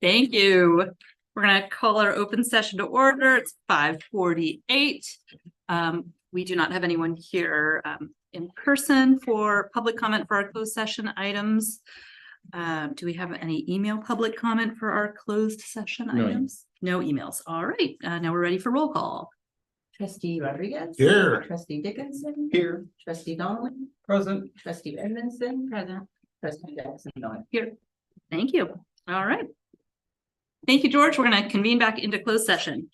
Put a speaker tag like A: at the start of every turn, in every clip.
A: Thank you. We're going to call our open session to order. It's 5:48. We do not have anyone here in person for public comment for our closed session items. Do we have any email public comment for our closed session items? No emails. All right. Now we're ready for roll call.
B: Trustee Rodriguez.
C: Here.
B: Trustee Dickinson.
C: Here.
B: Trustee Donnelly.
C: Present.
B: Trustee Edmondson. Present. Trustee Jackson.
A: Here. Thank you. All right. Thank you, George. We're going to convene back into closed session.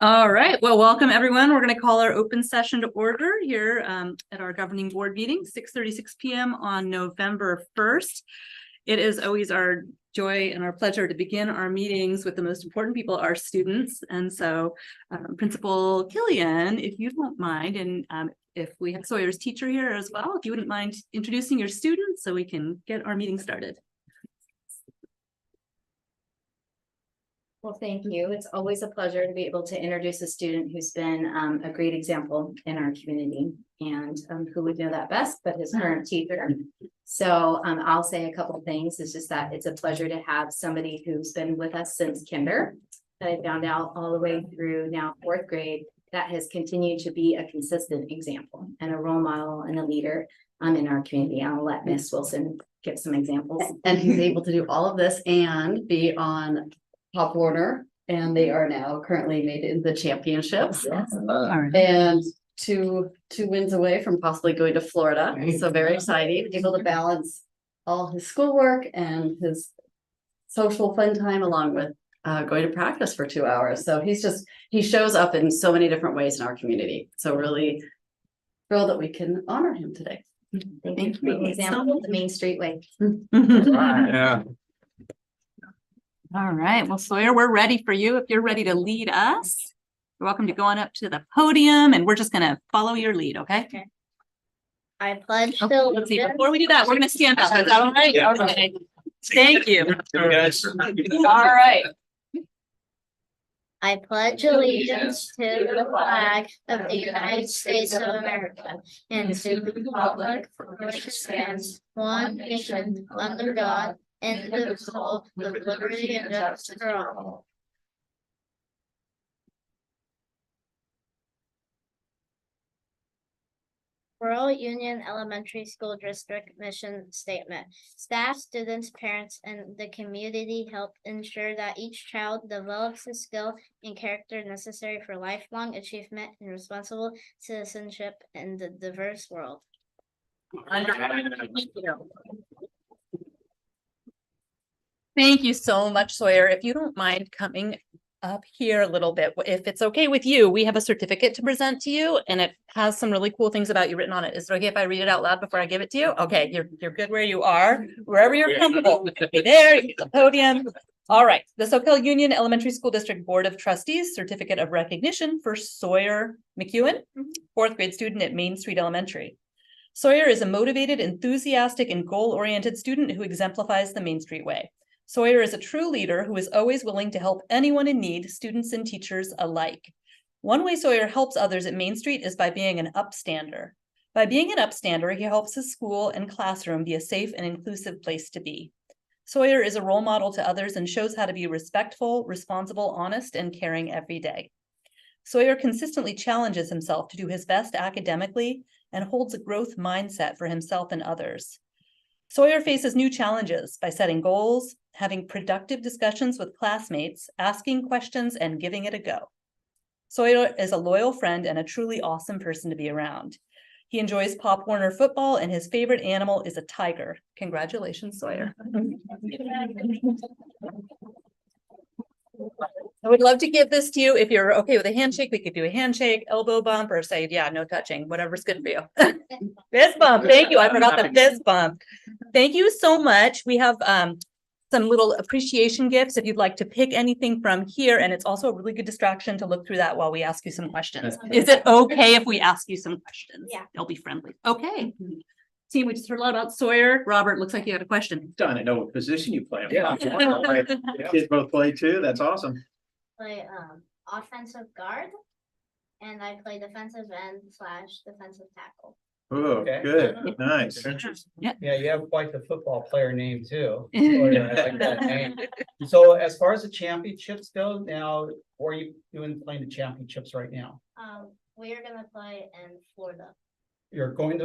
A: All right, well, welcome everyone. We're going to call our open session to order here at our governing board meeting, 6:36 p.m. on November 1st. It is always our joy and our pleasure to begin our meetings with the most important people, our students. And so Principal Killian, if you don't mind, and if we have Sawyer's teacher here as well, if you wouldn't mind introducing your students so we can get our meeting started.
C: Well, thank you. It's always a pleasure to be able to introduce a student who's been a great example in our community, and who would know that best but his current teacher. So I'll say a couple of things. It's just that it's a pleasure to have somebody who's been with us since kinder, that I found out all the way through now 4th grade, that has continued to be a consistent example and a role model and a leader in our community. I'll let Miss Wilson give some examples.
D: And he's able to do all of this and be on Pop Warner, and they are now currently made in the championships. And two wins away from possibly going to Florida. So very exciting, able to balance all his schoolwork and his social fun time along with going to practice for 2 hours. So he shows up in so many different ways in our community. So really thrilled that we can honor him today.
C: Thank you for being an example of the Main Street way.
E: Yeah.
A: All right, well, Sawyer, we're ready for you. If you're ready to lead us, you're welcome to go on up to the podium, and we're just going to follow your lead, okay?
F: I pledge
A: Oh, let's see, before we do that, we're going to stand up. Is that all right?
E: Yeah.
A: Okay. Thank you.
E: Guys.
A: All right.
F: I pledge allegiance to the flag of the United States of America and to the republic for which it stands, one nation, under God, indivisible, with liberty and justice for all. Rural Union Elementary School District Mission Statement. Staff, students, parents, and the community help ensure that each child develops the skill and character necessary for lifelong achievement and responsible citizenship in the diverse world.
A: Thank you so much, Sawyer. If you don't mind coming up here a little bit, if it's okay with you, we have a certificate to present to you, and it has some really cool things about you written on it. Is it okay if I read it out loud before I give it to you? Okay, you're good where you are, wherever you're comfortable. Okay, there, you get the podium. All right, the Soquel Union Elementary School District Board of Trustees Certificate of Recognition for Sawyer McEwen, 4th grade student at Main Street Elementary. Sawyer is a motivated, enthusiastic, and goal-oriented student who exemplifies the Main Street way. Sawyer is a true leader who is always willing to help anyone in need, students and teachers alike. One way Sawyer helps others at Main Street is by being an upstander. By being an upstander, he helps his school and classroom be a safe and inclusive place to be. Sawyer is a role model to others and shows how to be respectful, responsible, honest, and caring every day. Sawyer consistently challenges himself to do his best academically and holds a growth mindset for himself and others. Sawyer faces new challenges by setting goals, having productive discussions with classmates, asking questions, and giving it a go. Sawyer is a loyal friend and a truly awesome person to be around. He enjoys Pop Warner football, and his favorite animal is a tiger. Congratulations, Sawyer. I would love to give this to you. If you're okay with a handshake, we could do a handshake, elbow bump, or say, yeah, no touching, whatever's good for you. Fist bump. Thank you. I forgot the fist bump. Thank you so much. We have some little appreciation gifts if you'd like to pick anything from here. And it's also a really good distraction to look through that while we ask you some questions. Is it okay if we ask you some questions?
F: Yeah.
A: They'll be friendly. Okay. Team, we just heard a lot about Sawyer. Robert, looks like you had a question.
E: Done. I know what position you play.
G: Yeah.
E: Kids both play too. That's awesome.
F: Play offensive guard, and I play defensive end / defensive tackle.
E: Oh,
G: Okay.
E: good. Nice.
A: Yeah.
G: Yeah, you have quite the football player name too. Sawyer, I like that name. So as far as the championships go now, what are you doing playing the championships right now?
F: We are gonna play in Florida.
G: You are going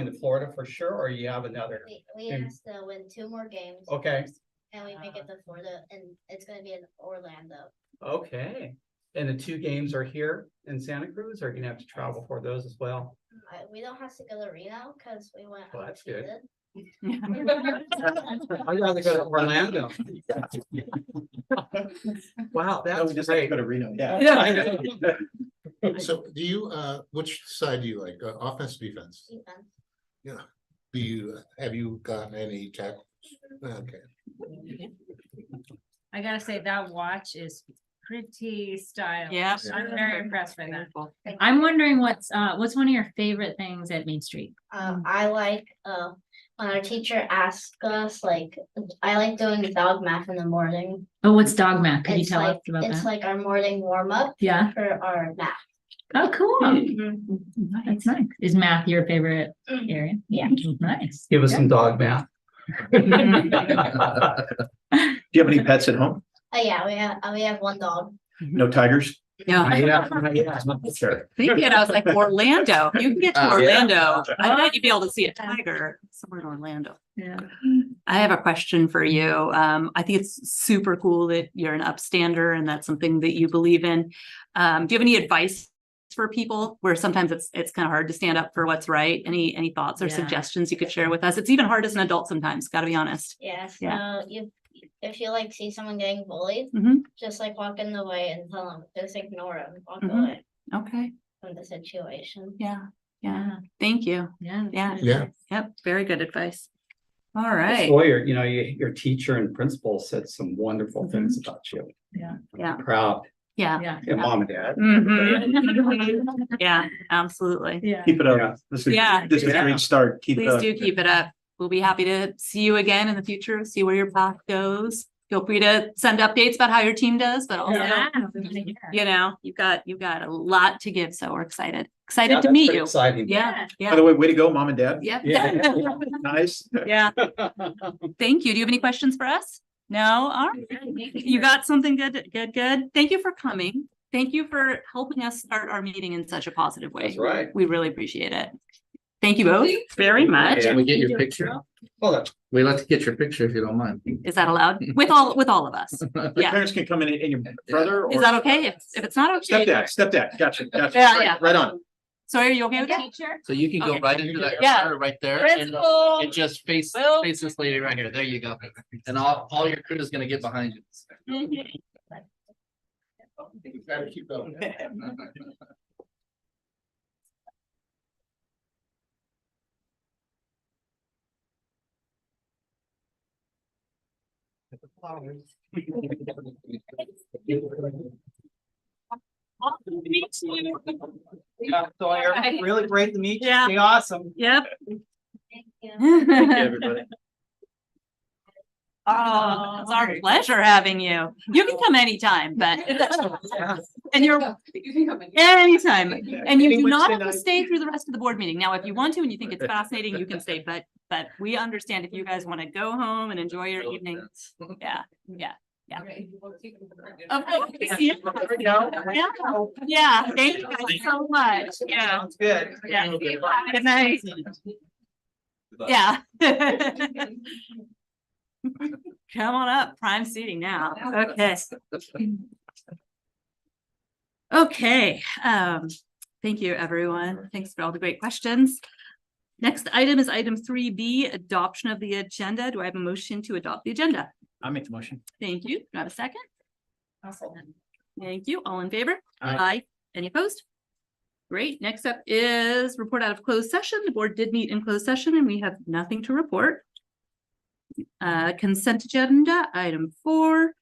G: to Florida for sure, or you have another?
F: We have to win 2 more games.
G: Okay.
F: And we make it to Florida, and it's gonna be in Orlando.
G: Okay. And the 2 games are here in Santa Cruz, or you're gonna have to travel for those as well?
F: We don't have to go to Reno because we went
G: Well, that's good.
F: undefeated.
G: I'd rather go to Orlando. Wow,
E: No, we
G: that's
E: just have to
G: great.
E: go to Reno, yeah.
G: Yeah, I know.
H: So do you, which side do you like, offense, defense?
F: Defense.
H: Yeah. Have you gotten any tackles? Okay.
I: I gotta say that watch is pretty stylish.
A: Yeah.
I: I'm very impressed by that. I'm wondering what's one of your favorite things at Main Street?
F: I like, when our teacher asks us, like, I like doing dog math in the morning.
I: Oh, what's dog math? Could you
F: It's
I: tell us
F: like,
I: about
F: it's
I: that?
F: like our morning warm up
I: Yeah.
F: for our math.
I: Oh, cool.
F: Mm-hmm.
I: That's nice. Is math your favorite area?
F: Yeah.
I: Nice.
G: Give us some dog math.
E: Do you have any pets at home?
F: Yeah, we have one dog.
E: No tigers?
A: Yeah.
E: Sure.
A: Thinking, I was like, Orlando, you can get to
H: Yeah.
A: Orlando. I bet you'd be able to see a tiger somewhere in Orlando.
I: Yeah.
A: I have a question for you. I think it's super cool that you're an upstander and that's something that you believe in. Do you have any advice for people where sometimes it's kind of hard to stand up for what's right? Any thoughts or
I: Yeah.
A: suggestions you could share with us? It's even hard as an adult sometimes, gotta be honest.
F: Yeah, so
A: Yeah.
F: if you like see someone getting bullied,
A: Mhm.
F: just like walk in the way and tell them, just ignore them, walk
A: Mhm.
F: away
A: Okay,
F: from the situation.
A: yeah, yeah, thank you.
I: Yeah.
A: Yeah.
H: Yeah.
A: Yep, very good advice. All right,
G: Sawyer, you know, your teacher and principal said some wonderful things about you.
I: Yeah.
A: Yeah.
G: Proud,
A: yeah.
I: Yeah.
G: and mom and dad.
A: Mhm. Yeah, absolutely.
I: Yeah.
E: Keep it
G: Yeah.
E: up. This is,
A: Yeah.
E: this is a great start. Keep it
A: Please
E: up.
A: do keep it up. We'll be happy to see you again in the future, see where your path goes. Feel free to send updates about how your team does, but also, you know, you've got a lot to give, so we're excited
G: Yeah,
A: to
G: that's
A: meet
G: pretty
A: you.
G: Exciting.
A: Yeah,
E: By
A: yeah,
E: the way, way to go, mom and dad.
A: yeah.
G: Yeah.
E: Nice.
A: Yeah, thank you. Do you have any questions for us? No? All right. You got something good, good. Thank you for coming. Thank you for helping us start our meeting in such a positive way.
G: That's right.
A: We really appreciate it. Thank you both very much.
H: Can we get your picture?
G: Hold on.
H: We'd like to get your picture if you don't mind.
A: Is that allowed? With all of us?
E: The
A: Yeah.
E: parents can come in and your brother or.
A: Is that okay? If it's not okay.
E: Stepdad, gotcha.
A: Yeah, yeah.
E: Right on.
A: So are you okay with that?
I: Teacher?
H: So you can go
A: Okay.
H: right into that
A: Yeah.
H: corner right there and
A: Principal.
H: just face
A: Will.
H: this lady right here. There you go. And all your crew is gonna get behind you. You gotta keep going.
G: Yeah, Sawyer, really great to meet you.
A: Yeah.
G: Stay awesome.
A: Yep.
F: Thank you.
E: Thank you, everybody.
A: Oh, it's our pleasure having you. You can come anytime, but and you're anytime. And you do not have to stay through the rest of the board meeting. Now, if you want to and you think it's fascinating, you can stay, but we understand if you guys want to go home and enjoy your evening. Yeah, yeah. Yeah. Of course. Yeah. Yeah, thank you guys so much. Yeah,
G: Sounds good.
A: yeah. Good night. Yeah. Come on up, prime seating now. Okay. Okay, thank you, everyone. Thanks for all the great questions. Next item is item 3B, adoption of the agenda. Do I have a motion to adopt the agenda?
E: I'll make the motion.
A: Thank you. Do I have a second? Thank you. All in favor?
E: Aye.
A: Any opposed? Great. Next up is report out of closed session. The board did meet in closed session and we have nothing to report. Consent agenda, item 4. Do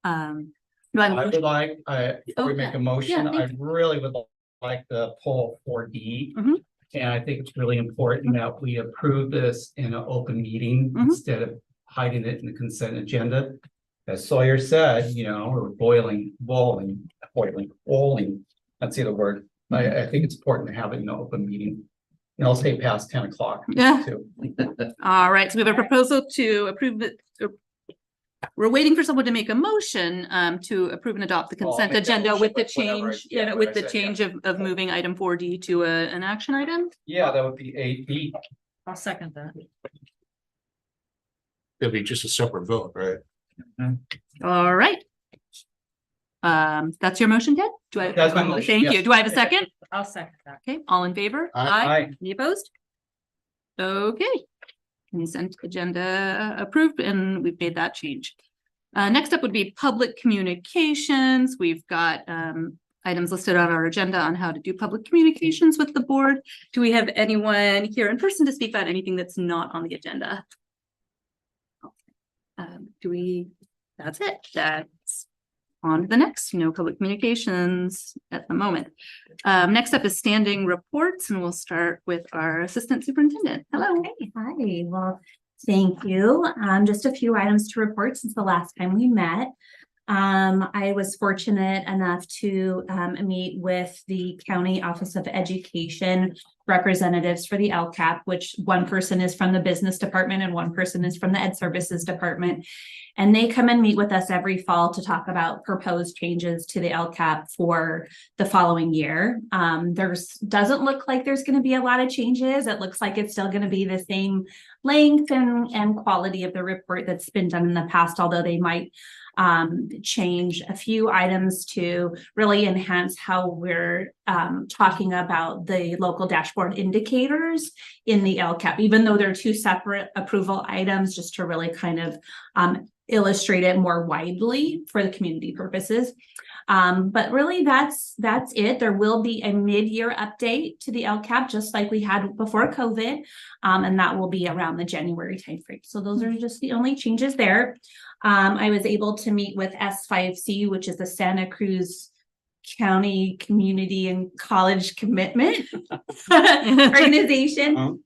A: I have a
G: I
A: motion?
G: would like, before we make a motion,
A: Yeah,
G: I
A: thank
G: really would like to pull 4D.
A: Mhm.
G: And I think it's really important that we approve this in an open meeting
A: Mhm.
G: instead of hiding it in the consent agenda. As Sawyer said, you know, we're boiling, that's the other word. I think it's important to have it in an open meeting. And I'll stay past 10 o'clock.
A: Yeah.
G: too.
A: All right, so we have a proposal to approve it. We're waiting for someone to make a motion to approve and adopt the
G: I'll
A: consent
G: make that
A: agenda
G: motion,
A: with the
G: whatever I-
A: change,
G: yeah,
A: with
G: what I
A: the
G: said,
A: change
G: yeah.
A: of moving item 4D to an action item.
G: Yeah, that would be 8B.
I: I'll second that.
H: It'll be just a separate vote, right?
A: All right. That's your motion, Ted? Do I?
G: That's my motion,
A: Thank
G: yes.
A: you. Do I have a second?
I: I'll second that.
A: Okay, all in favor?
H: Aye.
G: Aye.
A: Any opposed? Okay. consent agenda approved, and we've made that change. Next up would be public communications. We've got items listed on our agenda on how to do public communications with the board. Do we have anyone here in person to speak about anything that's not on the agenda? That's it. That's on to the next, no public communications at the moment. Next up is standing reports, and we'll start with our assistant superintendent. Hello.
J: Okay, hi, well, thank you. Just a few items to report since the last time we met. I was fortunate enough to meet with the County Office of Education representatives for the LCAP, which one person is from the business department and one person is from the Ed Services department. And they come and meet with us every fall to talk about proposed changes to the LCAP for the following year. Doesn't look like there's going to be a lot of changes. It looks like it's still going to be the same length and quality of the report that's been done in the past, although they might change a few items to really enhance how we're talking about the local dashboard indicators in the LCAP, even though they're two separate approval items, just to really kind of illustrate it more widely for the community purposes. But really that's it. There will be a mid-year update to the LCAP, just like we had before COVID. And that will be around the January timeframe. So those are just the only changes there. I was able to meet with S5C, which is the Santa Cruz County Community and College Commitment Organization.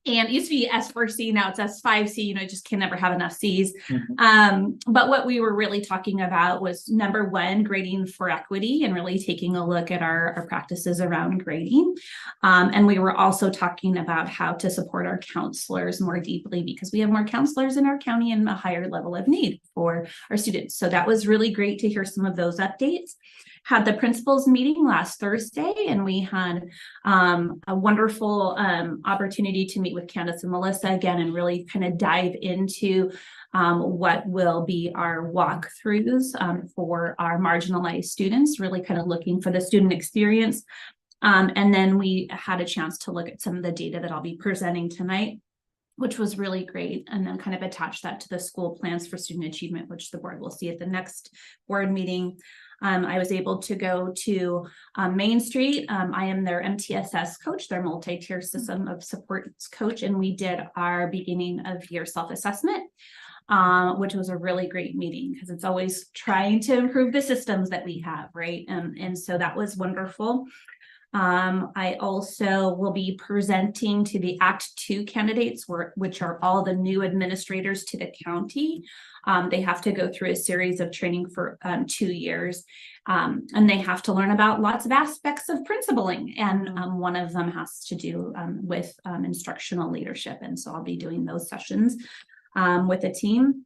J: And it used to be S4C, now it's S5C, I just can never have enough C's. But what we were really talking about was number one, grading for equity and really taking a look at our practices around grading. And we were also talking about how to support our counselors more deeply, because we have more counselors in our county and a higher level of need for our students. So that was really great to hear some of those updates. Had the principals meeting last Thursday, and we had a wonderful opportunity to meet with Candace and Melissa again and really kind of dive into what will be our walkthroughs for our marginalized students, really kind of looking for the student experience. And then we had a chance to look at some of the data that I'll be presenting tonight, which was really great, and then kind of attach that to the school plans for student achievement, which the board will see at the next board meeting. I was able to go to Main Street. I am their MTSS coach, their multi-tier system of supports coach, and we did our beginning of year self-assessment, which was a really great meeting because it's always trying to improve the systems that we have, right? And so that was wonderful. I also will be presenting to the Act 2 candidates, which are all the new administrators to the county. They have to go through a series of training for 2 years, and they have to learn about lots of aspects of principaling. And one of them has to do with instructional leadership. And so I'll be doing those sessions with a team,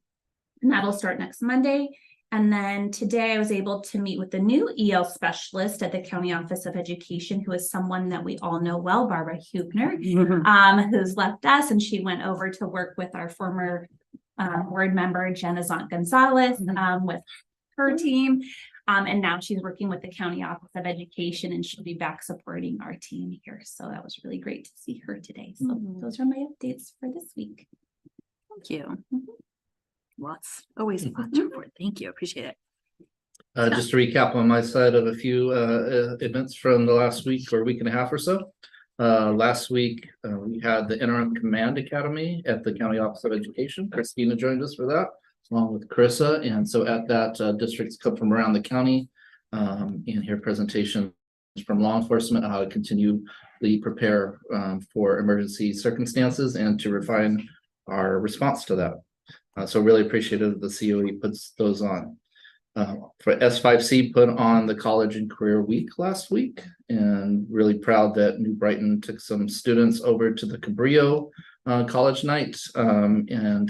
J: and that'll start next Monday. And then today I was able to meet with the new EL specialist at the County Office of Education, who is someone that we all know well, Barbara Hubner, who's left us, and she went over to work with our former board member, Jenna Gonzalez, with her team. And now she's working with the County Office of Education, and she'll be back supporting our team here. So that was really great to see her today. So those are my updates for this week.
A: Thank you. Always lots to report. Thank you. Appreciate it.
K: Just to recap on my side of a few events from the last week or week and a half or so. Last week, we had the Interim Command Academy at the County Office of Education. Christina joined us for that, along with Carissa. And so at that, districts come from around the county and hear presentations from law enforcement on how to continually prepare for emergency circumstances and to refine our response to that. So really appreciative that the COE puts those on. For S5C put on the College and Career Week last week, and really proud that New Brighton took some students over to the Cabrillo college night, and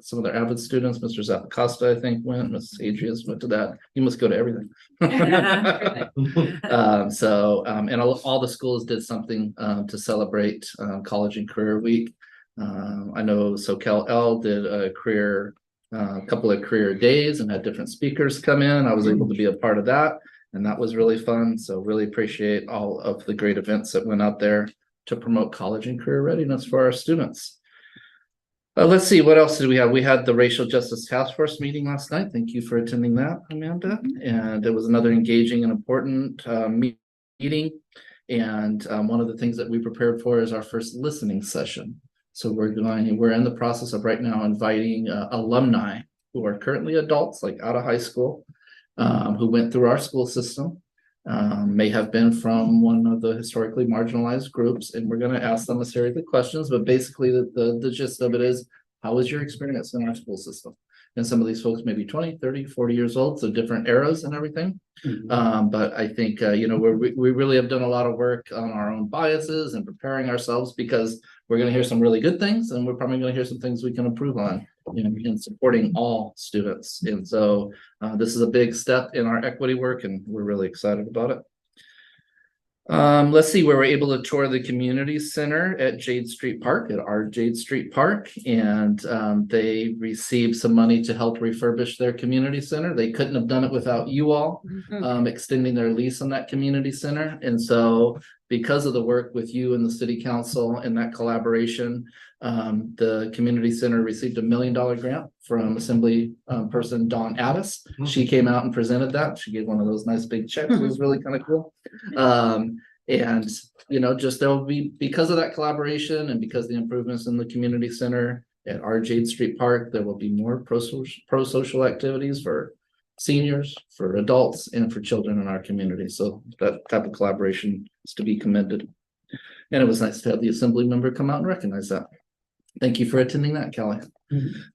K: some of their avid students, Mr. Zappacosta, I think went, Ms. Adrias went to that. You must go to everything. And all the schools did something to celebrate College and Career Week. I know SoCal did a couple of career days and had different speakers come in. I was able to be a part of that, and that was really fun. So really appreciate all of the great events that went out there to promote college and career readiness for our students. Let's see, what else did we have? We had the Racial Justice Task Force meeting last night. Thank you for attending that, Amanda. And it was another engaging and important meeting. And one of the things that we prepared for is our first listening session. So we're in the process of right now inviting alumni who are currently adults, like out of high school, who went through our school system. May have been from one of the historically marginalized groups, and we're going to ask them a series of questions, but basically the gist of it is, how was your experience in our school system? And some of these folks may be 20, 30, 40 years old, so different eras and everything. But I think, we really have done a lot of work on our own biases and preparing ourselves, because we're going to hear some really good things, and we're probably going to hear some things we can improve on in supporting all students. And so this is a big step in our equity work, and we're really excited about it. Let's see, where we're able to tour the community center at Jade Street Park, at our Jade Street Park, and they received some money to help refurbish their community center. They couldn't have done it without you all extending their lease on that community center. And so because of the work with you and the city council and that collaboration, the community center received $1 million grant from Assembly person Dawn Addis. She came out and presented that. She gave one of those nice big checks. It was really kind of cool. And just there will be, because of that collaboration and because the improvements in the community center at our Jade Street Park, there will be more pro-social activities for seniors, for adults, and for children in our community. So that type of collaboration is to be commended. And it was nice to have the assembly member come out and recognize that. Thank you for attending that, Kelly.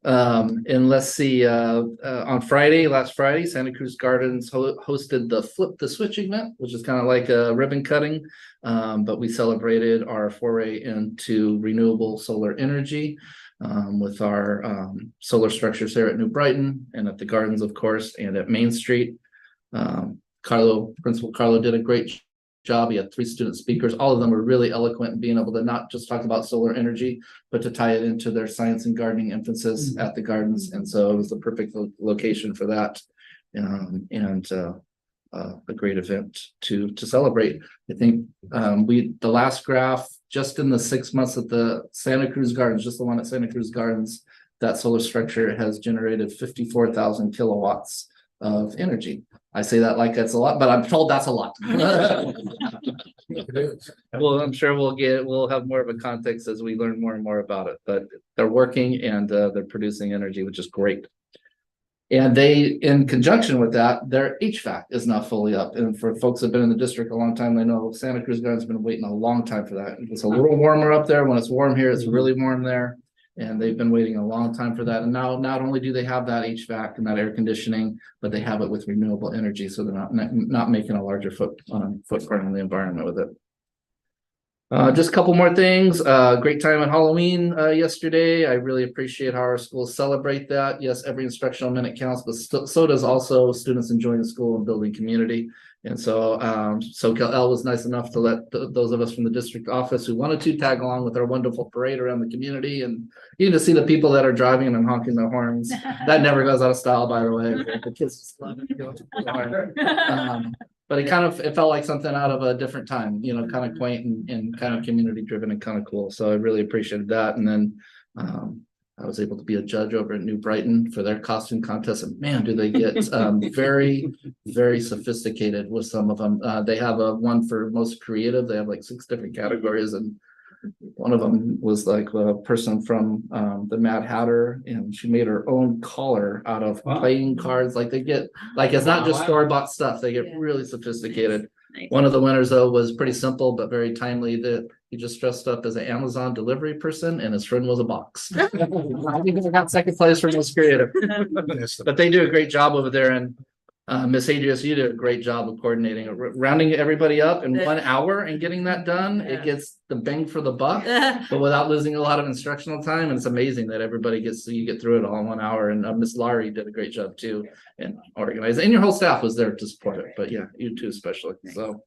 K: And let's see, on last Friday, Santa Cruz Gardens hosted the Flip the Switch event, which is kind of like a ribbon cutting, but we celebrated our foray into renewable solar energy with our solar structures here at New Brighton and at the Gardens, of course, and at Main Street. Principal Carlo did a great job. He had 3 student speakers. All of them were really eloquent in being able to not just talk about solar energy, but to tie it into their science and gardening emphasis at the Gardens. And so it was the perfect location for that, and a great event to celebrate. I think the last graph, just in the 6 months at the Santa Cruz Gardens, just the one at Santa Cruz Gardens, that solar structure has generated 54,000 kilowatts of energy. I say that like that's a lot, but I'm told that's a lot. Well, I'm sure we'll have more of a context as we learn more and more about it, but they're working and they're producing energy, which is great. And they, in conjunction with that, their HVAC is now fully up. And for folks that have been in the district a long time, they know Santa Cruz Gardens has been waiting a long time for that. It's a little warmer up there. When it's warm here, it's really warm there. And they've been waiting a long time for that. And now not only do they have that HVAC and that air conditioning, but they have it with renewable energy. So they're not making a larger footprint on the environment with it. Just a couple more things. Great time at Halloween yesterday. I really appreciate how our schools celebrate that. Yes, every instructional minute counts, but so does also students enjoying the school and building community. And so SoCal was nice enough to let those of us from the district office who wanted to tag along with our wonderful parade around the community, and even to see the people that are driving and honking their horns. That never goes out of style, by the way. The kids just love it. But it felt like something out of a different time, kind of quaint and kind of community driven and kind of cool. So I really appreciated that. And then I was able to be a judge over at New Brighton for their costume contest, and man, do they get very, very sophisticated with some of them. They have one for most creative. They have like 6 different categories, and one of them was like a person from the Mad Hatter, and she made her own collar out of playing cards. Like they get, like it's not just store-bought stuff. They get really sophisticated.
J: Nice.
K: One of the winners though was pretty simple but very timely. That he just dressed up as an Amazon delivery person, and his friend was a box. I think they got second place for most creative. But they do a great job over there, and Miss Adrius, you did a great job of coordinating, rounding everybody up in 1 hour and getting that done. It gets the bang for the buck, but without losing a lot of instructional time. And it's amazing that everybody you get through it all in 1 hour. And Miss Laurie did a great job too, and organizing. And your whole staff was there to support it. But yeah, you too, especially. So,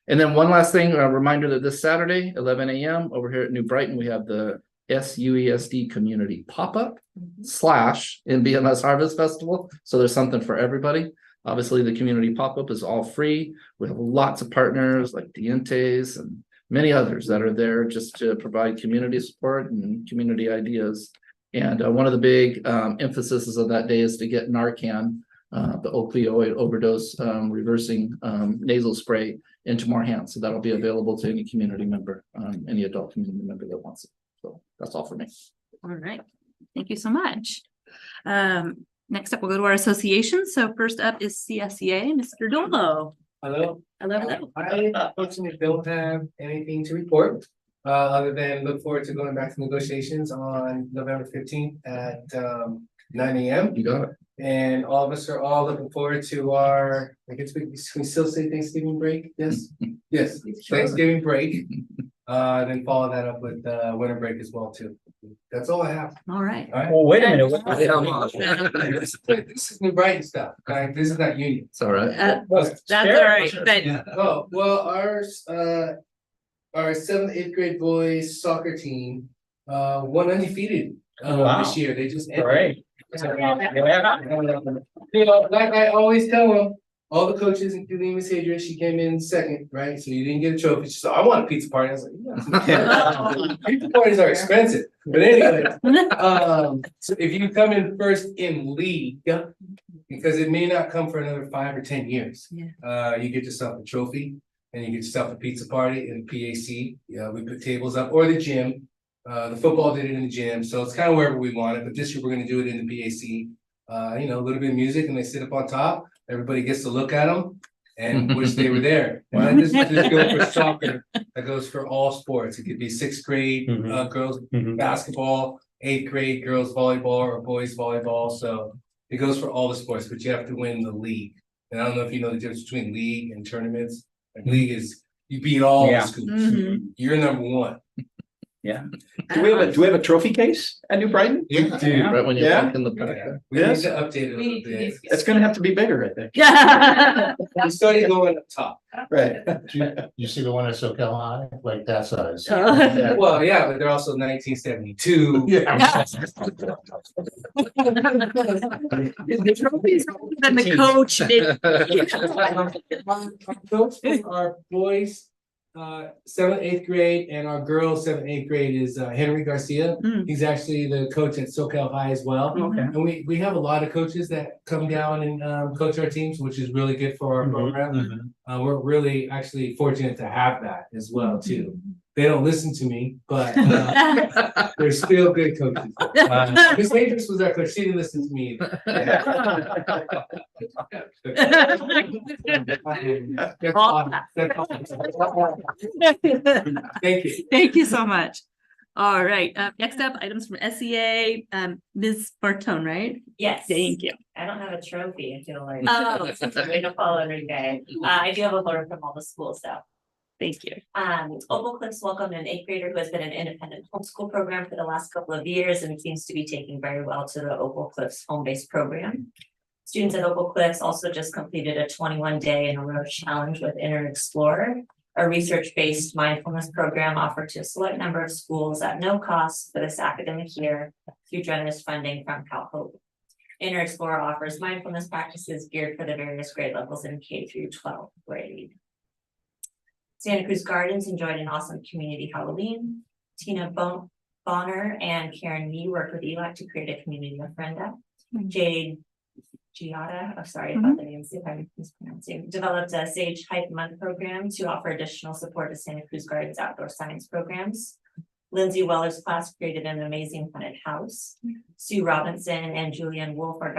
K: and then one last thing, a reminder that this Saturday, 11 a.m. over here at New Brighton, we have the SUESD Community Pop-Up / NBMS Harvest Festival. So there's something for everybody. Obviously, the community pop-up is all free. We have lots of partners like Dientes and many others that are there just to provide community support and community ideas. And one of the big emphases of that day is to get Narcan, the opioid overdose reversing nasal spray into more hands. So that'll be available to any community member, any adult community member that wants it. So that's all for me.
A: All right, thank you so much. Next up, we'll go to our association. So first up is CSEA, Mr. Dolo.
L: Hello.
A: Hello.
L: I unfortunately don't have anything to report, other than look forward to going back to negotiations on November 15th at 9 AM.
K: You got it.
L: And all of us are all looking forward to our, I guess we still say Thanksgiving break, yes? Yes, Thanksgiving break. Then follow that up with winter break as well too. That's all I have.
A: All right.
L: All right.
G: Well, wait a minute.
L: This is New Brighton stuff, okay? This is not Union.
K: It's all right.
A: That's all right, but
L: Oh, well, our 7th, 8th grade boys soccer team, won undefeated,
G: Wow.
L: this year. They just ended.
G: Great.
L: You know, like I always tell them, all the coaches, including Miss Hadria, she came in second, right? So you didn't get a trophy. She said, I want a pizza party. I was like, yeah. Pizza parties are expensive. But anyway, so if you come in first in league, because it may not come for another 5 or 10 years.
A: Yeah.
L: You get yourself a trophy and you get yourself a pizza party and PAC. Yeah, we put tables up, or the gym. The football did it in the gym, so it's kind of wherever we want it, but this year we're gonna do it in the PAC. You know, a little bit of music and they sit up on top, everybody gets to look at them and wish they were there. Why not just go for soccer, that goes for all sports, it could be 6th grade, girls basketball, 8th grade girls volleyball or boys volleyball, so it goes for all the sports, but you have to win the league. And I don't know if you know the difference between league and tournaments, like league is, you beat all the schools, you're number one.
G: Yeah. Do we have a trophy case at New Brighton?
L: Yeah.
K: Right when you
G: Yeah.
K: walk in the back.
L: We
G: Yes.
L: need to update it a little bit.
G: It's gonna have to be bigger, I think.
L: We started going up top.
G: Right.
H: You see the one at SoCal High, like that size?
L: Well, yeah, but they're also 1972.
H: Yeah.
A: the trophies than the coach did.
L: Our coach for our boys, 7th, 8th grade, and our girls, 7th, 8th grade is Henry Garcia. He's actually the coach at SoCal High as well.
G: Okay.
L: And we have a lot of coaches that come down and coach our teams, which is really good for our program. We're really actually fortunate to have that as well too. They don't listen to me, but they're still good coaches. Miss Matrix was our coach. She didn't listen to me either. That's all. Thank you.
A: Thank you so much. All right, next up, items from SEA, Ms. Bartone, right?
M: Yes.
A: Thank you.
M: I don't have a trophy, I feel like.
A: Oh.
M: Way to follow every day. I do have a photo from all the schools though.
A: Thank you.
M: Opal Cliffs welcomed an 8th grader who has been an independent homeschool program for the last couple of years and seems to be taking very well to the Opal Cliffs home-based program. Students at Opal Cliffs also just completed a 21-day in a row challenge with Inner Explorer, a research-based mindfulness program offered to a select number of schools at no cost for this academic year through generous funding from Cal Hope. Inner Explorer offers mindfulness practices geared for the various grade levels in K through 12th grade. Santa Cruz Gardens enjoyed an awesome community Halloween. Tina Bonner and Karen Yee worked with ELAC to create a community ofrenda. Jade Giada, I'm sorry about the name, see if I'm mispronouncing, developed a Sage Hype Month program to offer additional support to Santa Cruz Gardens outdoor science programs. Lindsay Weller's class created an amazing haunted house. Sue Robinson and Julianne Wolf are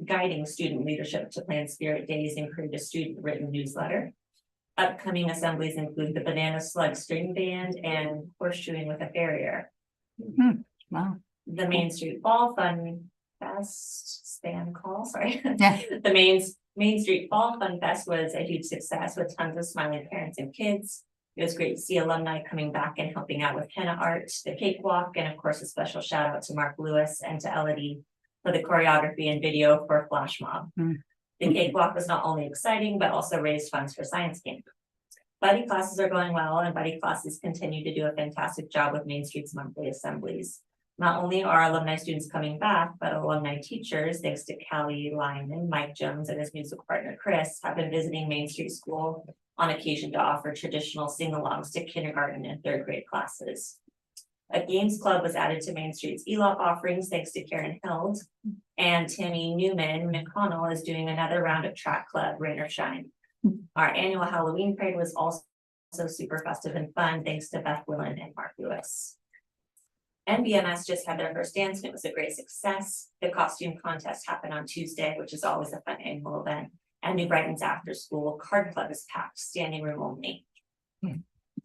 M: guiding student leadership to plan spirit days and create a student written newsletter. Upcoming assemblies include the Banana Slug String Band and Horseshoeing with a Farrier.
A: Wow.
M: The Main Street Fall Fun Fest, sorry.
A: Yeah.
M: The Main Street Fall Fun Fest was a huge success with tons of smiling parents and kids. It was great to see alumni coming back and helping out with henna art, the cakewalk, and of course, a special shout out to Mark Lewis and to Elodie for the choreography and video for Flash Mob. The cakewalk was not only exciting, but also raised funds for science camp. Buddy classes are going well, and buddy classes continue to do a fantastic job with Main Street's monthly assemblies. Not only are alumni students coming back, but alumni teachers, thanks to Callie Lyman, Mike Jones, and his musical partner Chris, have been visiting Main Street School on occasion to offer traditional sing-alongs to kindergarten and 3rd grade classes. A games club was added to Main Street's ELOP offerings thanks to Karen Held. And Tammy Newman McConnell is doing another round of track club, rain or shine. Our annual Halloween parade was also super festive and fun thanks to Beth Willen and Mark Lewis. NBMS just had their first dance and it was a great success. The costume contest happened on Tuesday, which is always a fun annual event. And New Brighton's after school card club is packed, standing room only.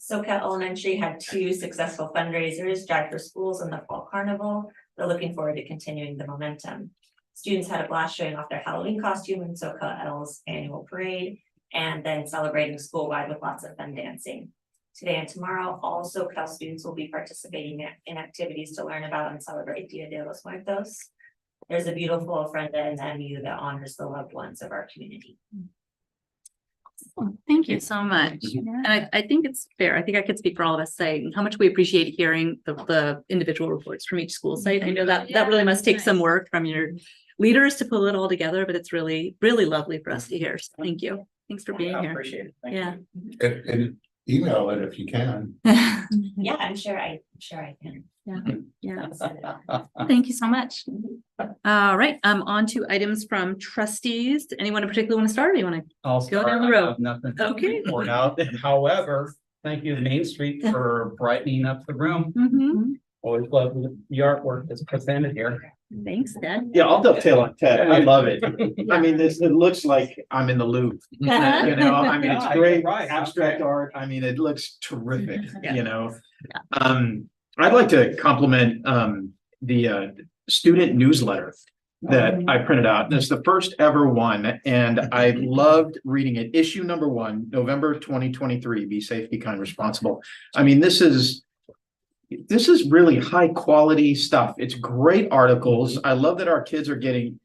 M: Soquel Elementary had 2 successful fundraisers, Drive for Schools and the Fall Carnival. They're looking forward to continuing the momentum. Students had a blast showing off their Halloween costume in Soquel L's annual parade, and then celebrating school-wide with lots of fun dancing. Today and tomorrow, all Soquel students will be participating in activities to learn about and celebrate Dia de los Muertos. There's a beautiful ofrenda in MU that honors the loved ones of our community.
A: Thank you so much. And I think it's fair. I think I could speak for all of us saying how much we appreciate hearing the individual reports from each school site. I know that really must take some work from your leaders to pull it all together, but it's really, really lovely for us to hear. So thank you. Thanks for being here.
E: Appreciate it. Thank
A: Yeah.
H: And email it if you can.
M: Yeah, I'm sure I can.
A: Yeah. Thank you so much. All right, on to items from trustees. Anyone in particular want to start? Or you want to?
G: I'll
A: Go
G: start.
A: down the
G: I
A: road.
G: have Nothing. to
A: Okay.
G: report out. However, thank you to Main Street for brightening up the room.
A: Mhm.
G: Always love the artwork that's presented here.
A: Thanks, Ted.
E: Yeah, I'll dovetail on Ted. I love it. I mean, it looks like I'm in the loop. You know, I mean, it's
G: Yeah,
E: great,
G: you're right.
E: abstract art. I mean, it looks terrific,
A: Yeah.
E: you know. I'd like to compliment the student newsletter that I printed out. It's the first ever one, and I loved reading it. Issue number 1, November 2023. Be safe, be kind, responsible. I mean, this is really high quality stuff. It's great articles. I love that our kids are getting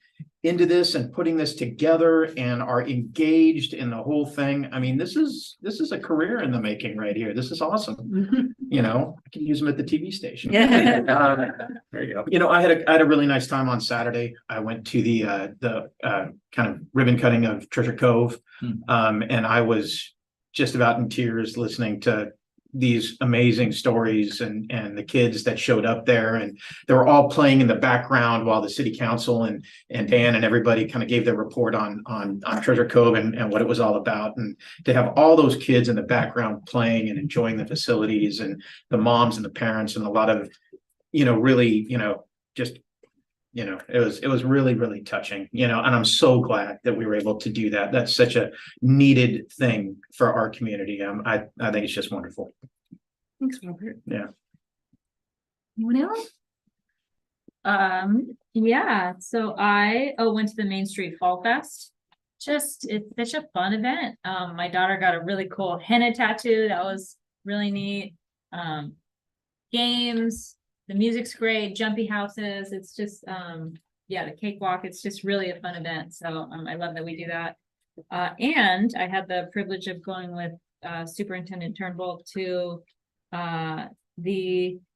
E: into this and putting this together and are engaged in the whole thing. I mean, this is a career in the making right here. This is awesome. You know, I can use them at the TV station.
G: There you go.
E: You know, I had a really nice time on Saturday. I went to the kind of ribbon cutting of Treasure Cove. And I was just about in tears listening to these amazing stories and the kids that showed up there, and they were all playing in the background while the city council and Dan and everybody kind of gave their report on Treasure Cove and what it was all about. And to have all those kids in the background playing and enjoying the facilities, and the moms and the parents, and a lot of, you know, really, you know, just, you know, it was really, really touching, you know, and I'm so glad that we were able to do that. That's such a needed thing for our community. I think it's just wonderful.
A: Thanks, Robert.
E: Yeah.
A: Anyone else?
I: Yeah, so I went to the Main Street Fall Fest. It's such a fun event. My daughter got a really cool henna tattoo. That was really neat. Games, the music's great, jumpy houses. It's just, yeah, the cakewalk. It's just really a fun event. So I love that we do that. And I had the privilege of going with Superintendent Turnbull to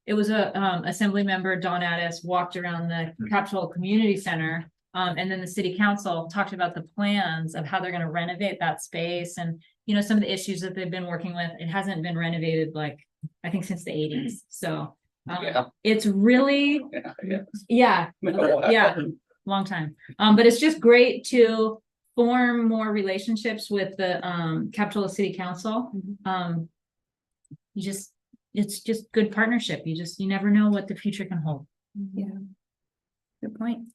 I: it was a assembly member, Dawn Addis, walked around the Capitol Community Center. And then the city council talked about the plans of how they're going to renovate that space, and, you know, some of the issues that they've been working with. It hasn't been renovated, like, I think, since the 80s. So it's really, yeah, long time. But it's just great to form more relationships with the Capitola City Council. It's just good partnership. You never know what the future can hold.
A: Yeah. Good point.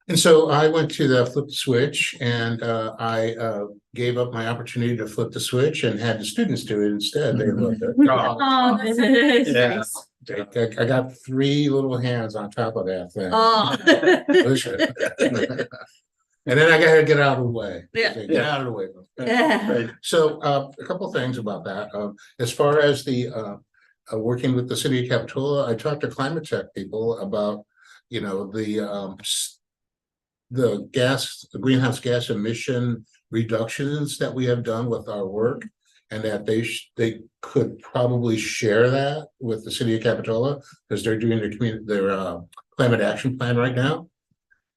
H: And so I went to the Flip the Switch, and I gave up my opportunity to flip the switch and had the students do it instead. They loved it.
I: Oh, this is
E: Yeah.
I: nice.
H: I got 3 little hands on top of that thing.
A: Oh.
H: And then I gotta get out of the way.
A: Yeah.
H: Get out of the way.
A: Yeah.
H: So a couple things about that. As far as the working with the city of Capitola, I talked to climate tech people about, you know, the greenhouse gas emission reductions that we have done with our work, and that they could probably share that with the city of Capitola, because they're doing their climate action plan right now.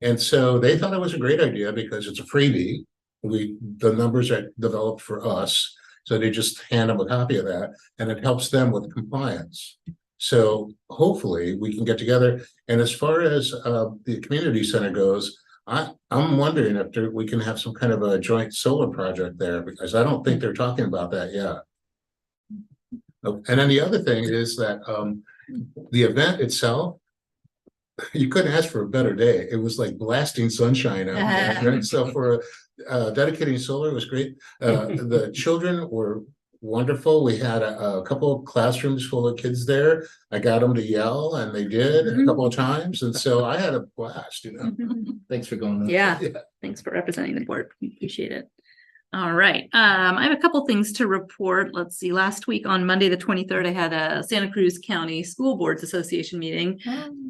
H: And so they thought it was a great idea because it's a freebie. The numbers are developed for us, so they just hand them a copy of that, and it helps them with compliance. So hopefully we can get together. And as far as the community center goes, I'm wondering if we can have some kind of a joint solar project there, because I don't think they're talking about that yet. Oh, and then the other thing is that the event itself, you couldn't ask for a better day. It was like blasting sunshine out there. Right? So for dedicating solar, it was great. The children were wonderful. We had a couple of classrooms full of kids there. I got them to yell, and they did a couple of times, and so I had a blast. You know.
K: Thanks for going.
A: Yeah, thanks for representing the board. We appreciate it. All right, I have a couple things to report. Let's see, last week on Monday, the 23rd, I had a Santa Cruz County School Boards Association meeting,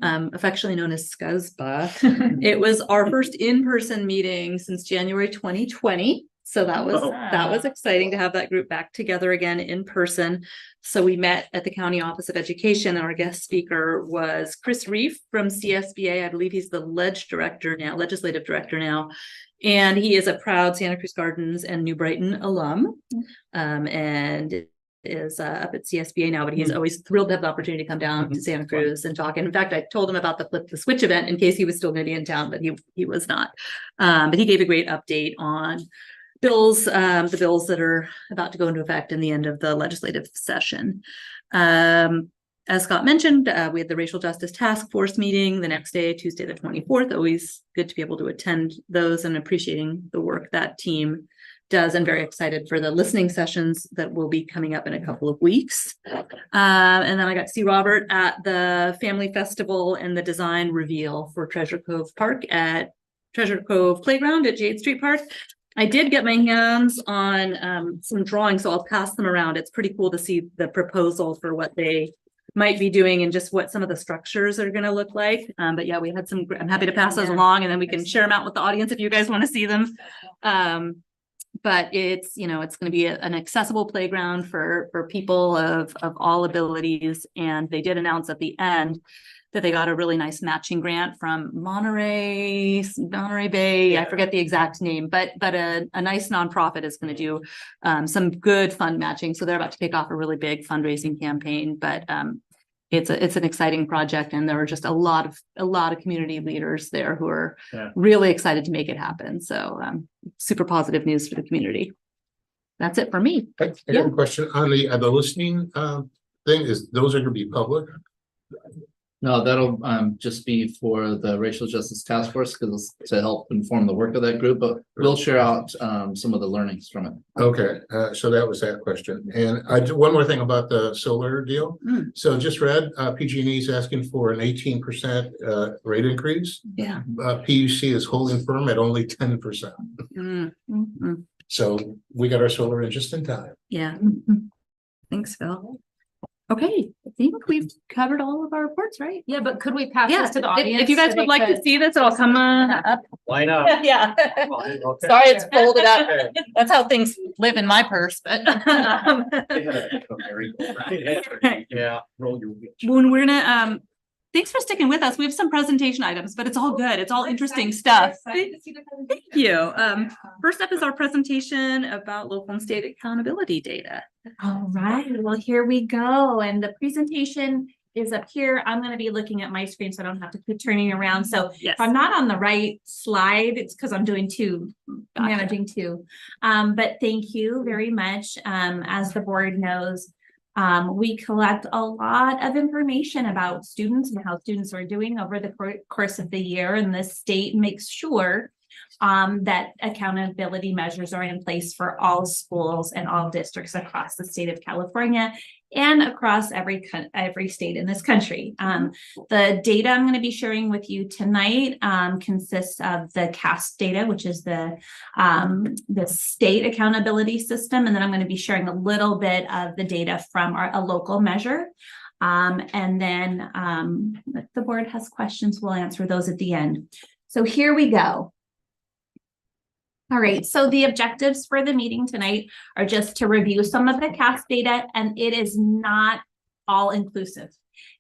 A: affectionately known as SUESD. It was our first in-person meeting since January 2020. So that was exciting to have that group back together again in person. So we met at the County Office of Education, and our guest speaker was Chris Reef from CSBA. I believe he's the legislative director now. And he is a proud Santa Cruz Gardens and New Brighton alum, and is up at CSBA now, but he's always thrilled to have the opportunity to come down to Santa Cruz and talk. And in fact, I told him about the Flip the Switch event in case he was still going to be in town, but he was not. But he gave a great update on bills, the bills that are about to go into effect in the end of the legislative session. As Scott mentioned, we had the Racial Justice Task Force meeting the next day, Tuesday, the 24th. Always good to be able to attend those, and appreciating the work that team does, and very excited for the listening sessions that will be coming up in a couple of weeks. And then I got to see Robert at the Family Festival and the design reveal for Treasure Cove Park at Treasure Cove Playground at Jade Street Park. I did get my hands on some drawings, so I'll pass them around. It's pretty cool to see the proposal for what they might be doing and just what some of the structures are going to look like. But yeah, we had some, I'm happy to pass those along, and then we can share them out with the audience if you guys want to see them. But it's, you know, it's going to be an accessible playground for people of all abilities. And they did announce at the end that they got a really nice matching grant from Monterey Bay. I forget the exact name, but a nice nonprofit is going to do some good fund matching. So they're about to kick off a really big fundraising campaign, but it's an exciting project, and there are just a lot of community leaders there who are really excited to make it happen. So super positive news for the community. That's it for me.
H: I got a question on the listening thing. Is those are going to be public?
K: No, that'll just be for the Racial Justice Task Force, because to help inform the work of that group, but we'll share out some of the learnings from it.
H: Okay, so that was that question. And I do one more thing about the solar deal. So just read PG&E is asking for an 18% rate increase.
A: Yeah.
H: PUC is holding firm at only 10%. So we got our solar in just in time.
A: Yeah. Thanks, Phil. Okay, I think we've covered all of our reports, right?
I: Yeah, but could we pass this to the audience?
A: If you guys
I: so
A: would
I: they
A: like to
I: could-
A: see this, it'll come up.
G: Why not?
A: Yeah. Sorry, it's folded up. That's how things live in my purse, but.
G: Yeah, roll your wheel.
A: When we're gonna, thanks for sticking with us. We have some presentation items, but it's all good. It's all interesting stuff. Thank you. First up is our presentation about local and state accountability data.
J: All right, well, here we go. And the presentation is up here. I'm going to be looking at my screen, so I don't have to keep turning around. So
A: Yes.
J: if I'm not on the right slide, it's because I'm doing two, managing two. But thank you very much. As the board knows, we collect a lot of information about students and how students are doing over the course of the year, and the state makes sure that accountability measures are in place for all schools and all districts across the state of California and across every state in this country. The data I'm going to be sharing with you tonight consists of the CAST data, which is the state accountability system, and then I'm going to be sharing a little bit of the data from a local measure. And then if the board has questions, we'll answer those at the end. So here we go. All right, so the objectives for the meeting tonight are just to review some of the CAST data, and it is not all inclusive.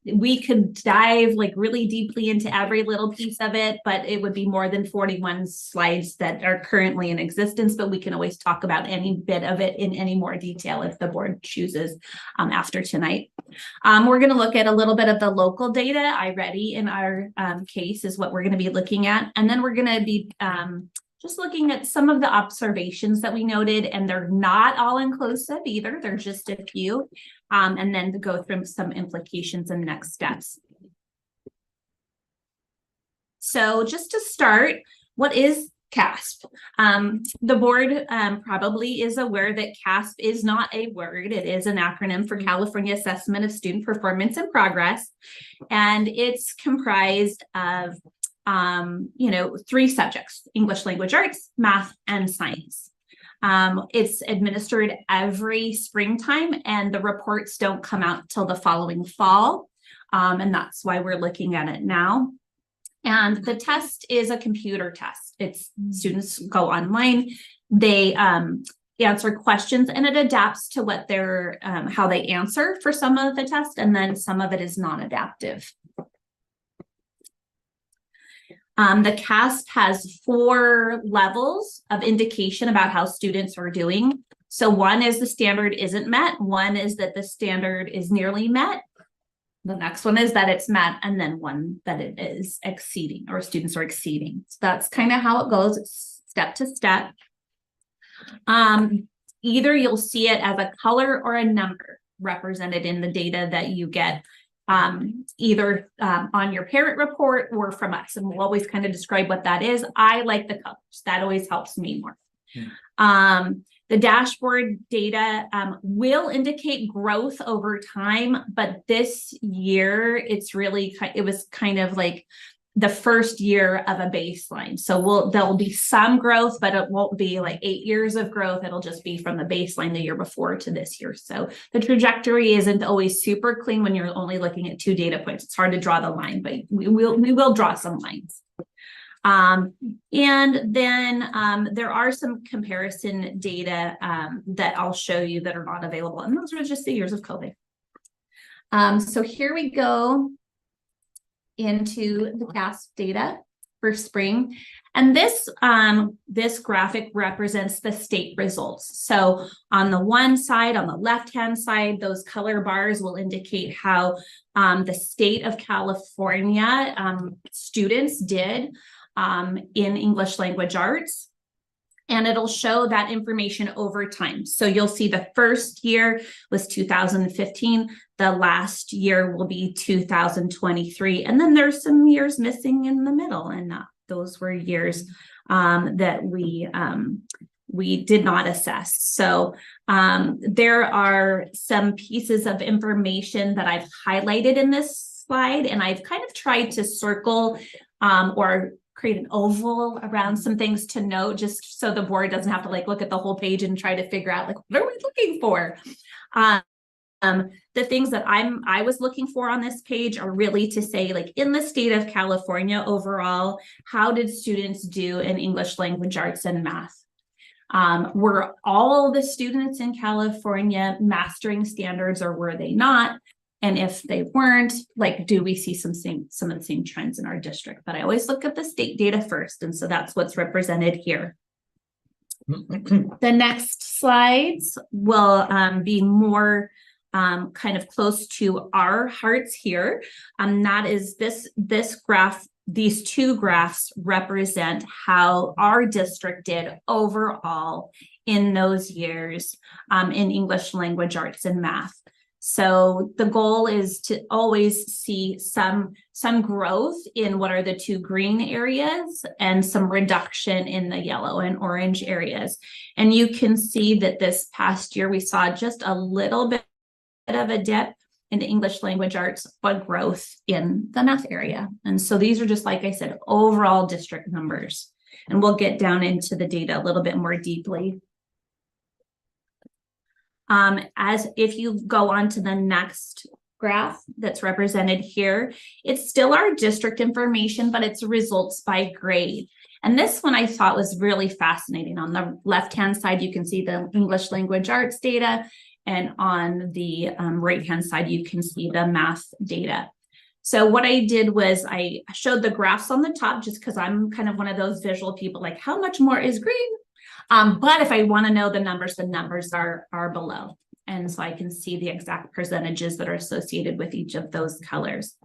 J: We could dive like really deeply into every little piece of it, but it would be more than 41 slides that are currently in existence, but we can always talk about any bit of it in any more detail if the board chooses after tonight. We're going to look at a little bit of the local data. I-READY in our case is what we're going to be looking at. And then we're going to be just looking at some of the observations that we noted, and they're not all inclusive either. They're just a few, and then to go through some implications and next steps. So just to start, what is CASP? The board probably is aware that CASP is not a word. It is an acronym for California Assessment of Student Performance and Progress. And it's comprised of three subjects: English language arts, math, and science. It's administered every springtime, and the reports don't come out till the following fall. And that's why we're looking at it now. And the test is a computer test. It's students go online, they answer questions, and it adapts to what they're how they answer for some of the test, and then some of it is non-adaptive. The CASP has 4 levels of indication about how students are doing. So 1 is the standard isn't met. 1 is that the standard is nearly met. The next one is that it's met, and then 1 that it is exceeding, or students are exceeding. So that's kind of how it goes, step to step. Either you'll see it as a color or a number represented in the data that you get, either on your parent report or from us, and we'll always kind of describe what that is. I like the colors. That always helps me more. The dashboard data will indicate growth over time, but this year it was kind of like the first year of a baseline. So there'll be some growth, but it won't be like 8 years of growth. It'll just be from the baseline the year before to this year. So the trajectory isn't always super clean when you're only looking at 2 data points. It's hard to draw the line, but we will draw some lines. And then there are some comparison data that I'll show you that are not available. And those are just the years of COVID. So here we go into the CASP data for spring. And this graphic represents the state results. So on the one side, on the left-hand side, those color bars will indicate how the state of California students did in English language arts, and it'll show that information over time. So you'll see the first year was 2015, the last year will be 2023, and then there's some years missing in the middle, and those were years that we did not assess. So there are some pieces of information that I've highlighted in this slide, and I've kind of tried to circle or create an oval around some things to note, just so the board doesn't have to look at the whole page and try to figure out what are we looking for. The things that I was looking for on this page are really to say, in the state of California overall, how did students do in English language arts and math? Were all the students in California mastering standards, or were they not? And if they weren't, do we see some of the same trends in our district? But I always look at the state data first. And so that's what's represented here. The next slides will be more kind of close to our hearts here. That is this graph. These 2 graphs represent how our district did overall in those years in English language arts and math. So the goal is to always see some growth in what are the 2 green areas and some reduction in the yellow and orange areas. And you can see that this past year, we saw just a little bit of a dip in the English language arts, but growth in the math area. And so these are just, like I said, overall district numbers. And we'll get down into the data a little bit more deeply. As if you go on to the next graph that's represented here, it's still our district information, but it's results by grade. And this one I thought was really fascinating. On the left-hand side, you can see the English language arts data, And on the right-hand side, you can see the math data. So what I did was I showed the graphs on the top just because I'm kind of one of those visual people, like how much more is green? But if I want to know the numbers are below. And so I can see the exact percentages that are associated with each of those colors.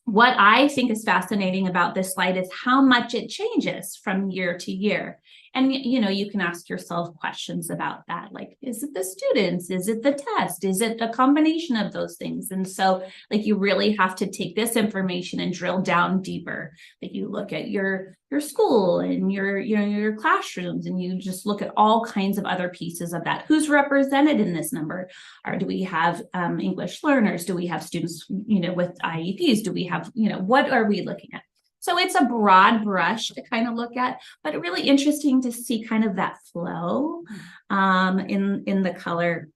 J: What I think is fascinating about this slide is how much it changes from year to year. And, you know, you can ask yourself questions about that. Like, is it the students? Is it the test? Is it a combination of those things? And so like, you really have to take this information and drill down deeper. Like you look at your school and your classrooms, and you just look at all kinds of other pieces of that. Who's represented in this number? Or do we have English learners? Do we have students, you know, with IEPs? Do we have, you know, what are we looking at? So it's a broad brush to kind of look at, but really interesting to see kind of that flow in the color.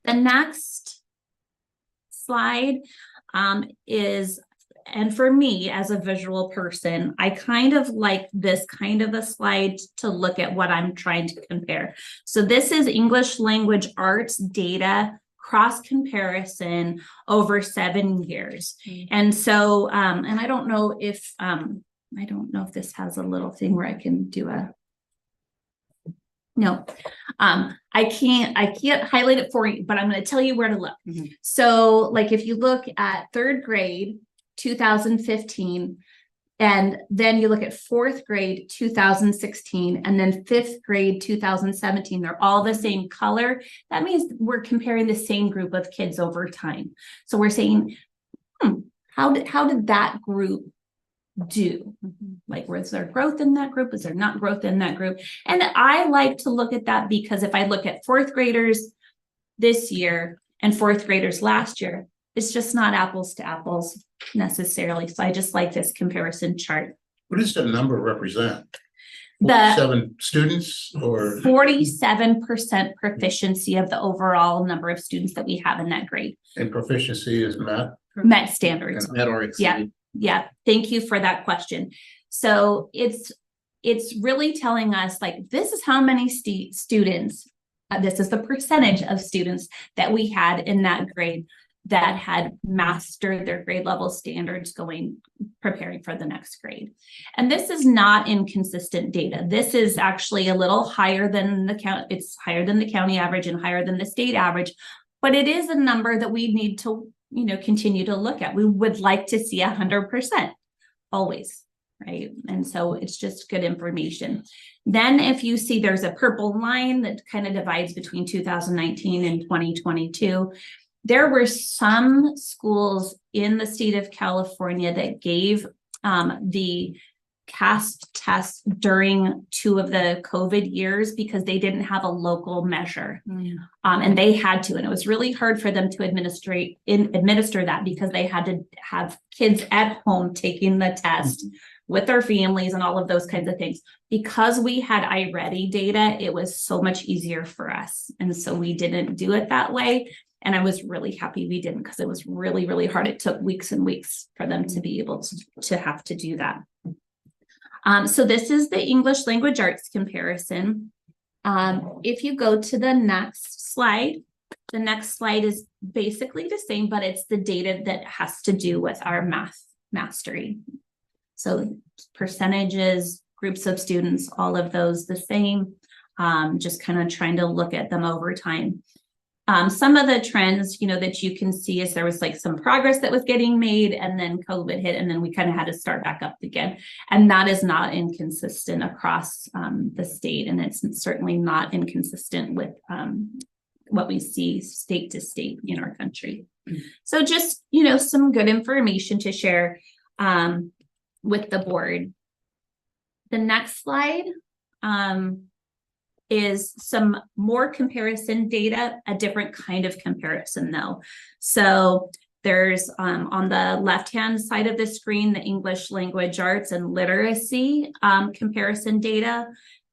J: The next slide is, and for me as a visual person, I kind of like this kind of a slide to look at what I'm trying to compare. So this is English language arts data cross comparison over 7 years. And so, and I don't know if this has a little thing where I can do no, I can't highlight it for you, but I'm going to tell you where to look. So like, if you look at 3rd grade, 2015, and then you look at 4th grade, 2016, and then 5th grade, 2017, they're all the same color. That means we're comparing the same group of kids over time. So we're saying, how did that group do? Like, was there growth in that group? Was there not growth in that group? And I like to look at that because if I look at 4th graders this year and 4th graders last year, it's just not apples to apples necessarily. So I just like this comparison chart.
H: What does the number represent?
J: The
H: 7 students or
J: 47% proficiency of the overall number of students that we have in that grade.
H: and proficiency is
J: Met standards.
K: Met or exceeded.
J: Yeah. Thank you for that question. So it's really telling us, like, this is how many students, this is the percentage of students that we had in that grade that had mastered their grade level standards preparing for the next grade. And this is not inconsistent data. This is actually a little higher than the county. It's higher than the county average and higher than the state average, but it is a number that we need to, you know, continue to look at. We would like to see 100% always, right? And so it's just good information. Then if you see there's a purple line that kind of divides between 2019 and 2022, there were some schools in the state of California that gave the CAST test during 2 of the COVID years because they didn't have a local measure. And they had to, and it was really hard for them to administer that because they had to have kids at home taking the test with their families and all of those kinds of things. Because we had iReady data, it was so much easier for us. And so we didn't do it that way. And I was really happy we didn't, because it was really, really hard. It took weeks and weeks for them to be able to have to do that. So this is the English language arts comparison. If you go to the next slide is basically the same, but it's the data that has to do with our math mastery. So percentages, groups of students, all of those the same, just kind of trying to look at them over time. Some of the trends, you know, that you can see is there was like some progress that was getting made, and then COVID hit, and then we kind of had to start back up again. And that is not inconsistent across the state, and it's certainly not inconsistent with what we see state to state in our country. So just, you know, some good information to share with the board. The next slide is some more comparison data, a different kind of comparison though. So there's on the left-hand side of the screen, the English language arts and literacy comparison data.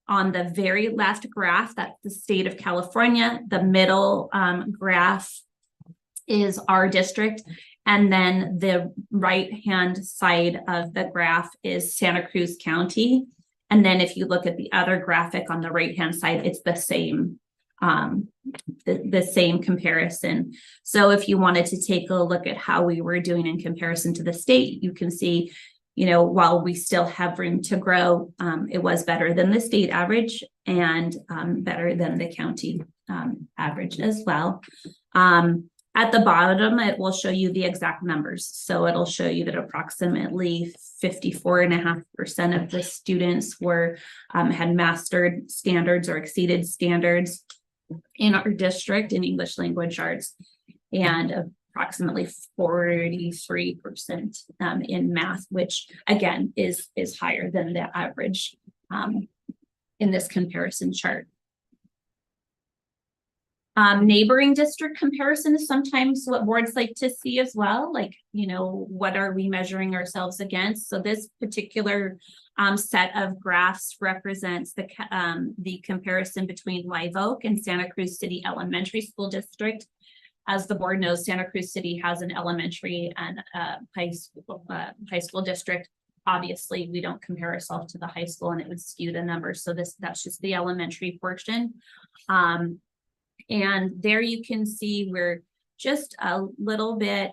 J: On the very left graph, that's the state of California. The middle graph is our district. And then the right-hand side of the graph is Santa Cruz County. And then if you look at the other graphic on the right-hand side, it's the same the same comparison. So if you wanted to take a look at how we were doing in comparison to the state, you can see, you know, while we still have room to grow, it was better than the state average and better than the county average as well. At the bottom, it will show you the exact numbers. So it'll show you that approximately 54.5% of the students were had mastered standards or exceeded standards in our district in English language arts, and approximately 43% in math, which again is higher than the average in this comparison chart. Neighboring district comparison is sometimes what boards like to see as well. Like, you know, what are we measuring ourselves against? So this particular set of graphs represents the comparison between Live Oak and Santa Cruz City Elementary School District. As the board knows, Santa Cruz City has an elementary and high school district. Obviously, we don't compare ourselves to the high school and it would skew the numbers. So that's just the elementary portion. And there you can see we're just a little bit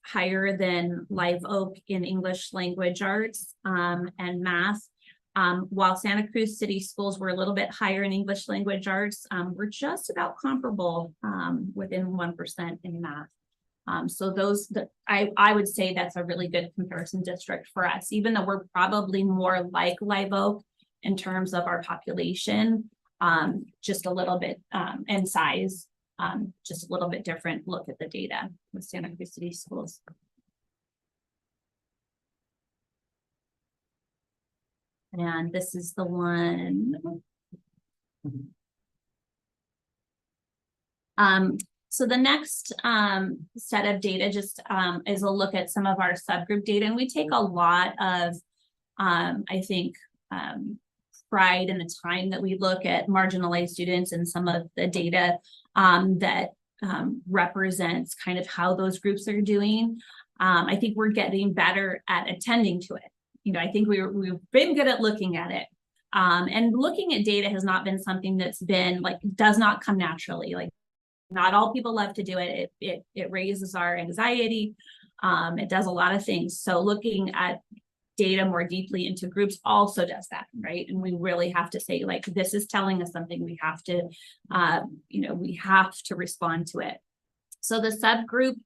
J: higher than Live Oak in English language arts and math. While Santa Cruz City schools were a little bit higher in English language arts, we're just about comparable within 1% in math. So I would say that's a really good comparison district for us, even though we're probably more like Live Oak in terms of our population. Just a little bit and size, just a little bit different look at the data with Santa Cruz City schools. And this is the one. So the next set of data just is a look at some of our subgroup data, and we take a lot of, I think, pride in the time that we look at marginalized students and some of the data that represents kind of how those groups are doing. I think we're getting better at attending to it. You know, I think we've been good at looking at it. And looking at data has not been something that's been like, does not come naturally. Like, not all people love to do it. It raises our anxiety. It does a lot of things. So looking at data more deeply into groups also does that, right? And we really have to say, like, this is telling us something. We have to, you know, we have to respond to it. So the subgroup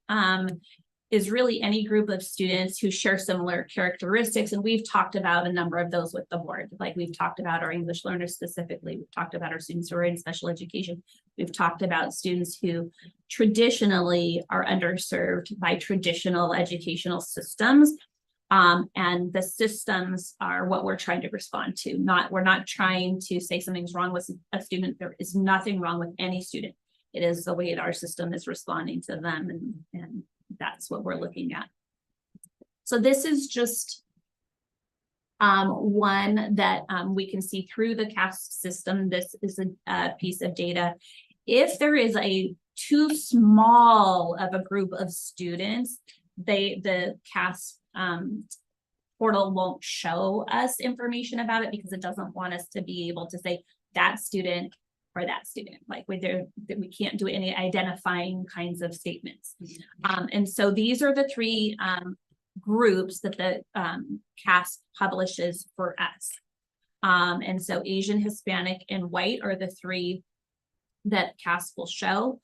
J: is really any group of students who share similar characteristics. And we've talked about a number of those with the board. Like, we've talked about our English learners specifically. We've talked about our students who are in special education. We've talked about students who traditionally are underserved by traditional educational systems. And the systems are what we're trying to respond to. We're not trying to say something's wrong with a student. There is nothing wrong with any student. It is the way that our system is responding to them, and that's what we're looking at. So this is just one that we can see through the CAST system. This is a piece of data. If there is too small of a group of students, the CAST portal won't show us information about it because it doesn't want us to be able to say that student or that student. Like, we can't do any identifying kinds of statements. And so these are the three groups that the CAST publishes for us. And so Asian, Hispanic, and white are the three that CAST will show.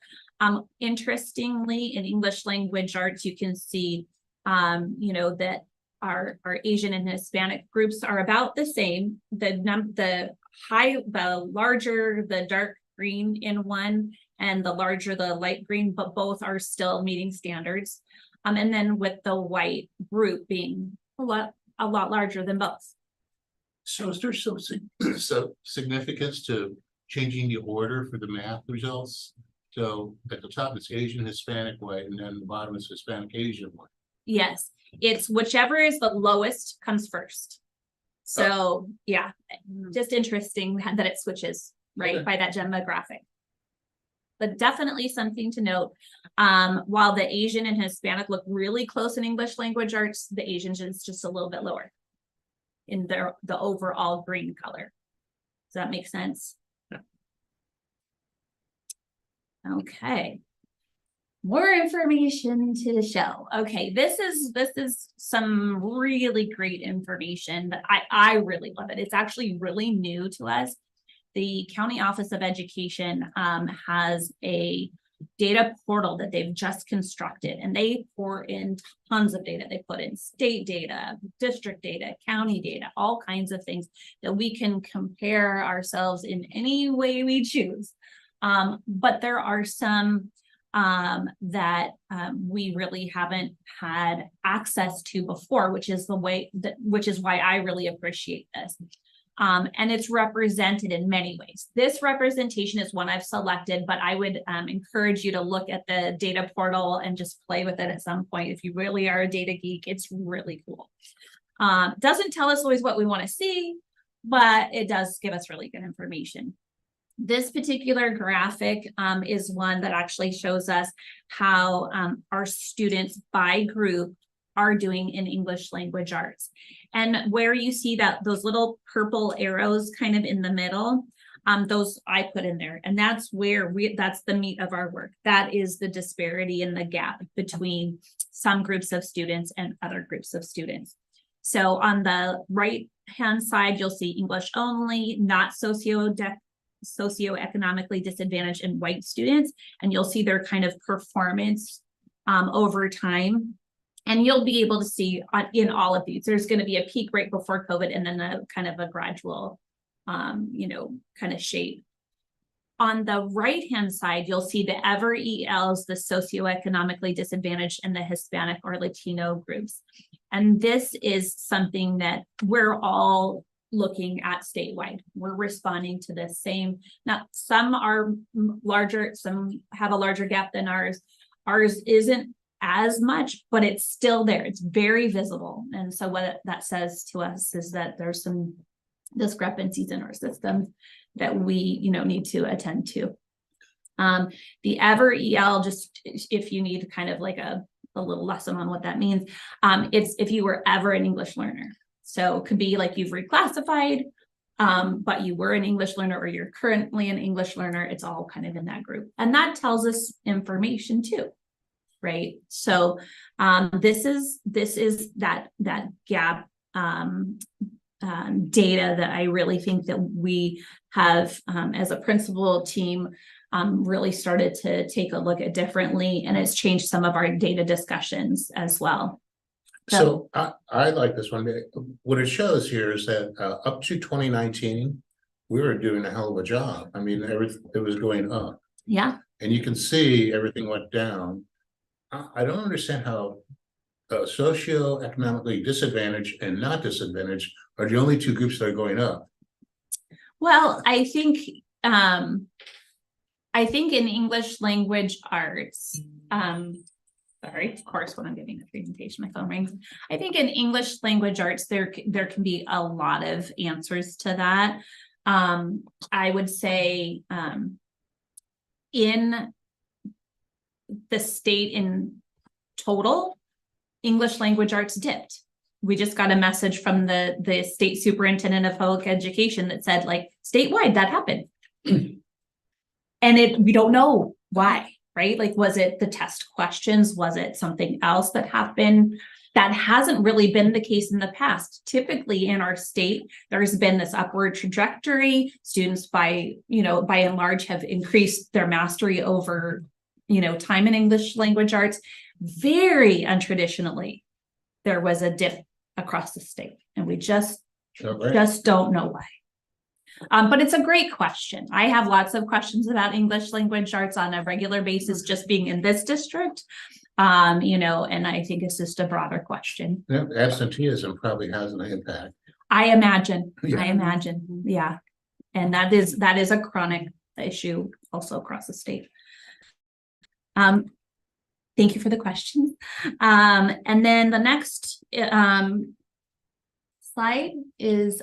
J: Interestingly, in English language arts, you can see you know, that our Asian and Hispanic groups are about the same. The larger the dark green in one, and the larger the light green, but both are still meeting standards. And then with the white group being a lot larger than both.
H: So is there some significance to changing the order for the math results? So at the top it's Asian, Hispanic, white, and then the bottom is Hispanic, Asian, white.
J: Yes, it's whichever is the lowest comes first. So yeah, just interesting that it switches right by that demographic. But definitely something to note. While the Asian and Hispanic look really close in English language arts, the Asian is just a little bit lower in the overall green color. Does that make sense? Okay. More information to show. Okay, this is some really great information that I really love it. It's actually really new to us. The County Office of Education has a data portal that they've just constructed, and they pour in tons of data. They put in state data, district data, county data, all kinds of things that we can compare ourselves in any way we choose. But there are some that we really haven't had access to before, which is why I really appreciate this. And it's represented in many ways. This representation is one I've selected, but I would encourage you to look at the data portal and just play with it at some point. If you really are a data geek, it's really cool. Doesn't tell us always what we want to see, but it does give us really good information. This particular graphic is one that actually shows us how our students by group are doing in English language arts. And where you see that those little purple arrows kind of in the middle, those I put in there. And that's where that's the meat of our work. That is the disparity in the gap between some groups of students and other groups of students. So on the right hand side, you'll see English only, not socioeconomically disadvantaged and white students, and you'll see their kind of performance over time. And you'll be able to see in all of these, there's going to be a peak right before COVID and then a kind of a gradual, kind of shape. On the right-hand side, you'll see the ever ELs, the socioeconomically disadvantaged and the Hispanic or Latino groups. And this is something that we're all looking at statewide. We're responding to the same. Now, some are larger, some have a larger gap than ours. Ours isn't as much, but it's still there. It's very visible. And so what that says to us is that there's some discrepancies in our system that we, need to attend to. The ever EL, just if you need kind of like a little lesson on what that means, it's if you were ever an English learner. So it could be like you've reclassified, but you were an English learner or you're currently an English learner. It's all kind of in that group. And that tells us information too, right? So this is that gap data that I really think that we have as a principal team really started to take a look at differently, and it's changed some of our data discussions as well.
H: So I like this one. What it shows here is that up to 2019, we were doing a hell of a job. I mean, everything, it was going up.
J: Yeah.
H: And you can see everything went down. I don't understand how socioeconomically disadvantaged and not disadvantaged are the only two groups that are going up.
J: Well, I think in English language arts, sorry, of course, when I'm giving a presentation, my phone rings. I think in English language arts, there can be a lot of answers to that. I would say in the state in total, English language arts dipped. We just got a message from the state superintendent of public education that said, like, statewide that happened. And we don't know why, right? Like, was it the test questions? Was it something else that happened? That hasn't really been the case in the past. Typically in our state, there's been this upward trajectory. Students by and large have increased their mastery over, time in English language arts. Very untraditionally, there was a dip across the state, and we just don't know why. But it's a great question. I have lots of questions about English language arts on a regular basis, just being in this district, and I think it's just a broader question.
H: Yeah, absenteeism probably has an impact.
J: I imagine,
H: Yeah.
J: yeah. And that is a chronic issue also across the state. Thank you for the question. And then the next slide is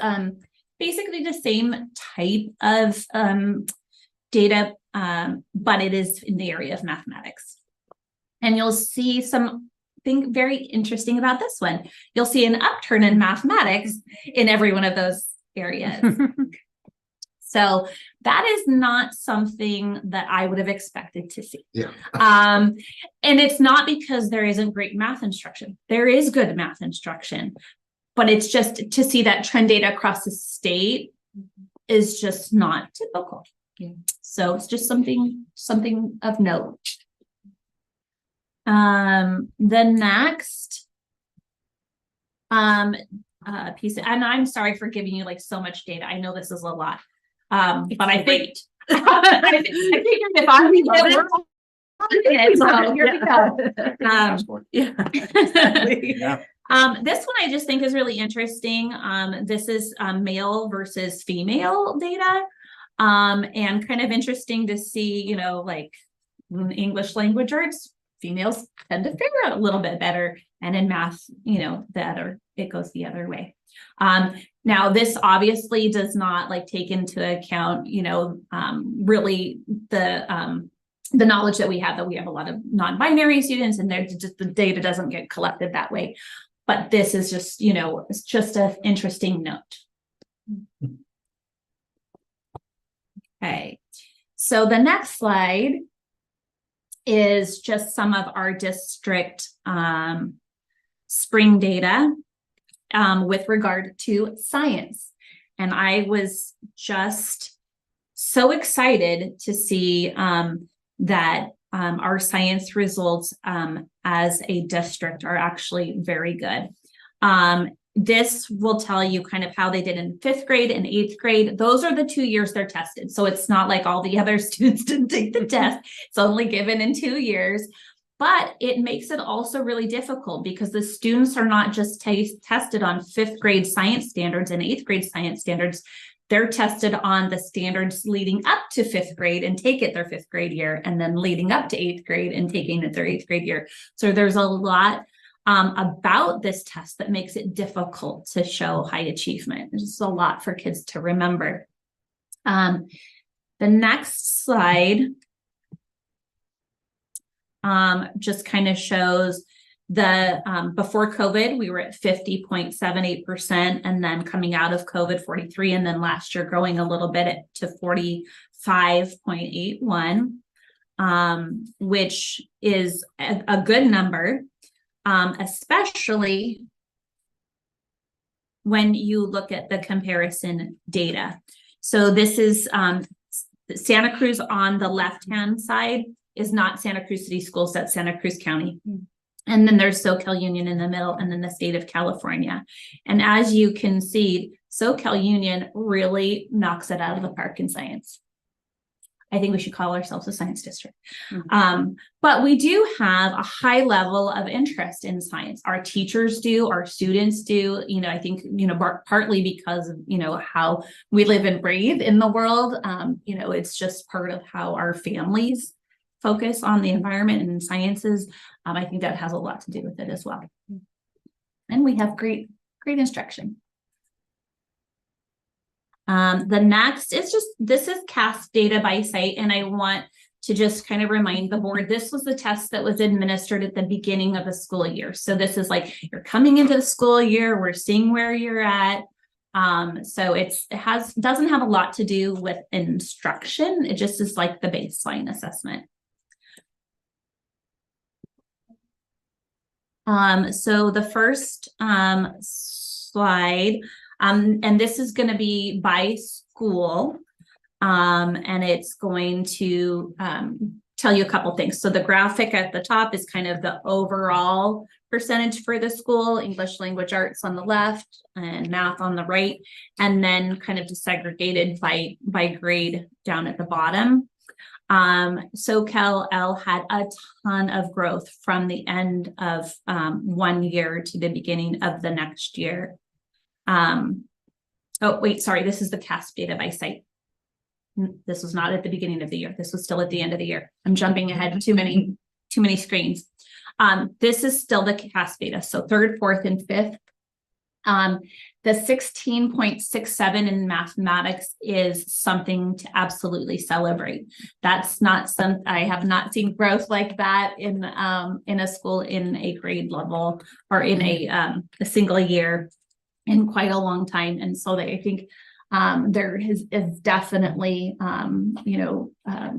J: basically the same type of data, but it is in the area of mathematics. And you'll see something very interesting about this one. You'll see an upturn in mathematics in every one of those areas. So that is not something that I would have expected to see.
H: Yeah.
J: And it's not because there isn't great math instruction. There is good math instruction, but it's just to see that trend data across the state is just not typical.
I: Yeah.
J: So it's just something of note. The next piece, and I'm sorry for giving you like so much data. I know this is a lot. But I think I figured if I'm so here we go.
E: Yeah.
J: This one I just think is really interesting. This is male versus female data. And kind of interesting to see, you know, like in English language arts, females tend to figure out a little bit better. And in math, you know, it goes the other way. Now this obviously does not like take into account, you know, really the knowledge that we have a lot of non-binary students, and the data doesn't get collected that way. But this is just, you know, it's just an interesting note. Okay, so the next slide is just some of our district spring data with regard to science. And I was just so excited to see that our science results as a district are actually very good. This will tell you kind of how they did in 5th grade and 8th grade. Those are the 2 years they're tested. So it's not like all the other students didn't take the test. It's only given in 2 years. But it makes it also really difficult because the students are not just tested on 5th grade science standards and 8th grade science standards. They're tested on the standards leading up to 5th grade and take it their 5th grade year, and then leading up to 8th grade and taking it their 8th grade year. So there's a lot about this test that makes it difficult to show high achievement. There's just a lot for kids to remember. The next slide just kind of shows the before COVID, we were at 50.78%, and then coming out of COVID, 43, and then last year growing a little bit to 45.81, which is a good number, especially when you look at the comparison data. So this is Santa Cruz on the left-hand side is not Santa Cruz City Schools, that's Santa Cruz County. And then there's SoCal Union in the middle, and then the state of California. And as you can see, SoCal Union really knocks it out of the park in science. I think we should call ourselves a science district. But we do have a high level of interest in science. Our teachers do, our students do, you know, I think, you know, partly because of, you know, how we live and breathe in the world. You know, it's just part of how our families focus on the environment and sciences. I think that has a lot to do with it as well. And we have great instruction. The next is this is CAST data by site, and I want to just kind of remind the board, this was the test that was administered at the beginning of the school year. So this is like, you're coming into the school year, we're seeing where you're at. So it doesn't have a lot to do with instruction. It just is like the baseline assessment. So the first slide, and this is going to be by school, and it's going to tell you a couple things. So the graphic at the top is kind of the overall percentage for the school, English language arts on the left and math on the right, and then kind of disaggregated by grade down at the bottom. SoCal L had a ton of growth from the end of 1 year to the beginning of the next year. Oh, wait, sorry, this is the CASP data by site. This was not at the beginning of the year. This was still at the end of the year. I'm jumping ahead too many screens. This is still the CASP data. So 3rd, 4th, and 5th. The 16.67 in mathematics is something to absolutely celebrate. That's not I have not seen growth like that in a school in a grade level or in a single year in quite a long time. And so I think There is definitely,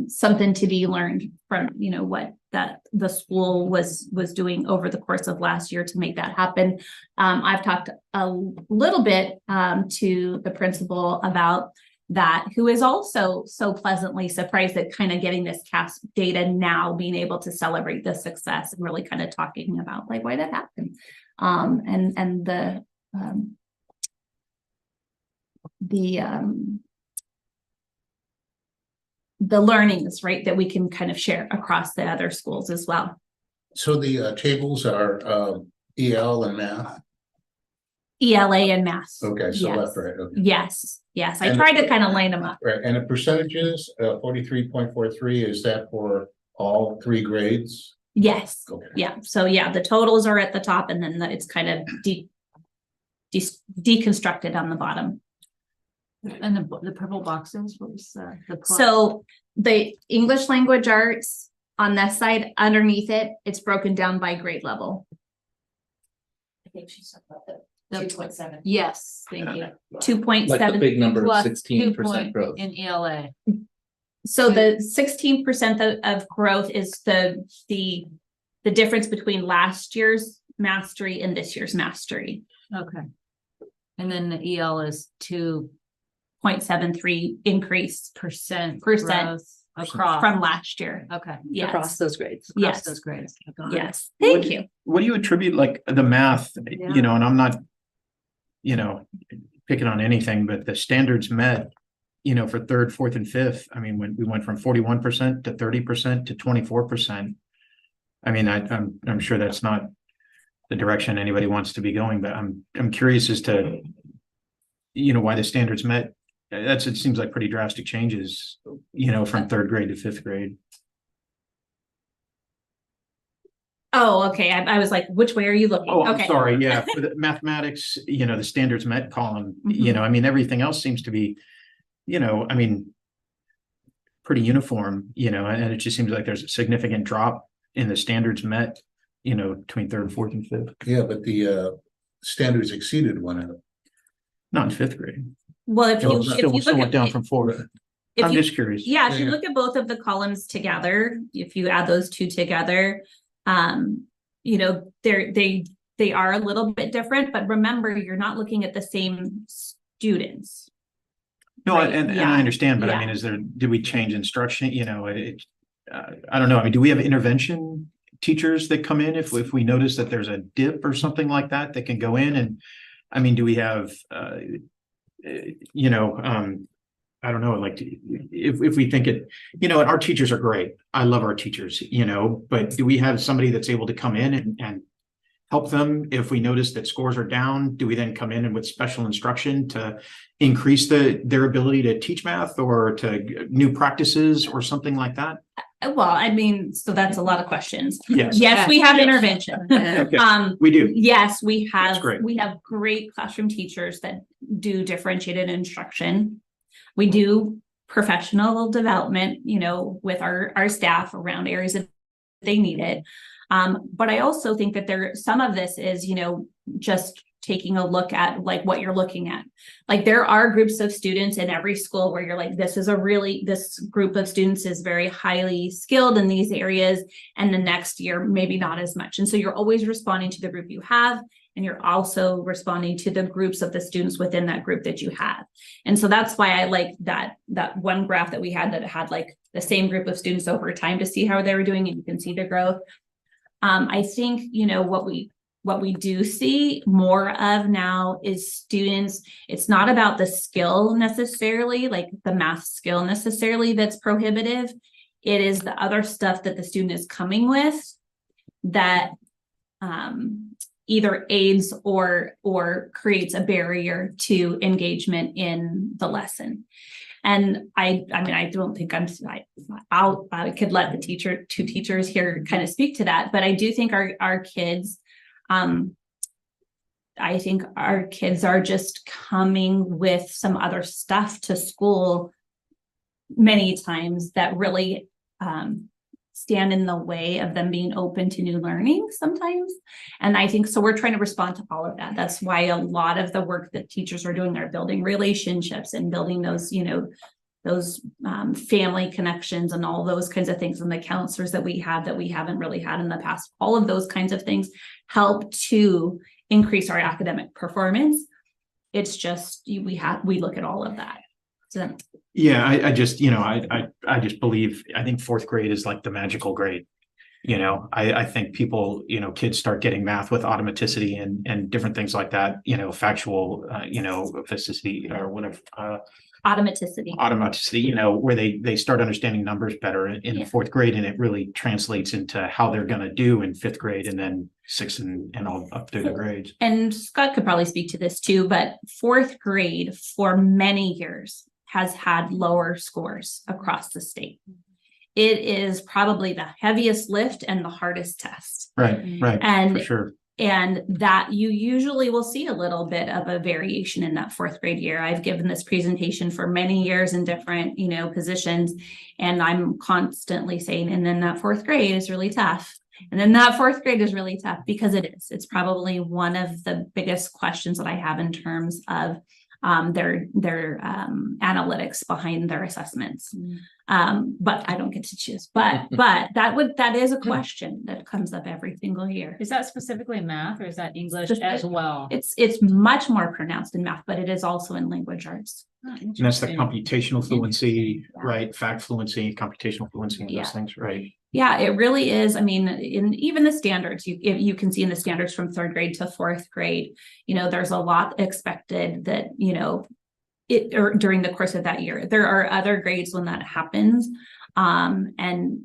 J: something to be learned from, what that the school was doing over the course of last year to make that happen. I've talked a little bit to the principal about that, who is also so pleasantly surprised at kind of getting this CAS data now, being able to celebrate the success and really kind of talking about like why that happened. And the learnings, right, that we can kind of share across the other schools as well.
H: So the tables are EL and math.
J: ELA and math.
H: Okay, so
J: Yes.
H: left, right, okay.
J: Yes, I
H: And-
J: tried to kind of line them up.
H: Right, and the percentages, 43.43, is that for all 3 grades?
J: Yes,
H: Okay.
J: yeah. So yeah, the totals are at the top and then it's kind of deconstructed on the bottom.
B: And the purple boxes, what was the?
J: So the English language arts on this side, underneath it, it's broken down by grade level.
M: I think she's talking about the 2.7.
B: Yes, thank you.
J: 2.7.
K: Like the big number of
B: Plus
K: 16% growth.
B: In ELA.
J: So the 16% of growth is the difference between last year's mastery and this year's mastery.
B: Okay. And then the EL is
J: 0.73 increase2% growth
B: across.
J: from last year.
B: Okay.
J: Yes.
D: Across those grades.
B: Across
J: Yes.
B: those grades.
J: Yes. Thank you.
E: What do you attribute like the math,
B: Yeah.
E: and I'm not, picking on anything, but the standards met, for 3rd, 4th and 5th. I mean, when we went from 41% to 30% to 24%. I mean, I'm sure that's not the direction anybody wants to be going, but I'm curious as to, why the standards met. It seems like pretty drastic changes, from 3rd grade to 5th grade.
J: Oh, okay. I was like, which way are you looking?
E: Oh, I'm
J: Okay.
E: sorry. Yeah, for the mathematics, the standards met column,
J: Mhm.
E: I mean, everything else seems to be, pretty uniform, and it just seems like there's a significant drop in the standards met, between 3rd, 4th and 5th,
H: Yeah, but the standards exceeded one of them.
E: not in 5th grade.
J: Well, if you
E: Still
J: look
E: went
J: at
E: down from 4th. I'm just curious.
J: yeah, if you
H: Yeah.
J: look at both of the columns together, if you add those two together, they are a little bit different, but remember, you're not looking at the same students.
E: No,
J: Right,
E: and
J: yeah,
E: I understand, but I
J: yeah.
E: mean, did we change instruction? I don't know. I mean, do we have intervention teachers that come in if we notice that there's a dip or something like that can go in? And I mean, do we have, I don't know, like if we think it, our teachers are great. I love our teachers, but do we have somebody that's able to come in and help them if we notice that scores are down? Do we then come in and with special instruction to increase their ability to teach math or to new practices or something like that?
J: Well, I mean, so that's a lot of questions.
E: Yes.
J: Yes, we have intervention.
E: Okay. We do.
J: Yes, we
E: That's
J: have,
E: great.
J: we have great classroom teachers that do differentiated instruction. We do professional development, with our staff around areas that they need it. But I also think that some of this is, just taking a look at like what you're looking at. Like there are groups of students in every school where you're like, this group of students is very highly skilled in these areas. And the next year, maybe not as much. And so you're always responding to the group you have. And you're also responding to the groups of the students within that group that you have. And so that's why I like that one graph that we had that had like the same group of students over time to see how they were doing, and you can see the growth. I think, what we do see more of now is students, it's not about the skill necessarily, like the math skill necessarily that's prohibitive. It is the other stuff that the student is coming with that either aids or creates a barrier to engagement in the lesson. And I mean, I don't think I could let the two teachers here kind of speak to that, but I do think our kids, I think our kids are just coming with some other stuff to school many times that really stand in the way of them being open to new learning sometimes. And I think so we're trying to respond to all of that. That's why a lot of the work that teachers are doing are building relationships and building those, those family connections and all those kinds of things, and the counselors that we haven't really had in the past. All of those kinds of things help to increase our academic performance. It's just we look at all of that. So
E: Yeah, I just, I just believe, I think fourth grade is like the magical grade. I think people, kids start getting math with automaticity and different things like that, factual, efficiency or whatever.
J: automaticity.
E: Where they start understanding numbers better in the fourth grade, and it really translates into how they're going to do in fifth grade and then sixth and all up through the grades.
J: And Scott could probably speak to this too, but fourth grade for many years has had lower scores across the state. It is probably the heaviest lift and the hardest test.
E: Right,
J: And
E: for sure.
J: And that you usually will see a little bit of a variation in that fourth grade year. I've given this presentation for many years in different, positions, and I'm constantly saying, and then that fourth grade is really tough. And then that fourth grade is really tough because it is. It's probably one of the biggest questions that I have in terms of their analytics behind their assessments. But I don't get to choose. But that is a question that comes up every single year.
I: Is that specifically math or is that English as well?
J: It's much more pronounced in math, but it is also in language arts.
E: And that's the computational fluency, right? Fact fluency, computational fluency, and those things, right?
J: Yeah, it really is. I mean, in even the standards, you can see in the standards from third grade to fourth grade, there's a lot expected that, or during the course of that year. There are other grades when that happens. And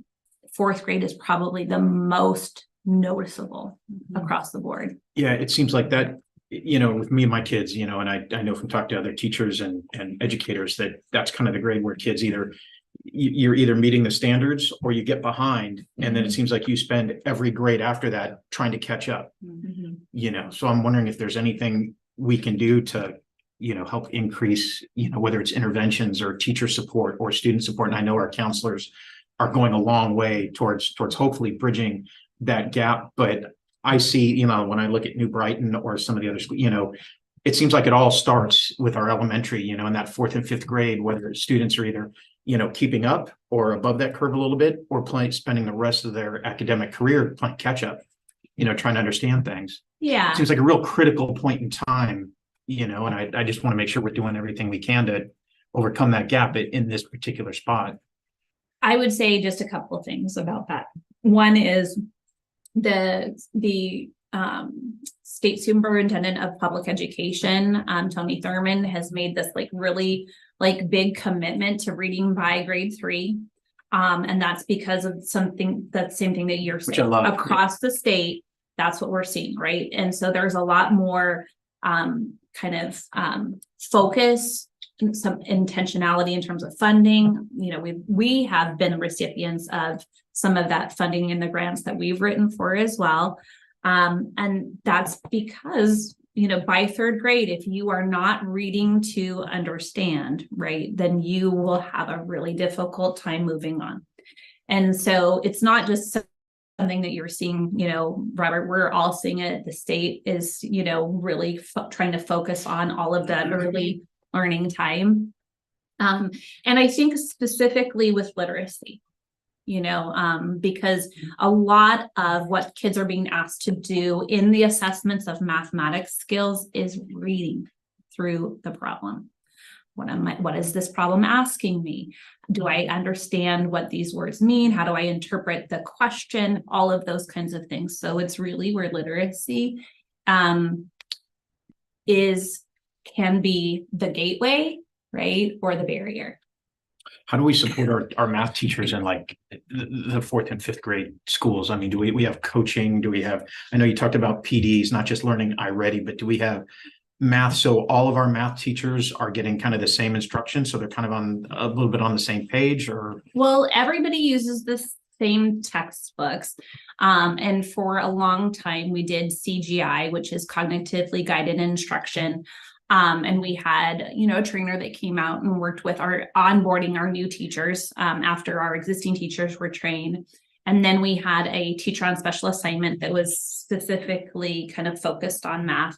J: fourth grade is probably the most noticeable across the board.
E: Yeah, it seems like that, with me and my kids, and I know from talking to other teachers and educators that's kind of the grade where kids you're either meeting the standards or you get behind. And then it seems like you spend every grade after that trying to catch up, so I'm wondering if there's anything we can do to, help increase, whether it's interventions or teacher support or student support. And I know our counselors are going a long way towards hopefully bridging that gap. But I see, when I look at New Brighton or some of the other schools, it seems like it all starts with our elementary, in that fourth and fifth grade, whether students are either, keeping up or above that curve a little bit, or spending the rest of their academic career playing catch up, trying to understand things.
J: Yeah.
E: It seems like a real critical point in time, and I just want to make sure we're doing everything we can to overcome that gap in this particular spot.
J: I would say just a couple of things about that. One is the State Superintendent of Public Education, Tony Thurman, has made this really big commitment to reading by grade 3. And that's because of that same thing that you're saying across the state. That's what we're seeing, right? And so there's a lot more focus, some intentionality in terms of funding. We have been recipients of some of that funding in the grants that we've written for as well. And that's because, by third grade, if you are not reading to understand, right, then you will have a really difficult time moving on. And so it's not just something that you're seeing, Robert, we're all seeing it. The state is, really trying to focus on all of that early learning time. And I think specifically with literacy, because a lot of what kids are being asked to do in the assessments of mathematics skills is reading through the problem. What is this problem asking me? Do I understand what these words mean? How do I interpret the question? All of those kinds of things. So it's really where literacy can be the gateway, right? Or the barrier.
E: How do we support our math teachers in the fourth and fifth grade schools? I mean, do we have coaching? Do we have, I know you talked about PDs, not just learning iReady, but do we have math? So all of our math teachers are getting kind of the same instruction. So they're kind of on a little bit on the same page, or? Well,
J: everybody uses the same textbooks. And for a long time, we did CGI, which is cognitively guided instruction. And we had, a trainer that came out and worked with onboarding our new teachers after our existing teachers were trained. And then we had a teacher on special assignment that was specifically kind of focused on math.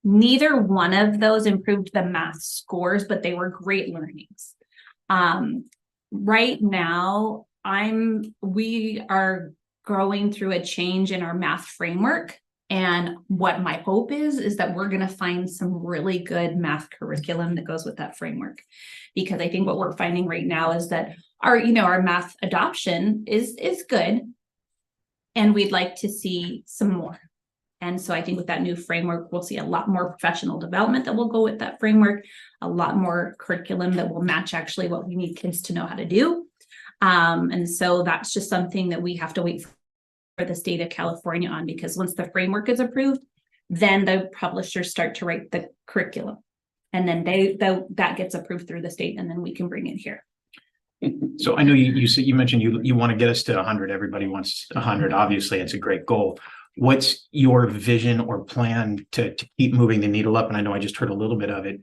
J: Neither one of those improved the math scores, but they were great learnings. Right now, we are going through a change in our math framework. And what my hope is that we're going to find some really good math curriculum that goes with that framework. Because I think what we're finding right now is that our math adoption is good. And we'd like to see some more. And so I think with that new framework, we'll see a lot more professional development that will go with that framework, a lot more curriculum that will match actually what we need kids to know how to do. And so that's just something that we have to wait for the state of California on, because once the framework is approved, then the publishers start to write the curriculum. And then that gets approved through the state, and then we can bring it here.
E: So I know you mentioned you want to get us to 100. Everybody wants 100. Obviously, it's a great goal. What's your vision or plan to keep moving the needle up? And I know I just heard a little bit of it,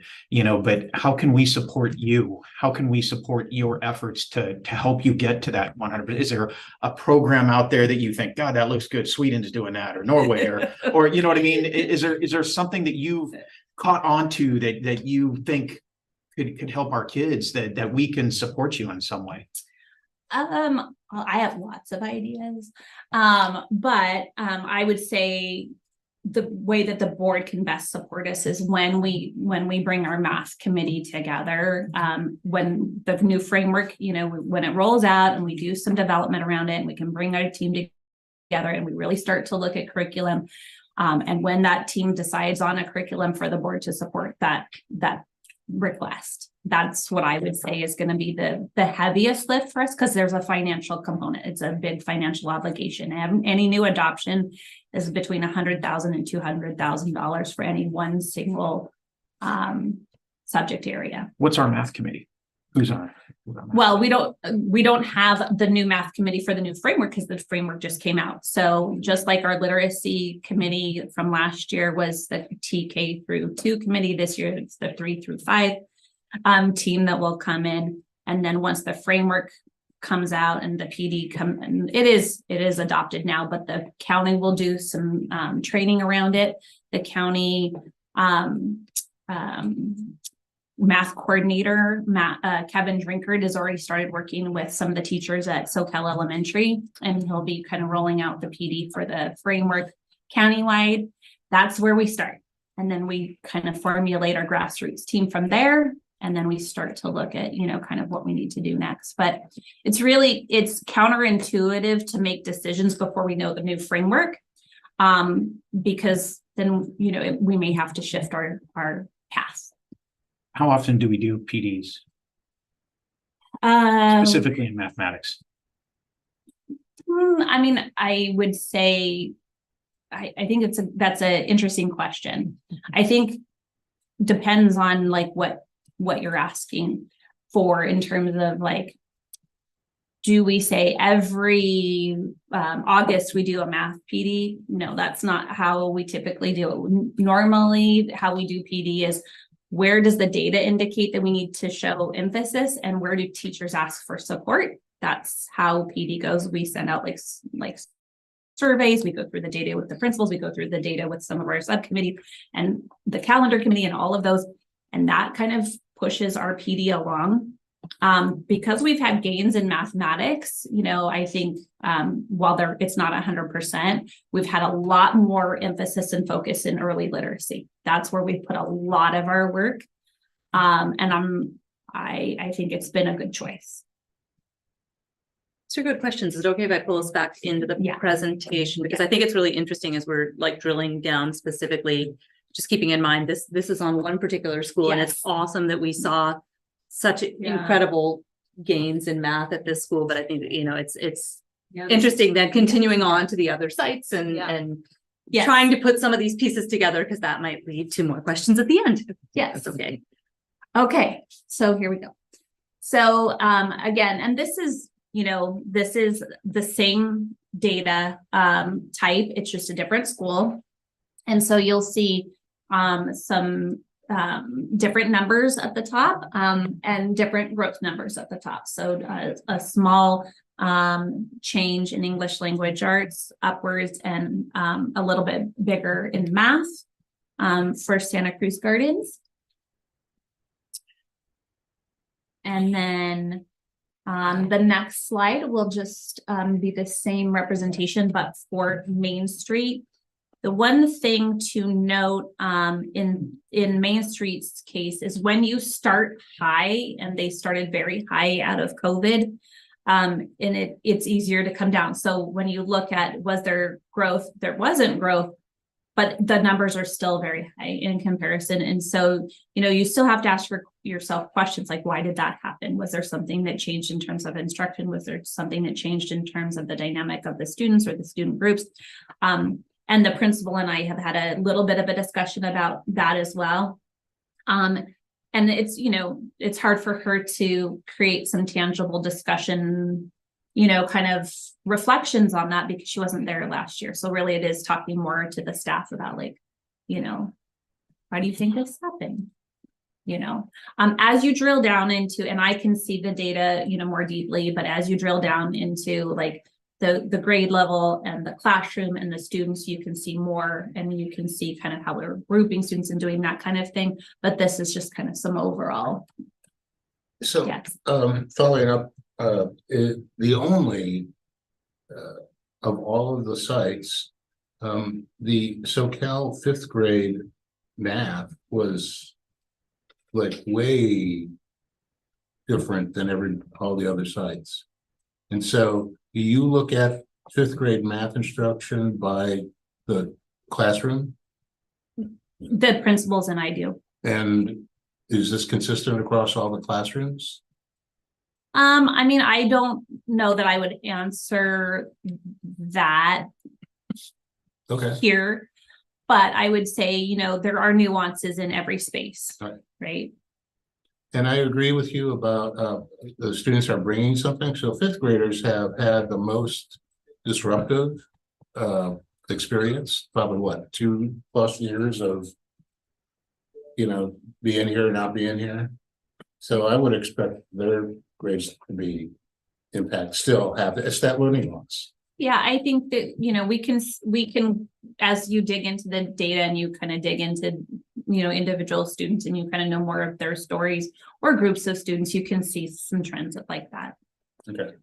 E: but how can we support you? How can we support your efforts to help you get to that 100? Is there a program out there that you think, God, that looks good, Sweden's doing that, or Norway, or you know what I mean? Is there something that you've caught onto that you think could help our kids that we can support you in some way?
J: Well, I have lots of ideas, but I would say the way that the board can best support us is when we bring our math committee together, when the new framework, when it rolls out and we do some development around it, and we can bring our team together and we really start to look at curriculum. And when that team decides on a curriculum for the board to support that request, that's what I would say is going to be the heaviest lift for us, because there's a financial component. It's a big financial obligation. And any new adoption is between $100,000 and $200,000 for any one single subject area.
E: What's our math committee? Who's on?
J: Well, we don't have the new math committee for the new framework because the framework just came out. So just like our literacy committee from last year was the TK through 2 committee, this year it's the 3 through 5 team that will come in. And then once the framework comes out and the PD it is adopted now, but the county will do some training around it. The county math coordinator, Kevin Drinkard, has already started working with some of the teachers at SoCal Elementary, and he'll be kind of rolling out the PD for the framework countywide. That's where we start. And then we kind of formulate our grassroots team from there. And then we start to look at, kind of what we need to do next. But it's counterintuitive to make decisions before we know the new framework, because then, we may have to shift our path.
E: How often do we do PDs? Specifically in mathematics?
J: I would say, I think that's an interesting question. I think depends on what you're asking for in terms of do we say every August we do a math PD? No, that's not how we typically do it. Normally, how we do PD is, where does the data indicate that we need to show emphasis, and where do teachers ask for support? That's how PD goes. We send out like surveys. We go through the data with the principals. We go through the data with some of our subcommittee and the calendar committee and all of those. And that kind of pushes our PD along. Because we've had gains in mathematics, I think while it's not 100%, we've had a lot more emphasis and focus in early literacy. That's where we put a lot of our work. And I think it's been a good choice.
A: So good questions. Is it okay if I pull us back into the presentation? Because I think it's really interesting as we're drilling down specifically, just keeping in mind this is on one particular school, and it's awesome that we saw such incredible gains in math at this school. But I think it's interesting then continuing on to the other sites and trying to put some of these pieces together, because that might lead to more questions at the end.
J: Yes. Okay. So here we go. So again, and this is the same data type. It's just a different school. And so you'll see some different numbers at the top and different growth numbers at the top. So a small change in English language arts upwards, and a little bit bigger in math for Santa Cruz Gardens. And then the next slide will just be the same representation, but for Main Street. The one thing to note in Main Street's case is when you start high, and they started very high out of COVID, and it's easier to come down. So when you look at, was there growth? There wasn't growth, but the numbers are still very high in comparison. And so, you know, you still have to ask yourself questions like, why did that happen? Was there something that changed in terms of instruction? Was there something that changed in terms of the dynamic of the students or the student groups? And the principal and I have had a little bit of a discussion about that as well. And it's, you know, it's hard for her to create some tangible discussion, you know, kind of reflections on that because she wasn't there last year. So really it is talking more to the staff about like, you know, why do you think this happened? You know, as you drill down into, and I can see the data, you know, more deeply, but as you drill down into like the grade level and the classroom and the students, you can see more, and you can see kind of how we're grouping students and doing that kind of thing. But this is just kind of some overall.
H: So,
J: yes.
H: Following up, the only of all of the sites, the SoCal 5th grade math was like way different than all the other sites. And so you look at 5th grade math instruction by the classroom?
J: The principals and I do.
H: And is this consistent across all the classrooms?
J: I mean, I don't know that I would answer that here, but I would say, you know, there are nuances in every space, right?
H: And I agree with you about the students are bringing something. So 5th graders have had the most disruptive experience, probably what, 2+ years of, you know, being here, not being here. So I would expect their grades to be still have, it's that learning loss.
J: Yeah, I think that, you know, we can, as you dig into the data and you kind of dig into, you know, individual students and you kind of know more of their stories or groups of students, you can see some trends like that.
H: Okay.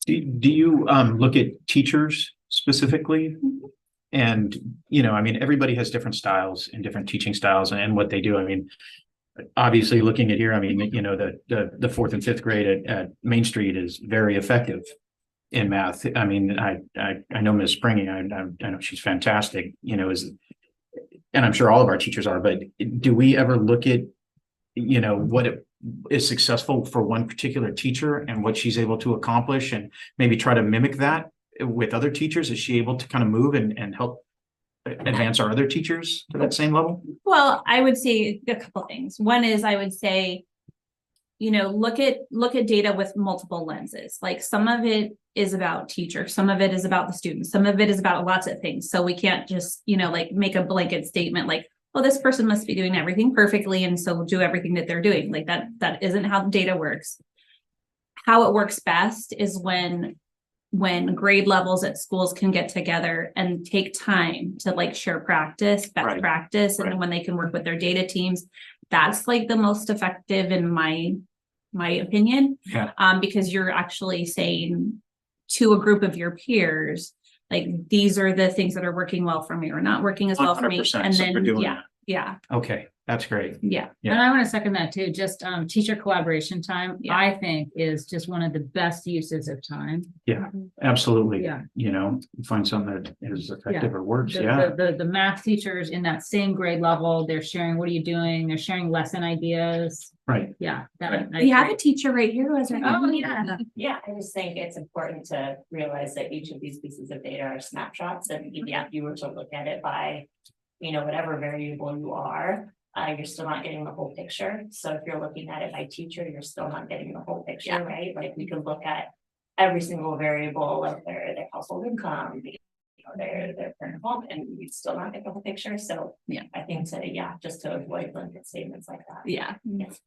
E: Do you look at teachers specifically? And, you know, I mean, everybody has different styles and different teaching styles and what they do. I mean, obviously looking at here, I mean, you know, the 4th and 5th grade at Main Street is very effective in math. I mean, I know Ms. Springy, I know she's fantastic, you know, and I'm sure all of our teachers are, but do we ever look at, you know, what is successful for one particular teacher and what she's able to accomplish and maybe try to mimic that with other teachers? Is she able to kind of move and help advance our other teachers to that same level?
J: Well, I would say a couple things. One is I would say, you know, look at data with multiple lenses. Like some of it is about teacher, some of it is about the students, some of it is about lots of things. So we can't just, you know, like make a blanket statement like, well, this person must be doing everything perfectly and so do everything that they're doing. Like that isn't how the data works. How it works best is when grade levels at schools can get together and take time to like share best practice, and then when they can work with their data teams, that's like the most effective in my opinion.
E: Yeah.
J: Because you're actually saying to a group of your peers, like these are the things that are working well for me or not working as well for me.
E: 100%,
J: And
E: so
J: then
E: we're doing
J: yeah.
E: Okay, that's great.
J: Yeah.
E: Yeah.
B: And I want to second that too. Just teacher collaboration time,
J: Yeah.
B: I think is just one of the best uses of time.
E: Yeah, absolutely.
B: Yeah.
E: You know, find something that is effective or works.
B: The,
E: Yeah.
B: the math teachers in that same grade level, they're sharing, what are you doing? They're sharing lesson ideas.
E: Right.
B: Yeah.
J: We have a teacher right here who has
M: Yeah, I just think it's important to realize that each of these pieces of data are snapshots, and even if you were to look at it by, you know, whatever variable you are, you're still not getting the whole picture. So if you're looking at it by teacher, you're still not getting the whole picture, right? Like we could look at every single variable of their household income, you know, their current home, and we'd still not get the whole picture. So
J: yeah,
M: I think just to avoid blanket statements like that.
J: Yeah.
M: Yes.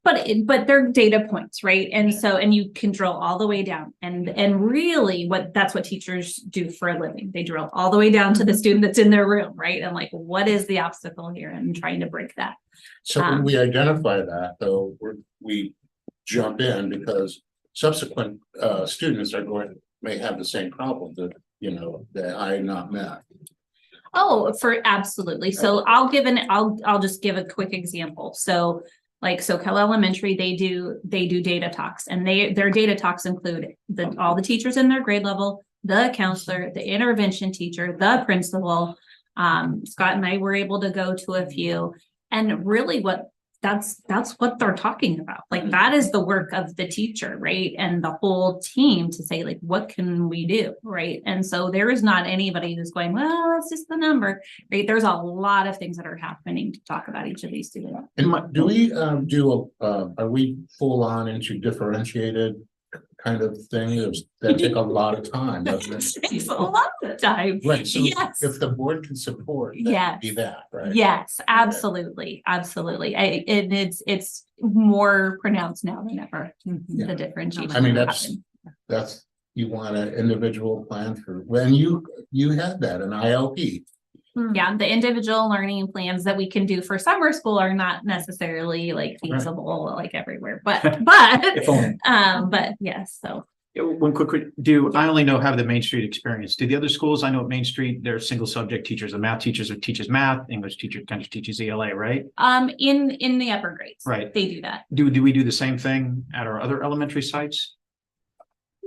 J: but they're data points, right? And so, and you can drill all the way down and really that's what teachers do for a living. They drill all the way down to the student that's in their room, right? And like, what is the obstacle here and trying to break that.
H: So when we identify that, though, we jump in because subsequent students may have the same problem that I not met.
J: Oh, for absolutely. So I'll just give a quick example. So like SoCal Elementary, they do data talks, and their data talks include all the teachers in their grade level, the counselor, the intervention teacher, the principal. Scott and I were able to go to a few, and really that's what they're talking about. Like that is the work of the teacher, right? And the whole team to say like, what can we do, right? And so there is not anybody who's going, well, it's just the number, right? There's a lot of things that are happening to talk about each of these students.
H: And do we are we full on into differentiated kind of thing? That take a lot of time, doesn't it?
J: It takes a lot of time.
H: Right, so
J: Yes.
H: if the board can support,
J: Yes.
H: be that, right?
J: Yes, absolutely, absolutely. It's more pronounced now than ever. The differentiation.
H: I mean,
J: happen.
H: that's, you want an individual plan for, when you had that, an ILP.
J: Yeah, the individual learning plans that we can do for summer school are not necessarily like feasible like everywhere, but yes, so.
E: One quick, I only have the Main Street experience. Do the other schools, I know at Main Street, they're single subject teachers, the math teachers that teaches math, English teacher kind of teaches ELA, right?
J: In the upper grades.
E: Right.
J: They do that.
E: Do we do the same thing at our other elementary sites?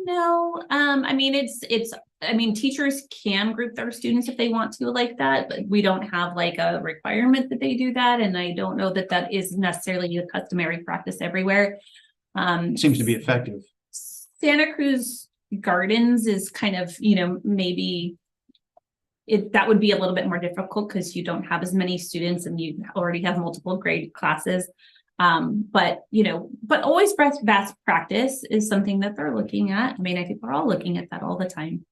J: No, I mean, teachers can group their students if they want to like that, but we don't have like a requirement that they do that. And I don't know that is necessarily a customary practice everywhere.
E: Seems to be effective.
J: Santa Cruz Gardens is kind of, maybe that would be a little bit more difficult because you don't have as many students and you already have multiple grade classes. But always best practice is something that they're looking at. I mean, I think we're all looking at that all the time.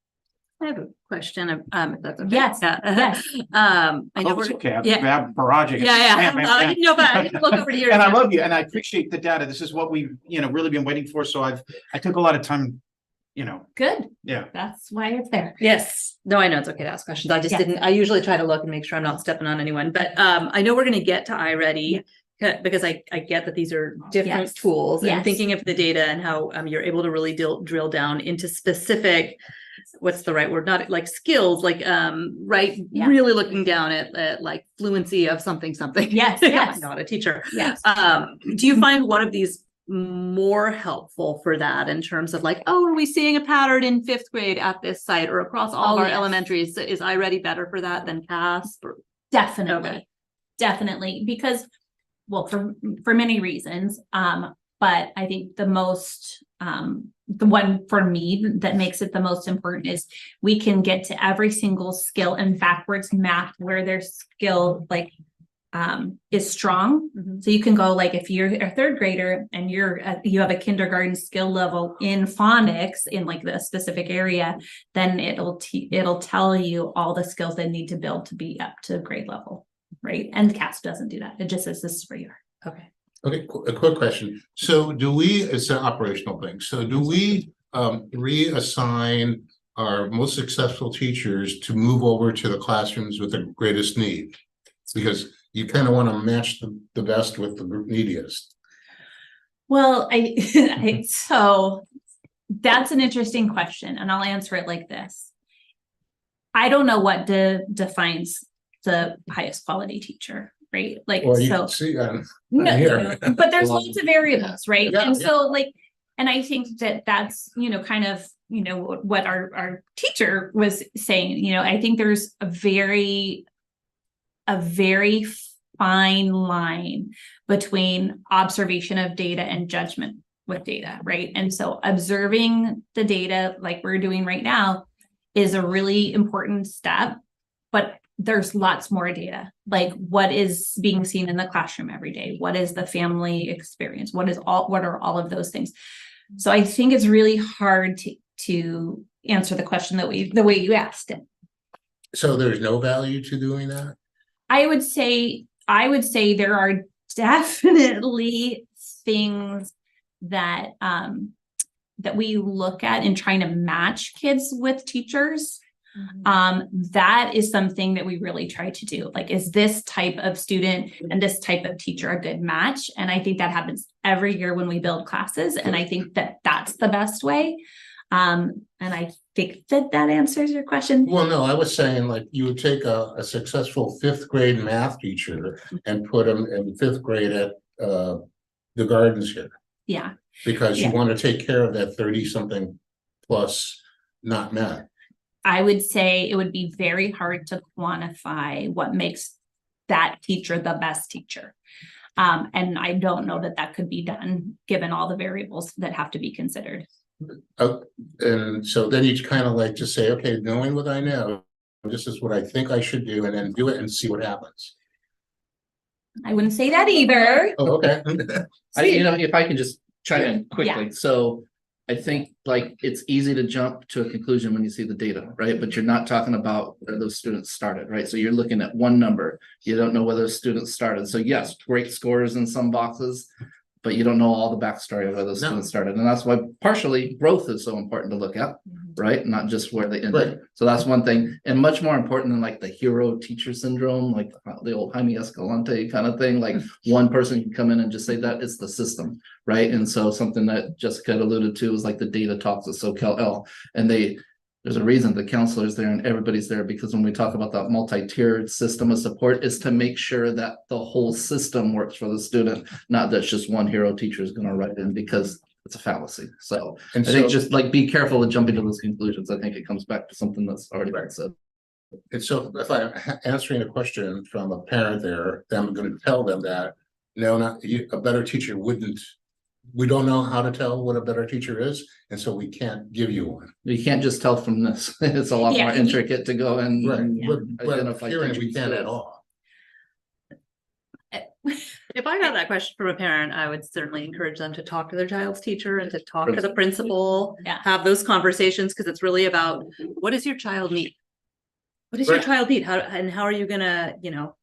A: I have a question, if that's okay.
J: Yes, yes.
A: I know
E: It's okay.
A: yeah.
E: I have barraging.
A: Yeah. I didn't know, but I didn't look over to yours.
E: And I love you, and I appreciate the data. This is what we've, really been waiting for. So I took a lot of time,
J: Good.
E: Yeah.
J: That's why it's there.
A: Yes. No, I know it's okay to ask questions. I just
J: Yes.
A: didn't, I usually try to look and make sure I'm not stepping on anyone, but I know we're gonna get to iReady. Because I get that these are different
J: Yes.
A: tools, and
J: Yes.
A: thinking of the data and how you're able to really drill down into specific, what's the right word, not like skills, like right,
J: Yeah.
A: really looking down at like fluency of something.
J: Yes, yes.
A: Not a teacher.
J: Yes.
A: Do you find one of these more helpful for that in terms of like, oh, are we seeing a pattern in 5th grade at this site or across all of our
J: yes.
A: elementaries? Is iReady better for that than CASP?
J: Definitely.
A: Okay.
J: Definitely. Because, well, for many reasons. But I think the one for me that makes it the most important is we can get to every single skill and backwards map where their skill is strong.
A: Mhm.
J: So you can go like, if you're a 3rd grader and you have a kindergarten skill level in phonics in like the specific area, then it'll tell you all the skills they need to build to be up to grade level, right? And CASP doesn't do that. It just says this is where you are.
A: Okay.
H: Okay, a quick question. So it's an operational thing. So do we reassign our most successful teachers to move over to the classrooms with the greatest need? Because you kind of want to match the best with the neediest.
J: Well, so that's an interesting question, and I'll answer it like this. I don't know what defines the highest quality teacher, right? Like,
H: Well, you
J: so
H: can see
J: no,
H: here.
J: but there's lots of variables, right?
H: Yeah,
J: And
H: yeah.
J: so and I think that's, kind of, what our teacher was saying, I think there's a very fine line between observation of data and judgment with data, right? And so observing the data like we're doing right now is a really important step, but there's lots more data, like what is being seen in the classroom every day? What is the family experience? What are all of those things? So I think it's really hard to answer the question the way you asked it.
H: So there's no value to doing that?
J: I would say there are definitely things that that we look at in trying to match kids with teachers, that is something that we really try to do. Like, is this type of student and this type of teacher a good match? And I think that happens every year when we build classes. And I think that that's the best way. And I think that that answers your question.
H: Well, no, I was saying like you would take a successful 5th grade math teacher and put them in 5th grade at the gardens here.
J: Yeah.
H: Because you want to take care of that 30-something plus not math.
J: I would say it would be very hard to quantify what makes that teacher the best teacher. And I don't know that that could be done given all the variables that have to be considered.
H: And so then you kind of like just say, okay, knowing what I know, this is what I think I should do, and then do it and see what happens.
J: I wouldn't say that either.
H: Oh, okay.
K: If I can just chime in quickly. So I think like it's easy to jump to a conclusion when you see the data, right? But you're not talking about where those students started, right? So you're looking at one number. You don't know where those students started. So yes, great scores in some boxes, but you don't know all the backstory of where those students started. And that's why partially growth is so important to look at, right? Not just where they ended.
H: Right.
K: So that's one thing. And much more important than like the hero teacher syndrome, like the old Jaime Escalante kind of thing. Like one person can come in and just say that it's the system, right? And so something that Jessica alluded to is like the data talks of SoCal-L. And there's a reason the counselor's there and everybody's there, because when we talk about that multi-tiered system of support is to make sure that the whole system works for the student, not that just one hero teacher is going to write in, because it's a fallacy. So I think just like be careful of jumping to those conclusions. I think it comes back to something that's already been said.
H: And so if I'm answering a question from a parent there, then I'm going to tell them that a better teacher wouldn't. We don't know how to tell what a better teacher is, and so we can't give you one.
K: You can't just tell from this. It's a lot more intricate to go and
H: But hearing we can't at all.
A: If I got that question from a parent, I would certainly encourage them to talk to their child's teacher and to talk to the principal, have those conversations, because it's really about what does your child need? What does your child need? How are you gonna,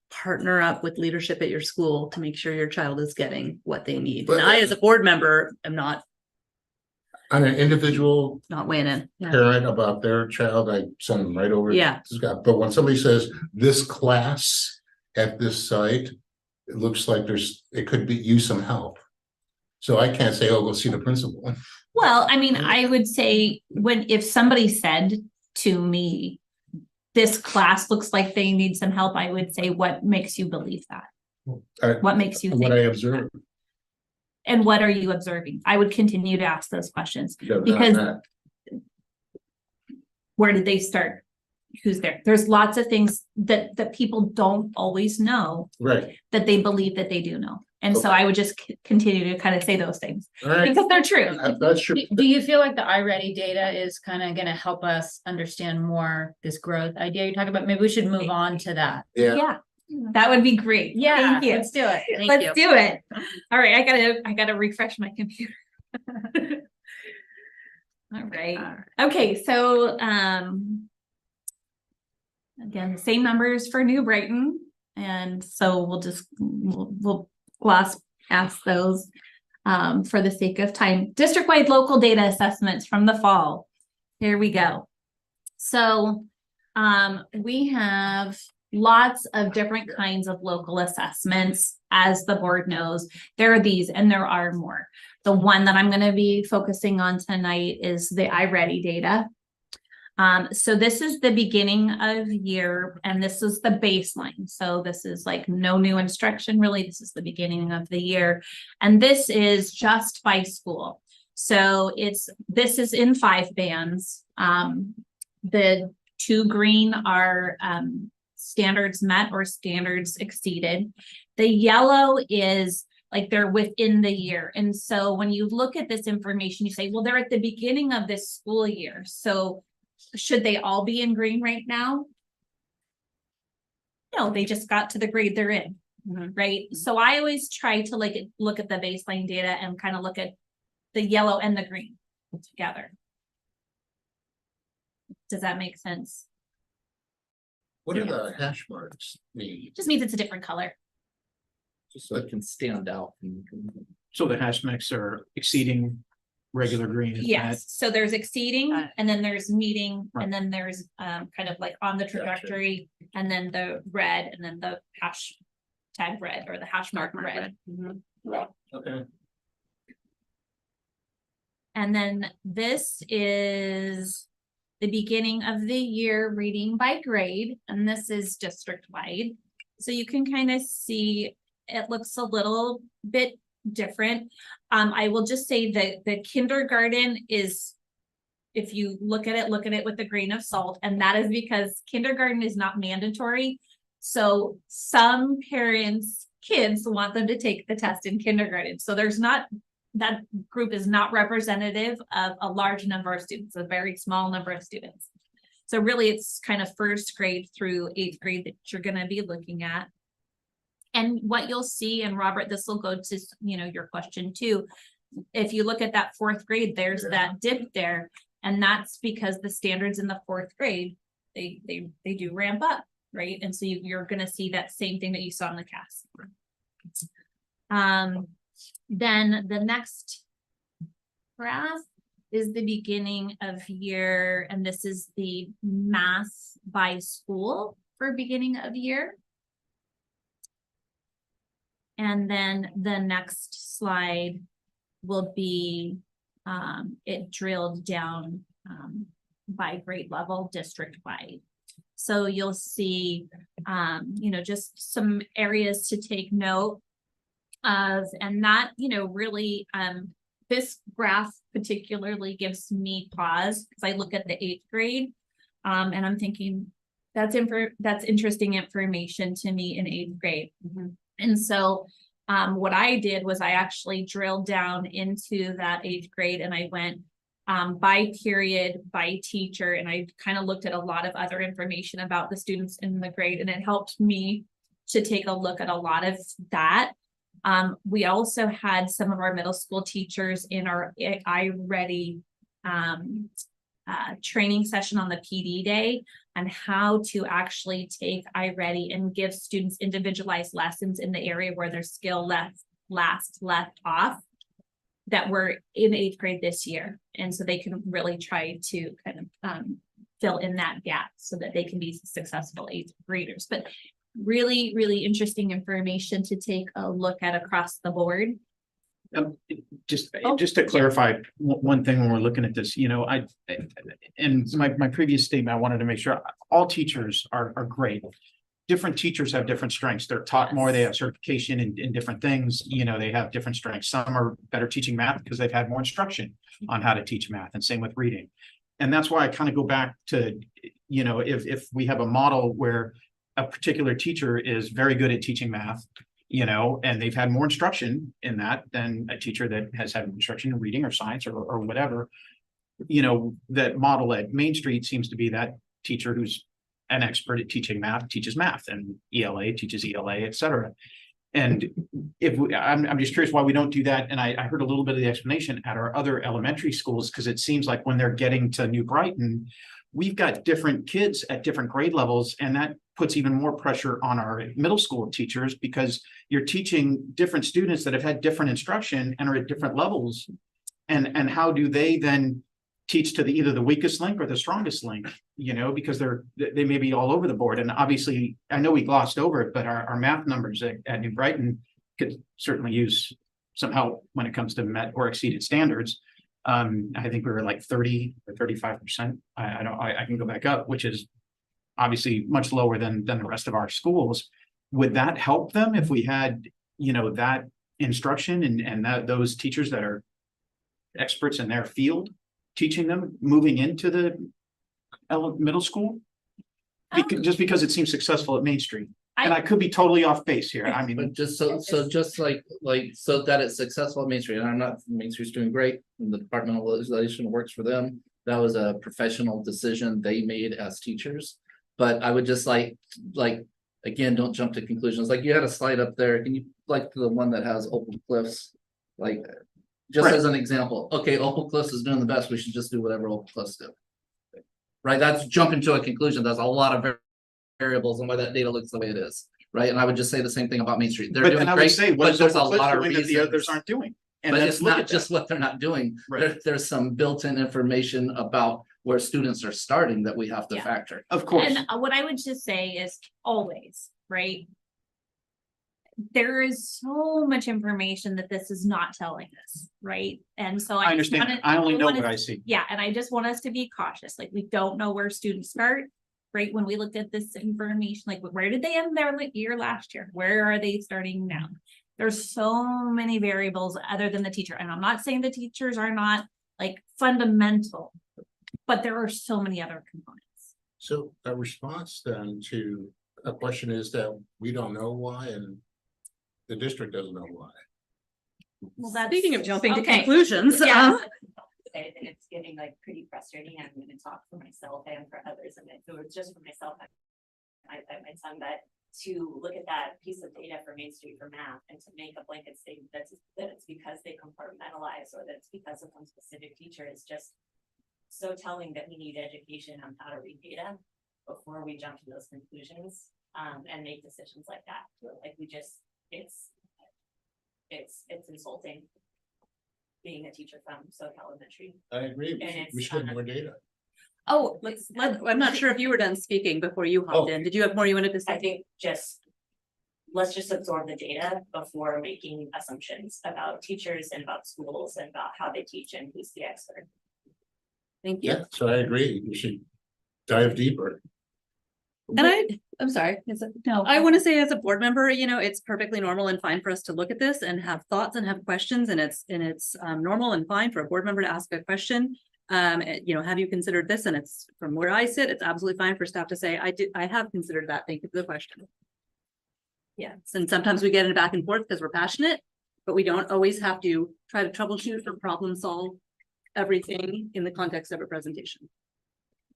A: partner up with leadership at your school to make sure your child is getting what they need? And I, as a board member, am not
H: On an individual
A: weighing in.
H: parent about their child, I send them right over.
A: Yeah.
H: to Scott. But when somebody says this class at this site, it looks like it could use some help. So I can't say, oh, go see the principal.
J: Well, I mean, I would say if somebody said to me, this class looks like they need some help, I would say, what makes you believe that? What makes you think?
H: What I observe.
J: And what are you observing? I would continue to ask those questions, because where did they start? Who's there? There's lots of things that people don't always know,
H: right?
J: That they believe that they do know. And so I would just continue to kind of say those things because they're true.
H: That's true.
B: Do you feel like the iReady data is kind of going to help us understand more this growth idea you're talking about? Maybe we should move on to that.
J: Yeah. That would be great.
B: Yeah,
J: thank you.
B: let's do it.
J: Let's do it. All right, I gotta refresh my computer. All right. Okay, so again, the same numbers for New Brighton, and so we'll gloss past those for the sake of time. District-wide local data assessments from the fall. Here we go. So we have lots of different kinds of local assessments. As the board knows, there are these and there are more. The one that I'm going to be focusing on tonight is the iReady data. So this is the beginning of year, and this is the baseline. So this is like no new instruction, really. This is the beginning of the year. And this is just by school. So this is in 5 bands. The 2 green are standards met or standards exceeded. The yellow is like they're within the year. And so when you look at this information, you say, well, they're at the beginning of this school year. So should they all be in green right now? No, they just got to the grade they're in, right? So I always try to look at the baseline data and kind of look at the yellow and the green together. Does that make sense?
H: What do the hash marks mean?
J: Just means it's a different color.
K: Just so it can stand out.
E: So the hash mix are exceeding regular green. is that-
J: Yes, so there's exceeding,
A: Got it.
J: and then there's meeting,
E: Right.
J: and then there's kind of like on the trajectory, and then the red, and then the hash tag red or the hash mark red.
A: Mhm.
K: Okay.
J: And then this is the beginning of the year reading by grade, and this is district wide. So you can kind of see it looks a little bit different. I will just say that the kindergarten is, if you look at it with a grain of salt, and that is because kindergarten is not mandatory. So some parents' kids want them to take the test in kindergarten. So there's not, that group is not representative of a large number of students, a very small number of students. So really it's kind of first grade through 8th grade that you're gonna be looking at. And what you'll see, and Robert, this will go to, you know, your question too. If you look at that 4th grade, there's that dip there. And that's because the standards in the 4th grade, they do ramp up, right? And so you're gonna see that same thing that you saw in the CAS. Then the next graph is the beginning of year, and this is the math by school for beginning of year. And then the next slide will be it drilled down by grade level district wide. So you'll see, you know, just some areas to take note of, and that, you know, really, this graph particularly gives me pause because I look at the 8th grade, and I'm thinking that's interesting information to me in 8th grade. And so what I did was I actually drilled down into that 8th grade, and I went by period, by teacher, and I kind of looked at a lot of other information about the students in the grade, and it helped me to take a look at a lot of that. We also had some of our middle school teachers in our iReady training session on the PD day on how to actually take iReady and give students individualized lessons in the area where their skill left off that were in 8th grade this year. And so they can really try to kind of fill in that gap so that they can be successful 8th graders. But really, really interesting information to take a look at across the board.
E: Just to clarify one thing when we're looking at this, you know, in my previous statement, I wanted to make sure all teachers are great. Different teachers have different strengths. They're taught more, they have certification in different things, you know, they have different strengths. Some are better teaching math because they've had more instruction on how to teach math, and same with reading. And that's why I kind of go back to, you know, if we have a model where a particular teacher is very good at teaching math, you know, and they've had more instruction in that than a teacher that has had instruction in reading or science or whatever, you know, that model at Main Street seems to be that teacher who's an expert at teaching math, teaches math, and ELA teaches ELA, et cetera. And I'm just curious why we don't do that. And I heard a little bit of the explanation at our other elementary schools, because it seems like when they're getting to New Brighton, we've got different kids at different grade levels, and that puts even more pressure on our middle school teachers because you're teaching different students that have had different instruction and are at different levels. And how do they then teach to either the weakest link or the strongest link, you know, because they may be all over the board. And obviously, I know we glossed over it, but our math numbers at New Brighton could certainly use some help when it comes to met or exceeded standards. I think we were like 30 or 35%. I can go back up, which is obviously much lower than the rest of our schools. Would that help them if we had, you know, that instruction and those teachers that are experts in their field teaching them moving into the middle school? Just because it seems successful at Main Street. And I could be totally off base here. I mean,
K: But just just like so that it's successful at Main Street, and I'm not, Main Street's doing great, and the Department of Legislation works for them. That was a professional decision they made as teachers. But I would just like, again, don't jump to conclusions. Like you had a slide up there. Can you like the one that has Opal Cliffs? Like, just as an example, okay, Opal Cliffs is doing the best. We should just do whatever Opal Cliffs do. Right? That's jumping to a conclusion. There's a lot of variables and why that data looks the way it is. Right. And I would just say the same thing about Main Street. They're doing great, but there's a lot of reasons
E: the others aren't doing. And
K: But
E: let's
K: it's
E: look
K: not
E: at
K: just
E: that.
K: what they're not doing.
E: Right.
K: There's some built-in information about where students are starting that we have to
J: Yeah.
K: factor.
E: Of course.
J: And what I would just say is always, right? There is so much information that this is not telling us, right? And so
E: I
J: just
E: understand.
J: wanna-
E: I only know
J: wanna-
E: what I see.
J: Yeah, and I just want us to be cautious, like, we don't know where students start, right? When we looked at this information, like, where did they end their year last year? Where are they starting now? There's so many variables other than the teacher, and I'm not saying the teachers are not like fundamental, but there are so many other components.
H: So a response then to a question is that we don't know why and the district doesn't know why.
J: Well, that's.
A: Speaking of jumping to
J: Okay.
A: conclusions,
J: Yeah.
M: I think it's getting like pretty frustrating. I'm gonna talk for myself and for others, and it was just for myself. I my son that to look at that piece of data for Main Street for math and to make a blanket statement that it's because they compartmentalize or that it's because of one specific teacher is just so telling that we need education on how to read data before we jump to those conclusions and make decisions like that. Like we just it's insulting being a teacher from South Elementary.
H: I agree.
M: And
H: We should have more data.
A: Oh, I'm not sure if you were done speaking before you hopped in. Did you have more you wanted to
M: I
A: say?
M: think let's just absorb the data before making assumptions about teachers and about schools and about how they teach and who's the expert.
A: Thank you.
H: Yeah, so I agree. We should dive deeper.
A: And I'm sorry.
J: No.
A: I want to say as a board member, it's perfectly normal and fine for us to look at this and have thoughts and have questions, and it's normal and fine for a board member to ask a question. Have you considered this? And it's from where I sit, it's absolutely fine for staff to say, I have considered that. Thank you for the question. Yes, and sometimes we get in back and forth because we're passionate, but we don't always have to try to troubleshoot or problem solve everything in the context of a presentation.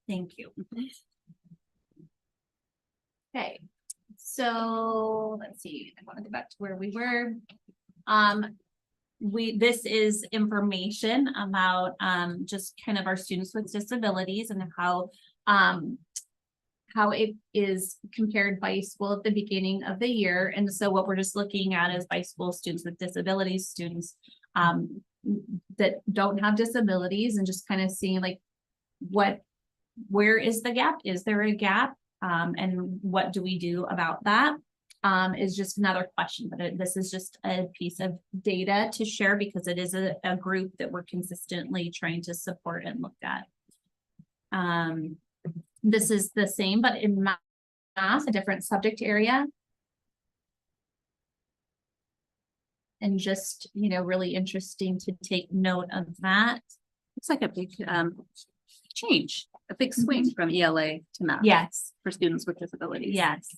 J: Thank you. Okay, so let's see, I want to go back to where we were. This is information about just kind of our students with disabilities and how it is compared by school at the beginning of the year. And so what we're just looking at is by school students with disabilities, students that don't have disabilities, and just kind of seeing like where is the gap? Is there a gap? And what do we do about that? Is just another question, but this is just a piece of data to share because it is a group that we're consistently trying to support and look at. This is the same, but in math, a different subject area. And just, really interesting to take note of that.
A: It's like a big change, a big swing from ELA to math.
J: Yes.
A: For students with disabilities.
J: Yes.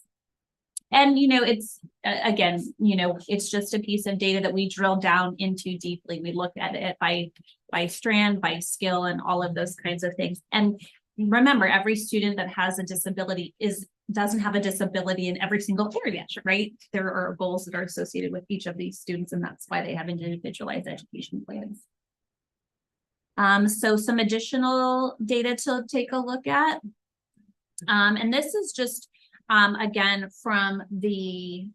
J: And, it's, again, it's just a piece of data that we drill down into deeply. We look at it by strand, by skill, and all of those kinds of things. And remember, every student that has a disability doesn't have a disability in every single area, right? There are goals that are associated with each of these students, and that's why they have individualized education plans. So some additional data to take a look at. And this is just again, from the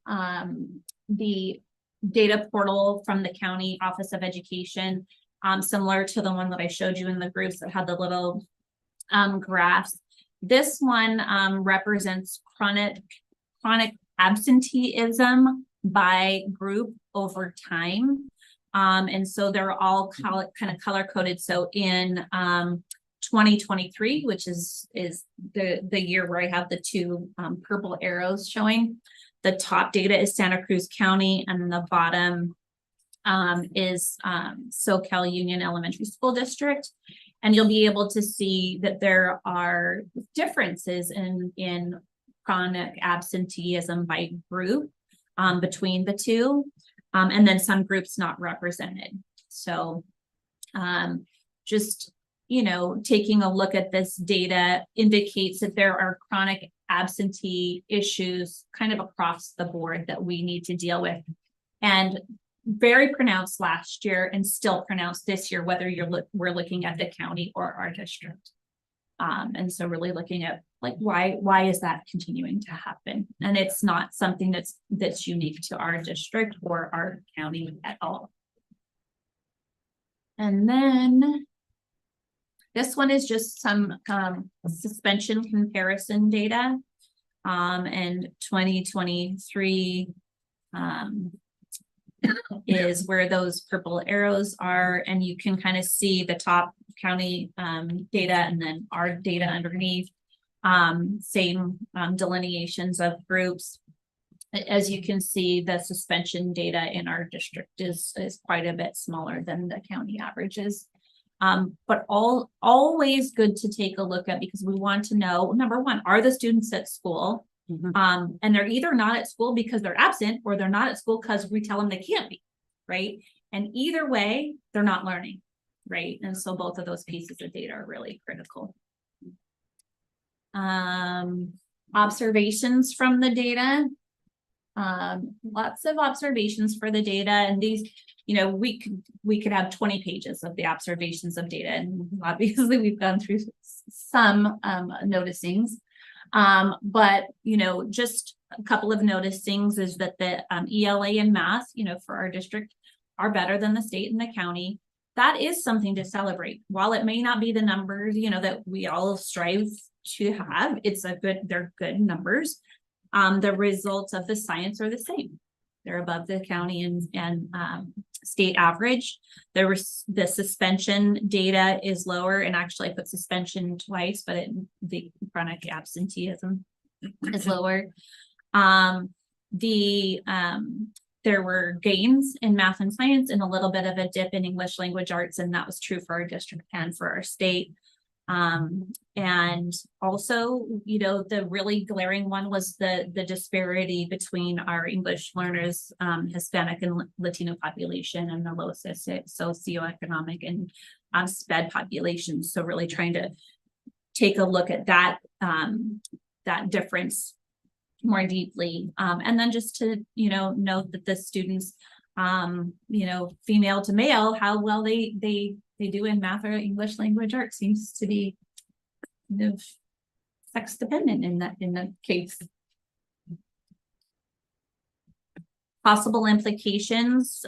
J: data portal from the County Office of Education, similar to the one that I showed you in the groups that had the little graphs. This one represents chronic absenteeism by group over time. And so they're all kind of color coded. So in 2023, which is the year where I have the two purple arrows showing. The top data is Santa Cruz County, and the bottom is SoCal Union Elementary School District. And you'll be able to see that there are differences in chronic absenteeism by group between the two, and then some groups not represented. So just taking a look at this data indicates that there are chronic absentee issues kind of across the board that we need to deal with, and very pronounced last year and still pronounced this year, whether we're looking at the county or our district. And so really looking at like why is that continuing to happen? And it's not something that's unique to our district or our county at all. And then this one is just some suspension comparison data. And 2023 is where those purple arrows are, and you can kind of see the top county data and then our data underneath. Same delineations of groups. As you can see, the suspension data in our district is quite a bit smaller than the county averages. But always good to take a look at, because we want to know, number one, are the students at school? And they're either not at school because they're absent, or they're not at school because we tell them they can't be, right? And either way, they're not learning, right? And so both of those pieces of data are really critical. Observations from the data. Lots of observations for the data, and these, you know, we could have 20 pages of the observations of data, and obviously we've gone through some noticings. But, you know, just a couple of noticings is that the ELA and math, you know, for our district are better than the state and the county. That is something to celebrate. While it may not be the numbers, you know, that we all strive to have, they're good numbers. The results of the science are the same. They're above the county and state average. The suspension data is lower, and actually I put suspension twice, but the chronic absenteeism is lower. There were gains in math and science and a little bit of a dip in English language arts, and that was true for our district and for our state. And also, you know, the really glaring one was the disparity between our English learners, Hispanic and Latino population, and the low socioeconomic and SPED population. So really trying to take a look at that difference more deeply. And then just to, you know, note that the students, you know, female to male, how well they do in math or English language arts seems to be kind of sex dependent in that case. Possible implications,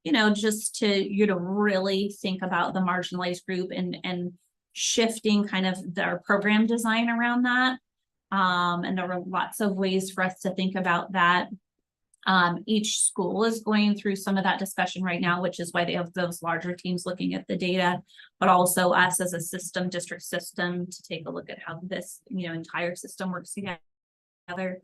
J: you know, just to, you know, really think about the marginalized group and shifting kind of our program design around that. And there were lots of ways for us to think about that. Each school is going through some of that discussion right now, which is why they have those larger teams looking at the data, but also us as a system, district system, to take a look at how this, you know, entire system works together.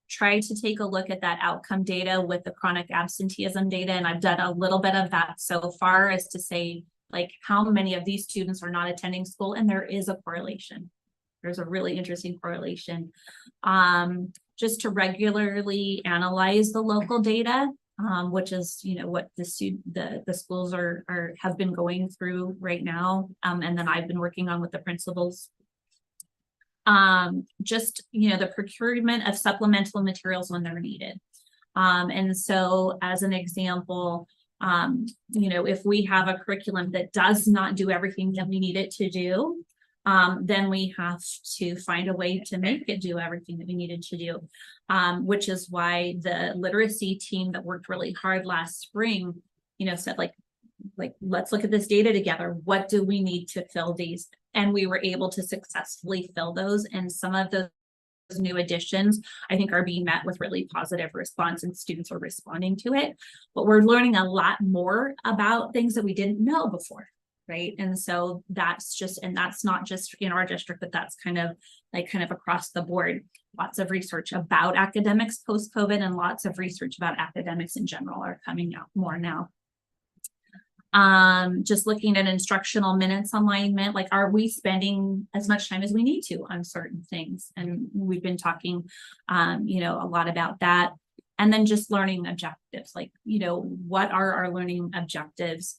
J: Try to take a look at that outcome data with the chronic absenteeism data. And I've done a little bit of that so far, as to say, like, how many of these students are not attending school, and there is a correlation. There's a really interesting correlation. Just to regularly analyze the local data, which is, you know, what the schools have been going through right now, and then I've been working on with the principals. Just, you know, the procurement of supplemental materials when they're needed. And so, as an example, you know, if we have a curriculum that does not do everything that we need it to do, then we have to find a way to make it do everything that we needed to do, which is why the literacy team that worked really hard last spring, you know, said like, let's look at this data together. What do we need to fill these? And we were able to successfully fill those. And some of those new additions, I think, are being met with really positive response, and students are responding to it. But we're learning a lot more about things that we didn't know before. Right. And so that's not just in our district, but that's kind of across the board. Lots of research about academics post-COVID, and lots of research about academics in general are coming out more now. Just looking at instructional minutes alignment, like, are we spending as much time as we need to on certain things? And we've been talking, you know, a lot about that. And then just learning objectives, like, you know, what are our learning objectives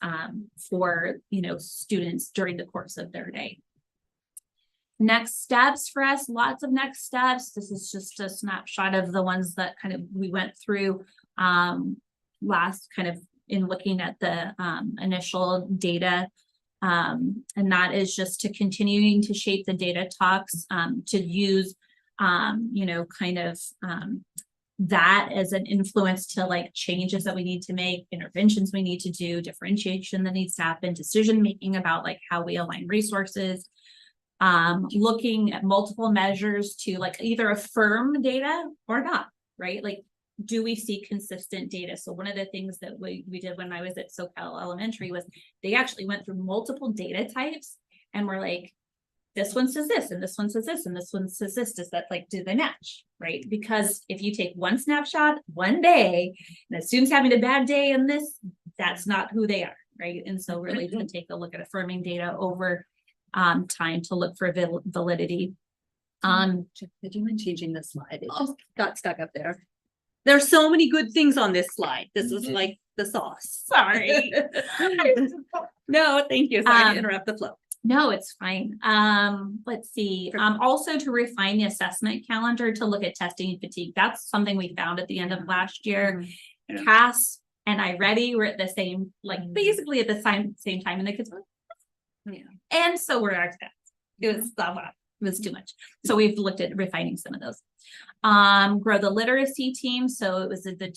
J: for, you know, students during the course of their day. Next steps for us, lots of next steps. This is just a snapshot of the ones that kind of we went through last, kind of in looking at the initial data. And that is just to continuing to shape the data talks, to use, you know, kind of that as an influence to like changes that we need to make, interventions we need to do, differentiation that needs to happen, decision making about like how we align resources. Looking at multiple measures to like either affirm data or not, right? Like, do we see consistent data? So one of the things that we did when I was at SoCal Elementary was they actually went through multiple data types and were like, this one says this, and this one says this, and this one says this. Does that like, do they match, right? Because if you take one snapshot one day and the student's having a bad day in this, that's not who they are, right? And so really to take a look at affirming data over time to look for validity.
A: Did you mind changing the slide? It just got stuck up there. There's so many good things on this slide. This is like the sauce.
J: Sorry.
A: No, thank you. Sorry to interrupt the flow.
J: No, it's fine. Let's see. Also to refine the assessment calendar to look at testing and fatigue. That's something we found at the end of last year.
A: Yeah.
J: Cass and iReady were at the same, like basically at the same time, and the kids were,
A: Yeah.
J: and so we're our test. It was too much. So we've looked at refining some of those. Grow the literacy team. So it was the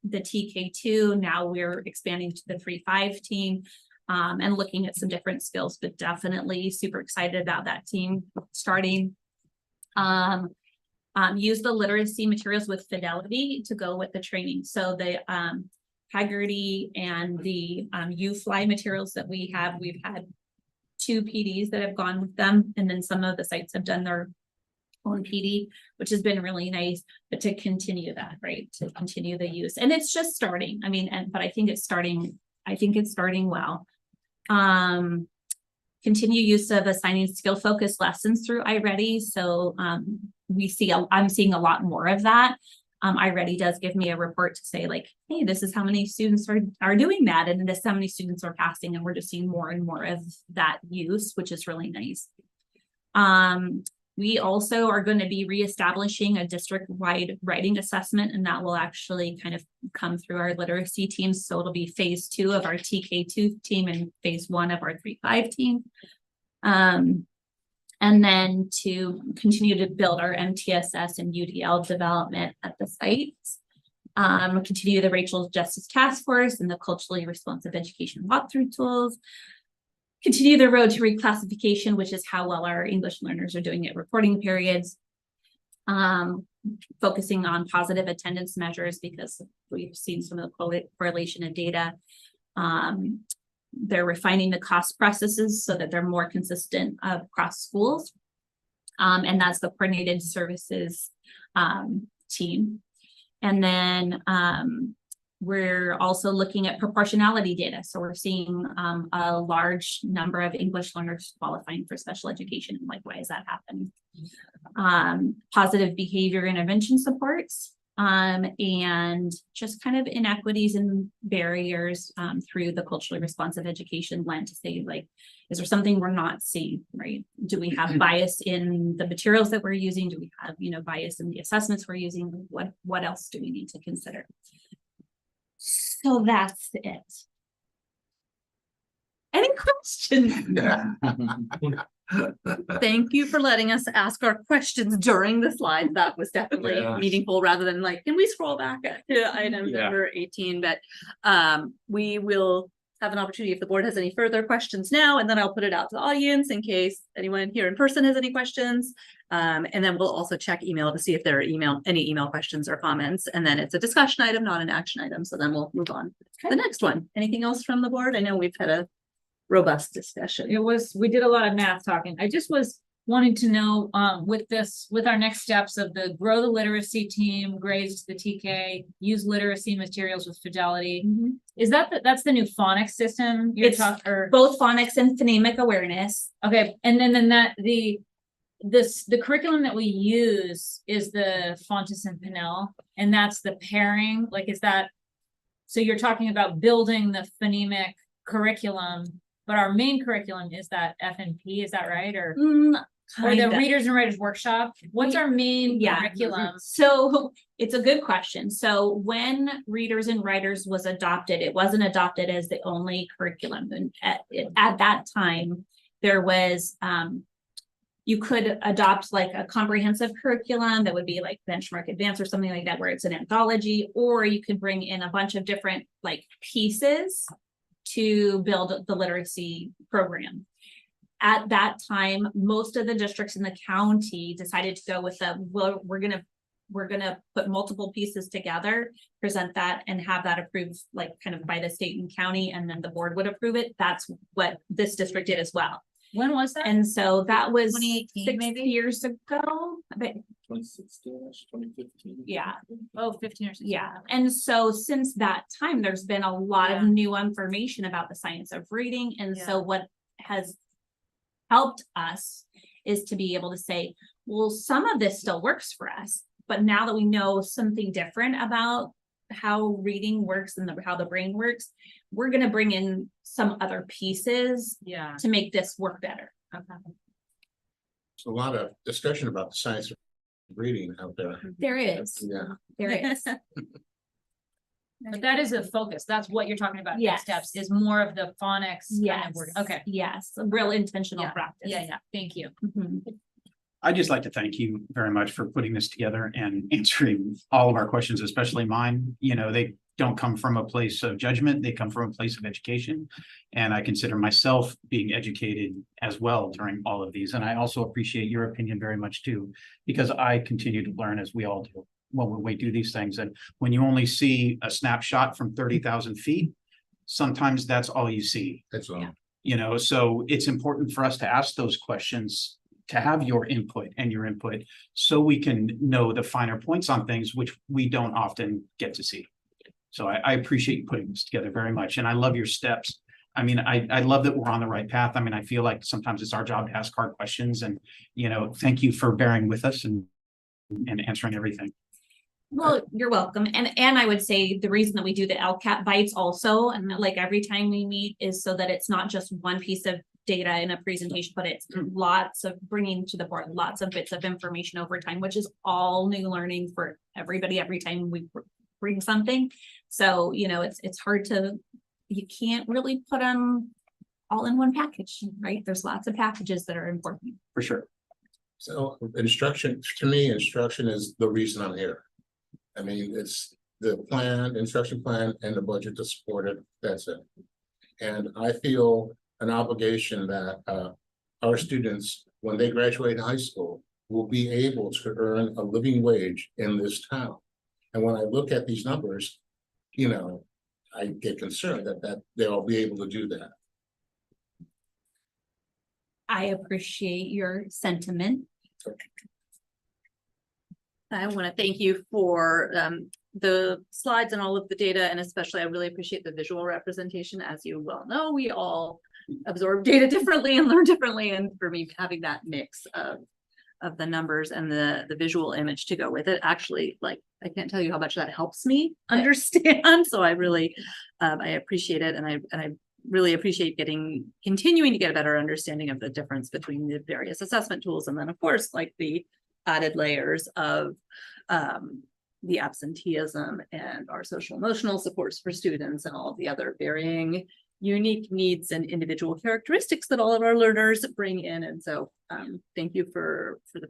J: TK2. Now we're expanding to the 3-5 team. And looking at some different skills, but definitely super excited about that team starting. Use the literacy materials with fidelity to go with the training. So the Haggerty and the U-Fly materials that we've had 2 PDs that have gone with them, and then some of the sites have done their own PD, which has been really nice. But to continue that, right, to continue the use, and it's just starting. I mean, but I think it's starting. I think it's starting well. Continue use of assigning skill focused lessons through iReady. So I'm seeing a lot more of that. iReady does give me a report to say like, hey, this is how many students are doing that, and this is how many students are passing, and we're just seeing more and more of that use, which is really nice. We also are going to be reestablishing a district-wide writing assessment, and that will actually kind of come through our literacy teams. So it'll be phase 2 of our TK2 team and phase 1 of our 3-5 team. And then to continue to build our MTSS and UDL development at the sites. Continue the Racial Justice Task Force and the culturally responsive education walkthrough tools. Continue the road to reclassification, which is how well our English learners are doing at reporting periods. Focusing on positive attendance measures because we've seen some of the correlation of data. They're refining the cost processes so that they're more consistent across schools. And that's the coordinated services team. And then we're also looking at proportionality data. So we're seeing a large number of English learners qualifying for special education. Like, why is that happening? Positive behavior intervention supports, and just kind of inequities and barriers through the culturally responsive education lens to say, like, is there something we're not seeing, right? Do we have bias in the materials that we're using? Do we have, bias in the assessments we're using? What else do we need to consider? So that's it. Any questions?
A: Thank you for letting us ask our questions during the slide. That was definitely meaningful rather than like, can we scroll back to item number 18? But we will have an opportunity if the board has any further questions now, and then I'll put it out to the audience in case anyone here in person has any questions. And then we'll also check email to see if there are any email questions or comments. And then it's a discussion item, not an action item. So then we'll move on to the next one. Anything else from the board? I know we've had a robust discussion.
I: We did a lot of math talking. I just was wanting to know, with our next steps of the grow the literacy team, grades to the TK, use literacy materials with fidelity. Is that's the new phonics system you're talking, or
J: both phonics and phonemic awareness?
I: Okay, and then the curriculum that we use is the Fontes and Pinnell, and that's the pairing. Like, is that, so you're talking about building the phonemic curriculum, but our main curriculum is that FNP, is that right? Or the readers and writers workshop? What's our main curriculum?
J: So it's a good question. So when readers and writers was adopted, it wasn't adopted as the only curriculum. And at that time, there was you could adopt like a comprehensive curriculum that would be like benchmark advanced or something like that, where it's an anthology, or you could bring in a bunch of different like pieces to build the literacy program. At that time, most of the districts in the county decided to go with well, we're gonna put multiple pieces together, present that, and have that approved like kind of by the state and county, and then the board would approve it. That's what this district did as well.
B: When was that?
J: And so that was
B: 2018
J: 6
B: maybe?
J: years ago. But
K: 2016, 2015.
J: yeah,
B: Oh, 15 years.
J: yeah. And so since that time, there's been a lot of
B: Yeah.
J: new information about the science of reading. And so
B: Yeah.
J: what has helped us is to be able to say, well, some of this still works for us, but now that we know something different about how reading works and how the brain works, we're going to bring in some other pieces
B: Yeah.
J: to make this work better.
B: Okay.
H: There's a lot of discussion about the science of reading out there.
J: There is.
H: Yeah.
J: There is.
B: But that is a focus. That's what you're talking about.
J: Yes.
B: Next steps is more of the phonics. kind
J: Yes.
B: of word. Okay.
J: Yes. A real intentional
B: Yeah.
J: practice.
B: Yeah. Thank you.
J: Mhm.
E: I'd just like to thank you very much for putting this together and answering all of our questions, especially mine. You know, they don't come from a place of judgment, they come from a place of education. And I consider myself being educated as well during all of these. And I also appreciate your opinion very much too, because I continue to learn as we all do when we do these things. And when you only see a snapshot from 30,000 feet, sometimes that's all you see.
H: That's all.
E: You know, so it's important for us to ask those questions, to have your input and your input, so we can know the finer points on things, which we don't often get to see. So I appreciate you putting this together very much, and I love your steps. I mean, I love that we're on the right path. I mean, I feel like sometimes it's our job to ask hard questions, and, you know, thank you for bearing with us and answering everything.
J: Well, you're welcome. And I would say the reason that we do the LCAT bites also, and like every time we meet, is so that it's not just one piece of data in a presentation, but it's lots of bringing to the board, lots of bits of information over time, which is all new learning for everybody every time we bring something. So, you know, it's hard to, you can't really put them all in one package, right? There's lots of packages that are important.
E: For sure.
H: So instruction, to me, instruction is the reason I'm here. I mean, it's the plan, instruction plan and the budget to support it. That's it. And I feel an obligation that our students, when they graduate high school, will be able to earn a living wage in this town. And when I look at these numbers, you know, I get concerned that they'll be able to do that.
J: I appreciate your sentiment.
A: I want to thank you for the slides and all of the data, and especially I really appreciate the visual representation. As you well know, we all absorb data differently and learn differently, and for me, having that mix of the numbers and the visual image to go with it, actually, like, I can't tell you how much that helps me understand. So I really I appreciate it, and I really appreciate continuing to get a better understanding of the difference between the various assessment tools, and then of course, like the added layers of the absenteeism and our social emotional supports for students and all of the other varying unique needs and individual characteristics that all of our learners bring in. And so thank you for the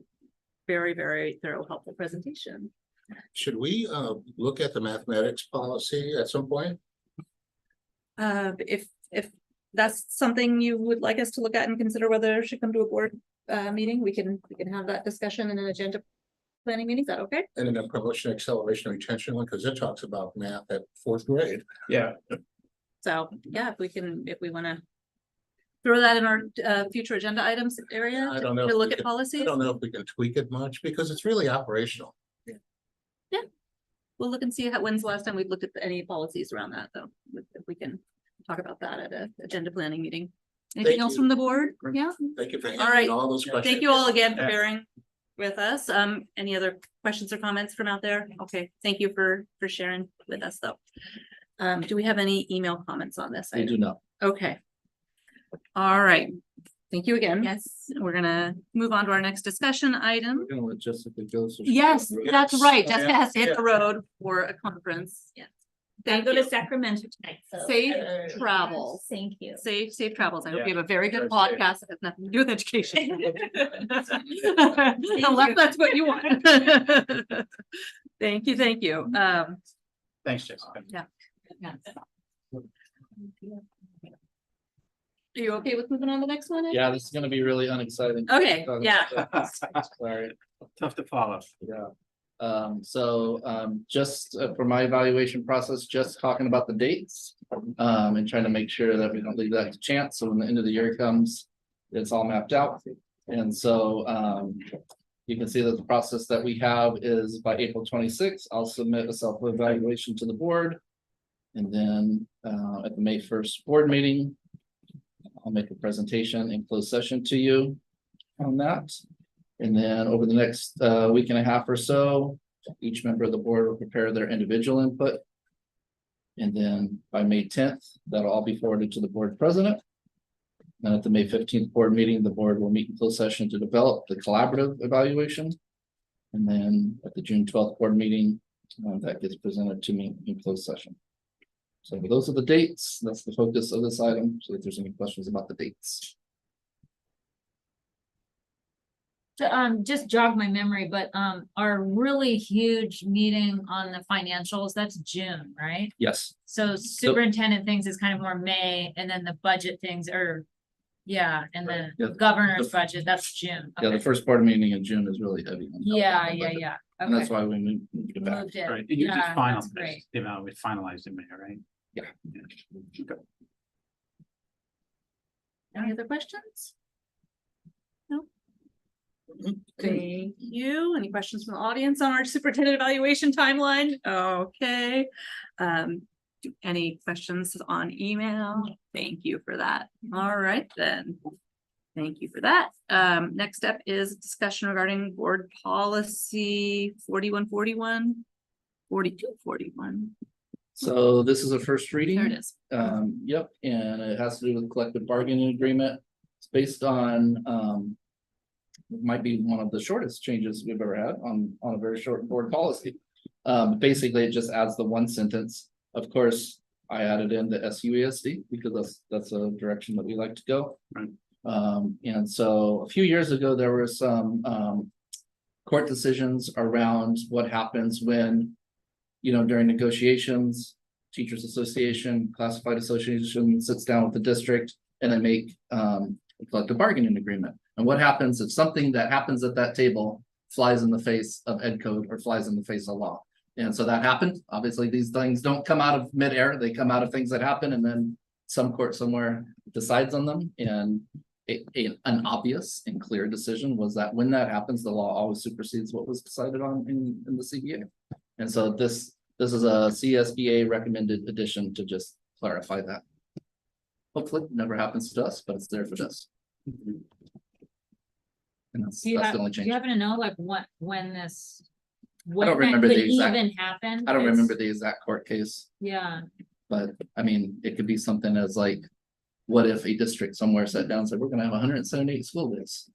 A: very, very thorough, helpful presentation.
H: Should we look at the mathematics policy at some point?
A: If that's something you would like us to look at and consider whether it should come to a board meeting, we can have that discussion in an agenda planning meeting. Is that okay?
H: And then a promotion, acceleration, retention one, because it talks about math at 4th grade.
E: Yeah.
A: So yeah, if we want to throw that in our future agenda items area
H: I don't know.
A: to
H: if
A: look
H: we
A: at
H: can-
A: policies.
H: I don't know if we can tweak it much because it's really operational.
A: We'll look and see when's the last time we've looked at any policies around that, though. If we can talk about that at an agenda planning meeting. Anything
H: Thank
A: else
H: you.
A: from the board? Yeah.
H: Thank you for
A: right.
H: answering all those questions.
A: Thank you all again for
E: Yeah.
A: bearing with us. Any other questions or comments from out there? Okay, thank you for sharing with us, though. Do we have any email comments on this?
K: I do not.
A: Okay. All right. Thank you again.
J: Yes.
A: We're gonna move on to our next discussion item.
K: We're gonna let Jessica go. so she
A: Yes,
K: can-
A: that's right. Jessica
E: Yeah.
A: has to hit the road for a conference. Yes. Thank
J: Go to
A: you.
J: Sacramento tonight. So.
A: Safe travels.
J: Thank you.
A: Safe travels. I hope
E: Yeah.
A: you have a very good
E: Drive safe.
A: podcast that has nothing to do with education. Unless that's what you want. Thank you.
E: Thanks, Jessica.
A: Are you okay with moving on to the next one? Ed?
K: Yeah, this is gonna be really unexciting.
A: Okay, yeah.
K: Sorry.
E: Tough to follow.
K: Yeah. Just for my evaluation process, just talking about the dates. And trying to make sure that we don't leave that to chance. So when the end of the year comes, it's all mapped out. And so, you can see that the process that we have is by April 26th, I'll submit a self-evaluation to the board. And then, at the May 1st board meeting, I'll make a presentation in closed session to you on that. And then over the next week and a half or so, each member of the board will prepare their individual input. And then by May 10th, that'll all be forwarded to the board president. And at the May 15th board meeting, the board will meet in closed session to develop the collaborative evaluation. And then at the June 12th board meeting, that gets presented to me in closed session. So those are the dates. That's the focus of this item. So if there's any questions about the dates.
B: To just jog my memory, but our really huge meeting on the financials, that's June, right?
K: Yes.
B: So superintendent things is kind of more May, and then the budget things are, yeah, and
K: Yeah.
B: the governor's budget, that's June.
K: Yeah, the
B: Okay.
K: first board meeting in June is really heavy. on
B: Yeah,
K: the
B: yeah,
K: budget.
B: yeah.
K: And that's
B: Okay.
K: why we moved it back.
B: Moved it.
E: Right, you just
B: Yeah, that's
E: finalized,
B: great.
E: the amount we finalized in May, right?
K: Yeah.
E: Okay.
A: Any other questions? No. Thank you. Any questions from the audience on our superintendent evaluation timeline? Okay. Any questions on email? Thank you for that. All right, then. Thank you for that. Next step is discussion regarding board policy 4141, 4241.
K: So this is a first reading.
A: There it is.
K: Yep, and it has to do with collective bargaining agreement. It's based on, it might be one of the shortest changes we've ever had on a very short board policy. Basically, it just adds the one sentence. Of course, I added in the SUESD because that's a direction that we like to go.
E: Right.
K: And so a few years ago, there were some court decisions around what happens when, during negotiations, teachers association, classified association sits down with the district and they make a collective bargaining agreement. And what happens if something that happens at that table flies in the face of ed code or flies in the face of law? And so that happened. Obviously, these things don't come out of midair. They come out of things that happen and then some court somewhere decides on them. And an obvious and clear decision was that when that happens, the law always supersedes what was decided on in the CBA. And so this is a CSBA recommended addition to just clarify that. Hopefully it never happens to us, but it's there for us. And that's the only
B: Do
K: change.
B: you happen to know like when this?
K: I don't remember the exact.
B: Even happen?
K: I don't
B: 'Cause-
K: remember the exact court case,
B: Yeah,
K: but I mean, it could be something as like, what if a district somewhere sat down and said, we're gonna have 178 school days?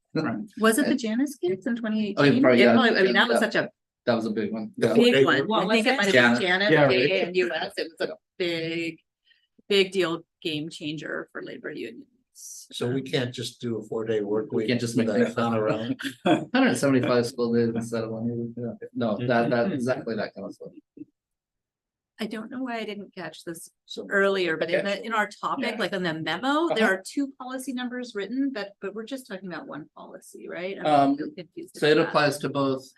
A: Was it the Janice kids in 2018?
K: Oh, yeah, probably, yeah.
A: I mean, that was
K: Yeah.
A: such a
K: That was a big one. Yeah.
A: big one.
B: What
A: I
B: was
A: think it
B: it?
A: might have
K: Janet.
A: been Janet,
E: Yeah, right.
A: AA and US. It was a big deal, game changer for labor unions.
H: So we can't just do a 4-day work
K: We
H: week.
K: can't just make
H: that
K: things
H: fun around.
K: 175 school days instead of 100. Yeah. No, that exactly that kind of stuff.
A: I don't know why I didn't catch this
H: So
A: earlier, but in
K: Okay.
A: in our topic,
K: Yeah.
A: like in the memo, there are two policy numbers written, but we're just talking about one policy, right? I'm a little confused
K: So it
A: about that.
K: applies to both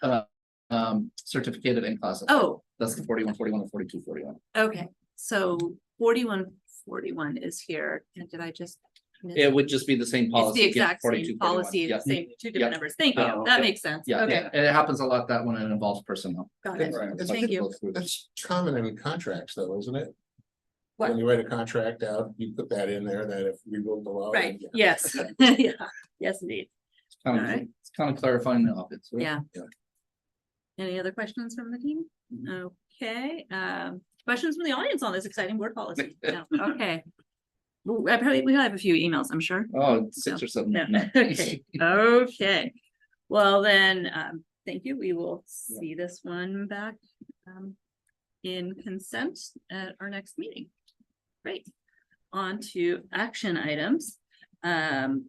K: certificated and classified.
A: Oh,
K: That's the 4141 and 4241.
A: okay, so 4141 is here, and did I just? miss
K: It would just be the same
A: It's
K: policy.
A: the
K: yeah,
A: exact same
K: 4241.
A: policy,
K: Yeah.
A: the same, two
K: Yeah.
A: different numbers. Thank you.
E: Oh,
A: That
K: yeah.
A: makes sense.
K: Yeah,
A: Okay,
K: and it happens a lot that when it involves personnel.
A: got it.
H: It's-
A: Thank you.
H: That's common in contracts though, isn't it?
A: What?
H: When you write a contract out, you put that in there that if we rule the law.
A: Right,
H: then-
A: yes, yeah, yes, indeed.
K: It's kind of clarifying the obvious. right?
A: Yeah.
H: Yeah.
A: Any other questions from the team? Okay, questions from the audience on this exciting board policy? No, okay. We probably have a few emails, I'm sure.
K: Oh, 6 or 7.
A: No,
K: No.
A: okay, okay. Well, then, thank you. We will see this one back in consent at our next meeting. Great. On to action items. Item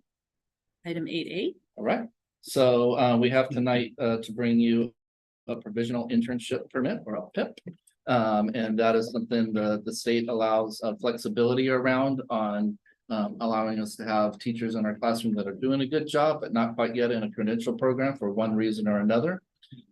A: 8A.
K: All right, so we have tonight to bring you a provisional internship permit or a PIP. And that is something the state allows flexibility around on allowing us to have teachers in our classroom that are doing a good job, but not quite yet in a credential program for one reason or another.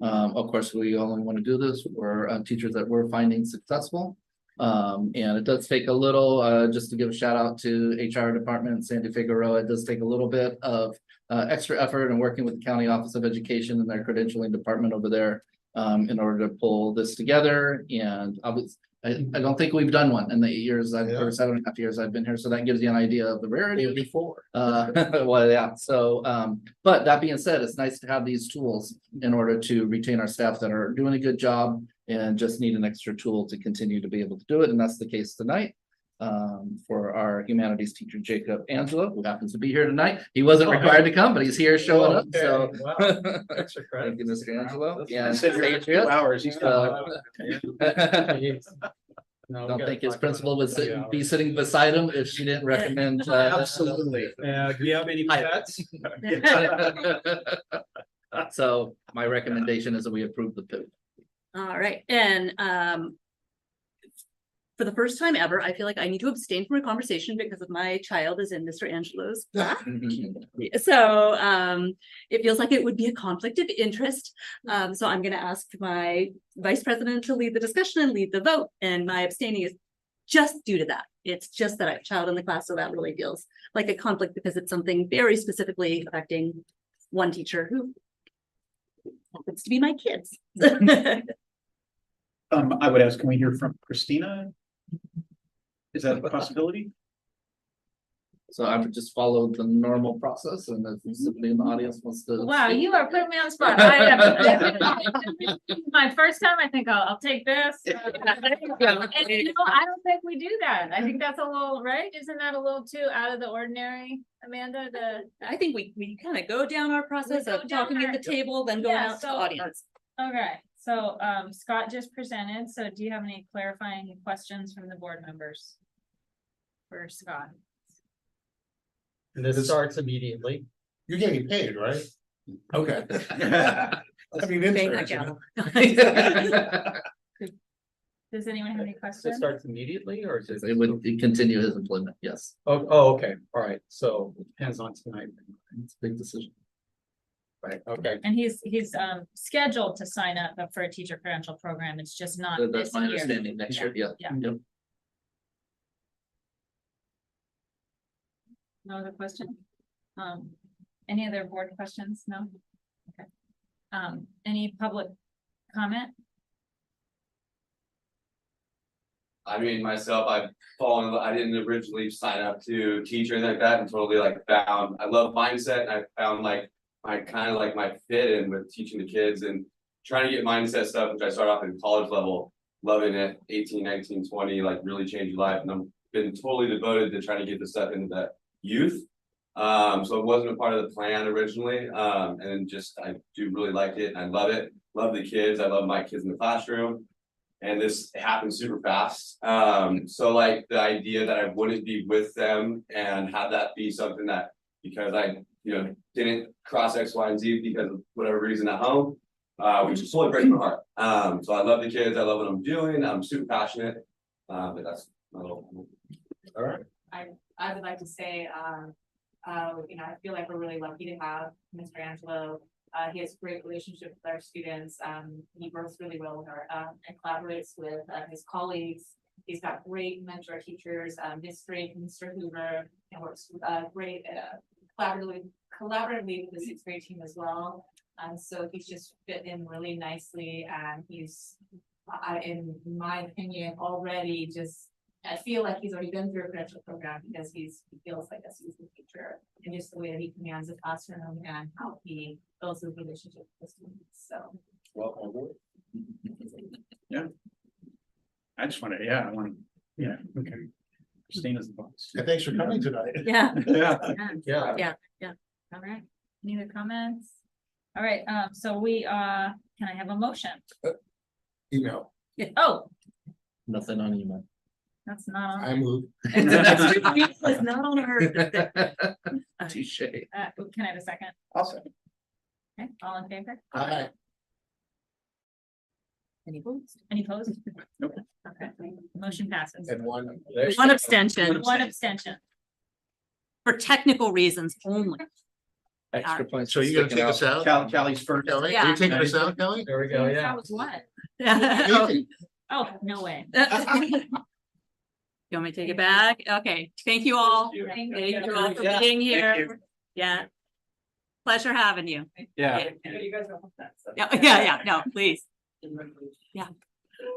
K: Of course, we only want to do this for teachers that we're finding successful. And it does take a little, just to give a shout out to HR department, Sandy Figueroa, it does take a little bit of extra effort and working with the County Office of Education and their credentialing department over there in order to pull this together. And I don't think we've done one in the 8 years, or 7.5 years I've been here. So that gives you an idea of the rarity before. Well, yeah. So, but that being said, it's nice to have these tools in order to retain our staff that are doing a good job and just need an extra tool to continue to be able to do it. And that's the case tonight for our humanities teacher, Jacob Angelo, who happens to be here tonight. He wasn't required to come, but he's here showing up. So
G: Extra credit.
K: thank you, Mr. Angelo. Yeah,
E: Said you're 2 hours. He's
K: so-
G: No, we
K: don't
G: gotta
K: think his
G: talk
K: principal
G: about
K: would be sitting beside him if she didn't recommend.
E: Absolutely.
G: Do you have any pets?
K: So my recommendation is that we approve the PIP.
A: All right, and for the first time ever, I feel like I need to abstain from a conversation because of my child is in Mr. Angelo's class. So it feels like it would be a conflict of interest. So I'm going to ask my vice president to lead the discussion and lead the vote. And my abstaining is just due to that. It's just that I have a child in the class, so that really feels like a conflict because it's something very specifically affecting one teacher who happens to be my kids.
E: I would ask, can we hear from Christina? Is that a possibility?
K: So I would just follow the normal process, and if somebody in the audience wants to.
I: Wow, you are putting me on the spot. My first time, I think I'll take this. And you know, I don't think we do that. I think that's a little, right? Isn't that a little too out of the ordinary, Amanda?
A: I think we kind of go down our process
I: We go
A: of
I: down
A: talking at
I: our-
A: the table, then going
I: Yeah,
A: out to
I: so-
A: audience.
I: Okay, so Scott just presented. So do you have any clarifying questions from the board members? For Scott?
G: And this starts immediately.
H: You're getting paid, right? Okay. I mean,
A: Bang
H: insurance,
A: that
H: you know?
A: gavel.
I: Does anyone have any
G: This
I: questions?
G: starts immediately or is it?
K: It would continue his employment, yes.
G: Oh, okay, all right, so it depends on tonight.
K: It's a big decision.
G: Right, okay.
I: And he's scheduled to sign up for a teacher credential program. It's just not
K: That's
I: this
K: my
I: year.
K: understanding next year, yeah.
I: Yeah.
K: Yep.
I: No other question? Any other board questions? No? Okay. Any public comment?
N: I mean, myself, I've fallen, I didn't originally sign up to teach or anything like that and totally like found, I love mindset and I found like my kind of like my fit in with teaching the kids and trying to get mindset stuff, which I started off in college level, loving it, 18, 19, 20, like really changed your life. And I've been totally devoted to trying to get this stuff into that youth. So it wasn't a part of the plan originally. And just, I do really like it. I love it. Love the kids. I love my kids in the classroom. And this happened super fast. So like the idea that I wouldn't be with them and have that be something that, because I, didn't cross X, Y, and Z because of whatever reason at home, which is totally breaks my heart. So I love the kids. I love what I'm doing. I'm super passionate. But that's my little.
G: All right.
O: I would like to say, I feel like we're really lucky to have Mr. Angelo. He has a great relationship with our students. He works really well with our, and collaborates with his colleagues. He's got great mentor teachers, Mr. Hoover, and works great collaboratively with the sixth grade team as well. So he's just fit in really nicely, and he's, in my opinion, already just, I feel like he's already been through a credential program because he feels like a seasoned teacher, and just the way that he commands the classroom and how he builds his relationship with the students. So.
G: Welcome aboard.
E: Yeah. I just wanted, yeah, okay. Christina's the boss.
H: Yeah, thanks for coming tonight.
A: Yeah.
G: Yeah.
I: All right. Any other comments? All right, so we, can I have a motion?
H: Email.
B: Oh,
K: Nothing on email.
B: that's not on.
H: I move.
A: It's not on her.
K: Touche.
B: Can I have a second?
E: Also.
B: Okay, all in favor?
H: Aye.
B: Any opposed? Any opposed? Okay, motion passes.
H: And one.
A: One abstention
B: One abstention.
A: for technical reasons only.
K: Extra points.
H: So you're gonna take us out?
E: Callie's first.
H: Kelly,
A: Yeah.
H: are you taking us out, Kelly?
G: There we go, yeah.
B: That was what?
H: Easy.
B: Oh, no way.
A: You want me to take it back? Okay, thank you all. Thank you all for
G: Yeah,
A: being
G: thank
A: here. Yeah. Pleasure having you.
G: Yeah.
A: Yeah, no, please. Yeah.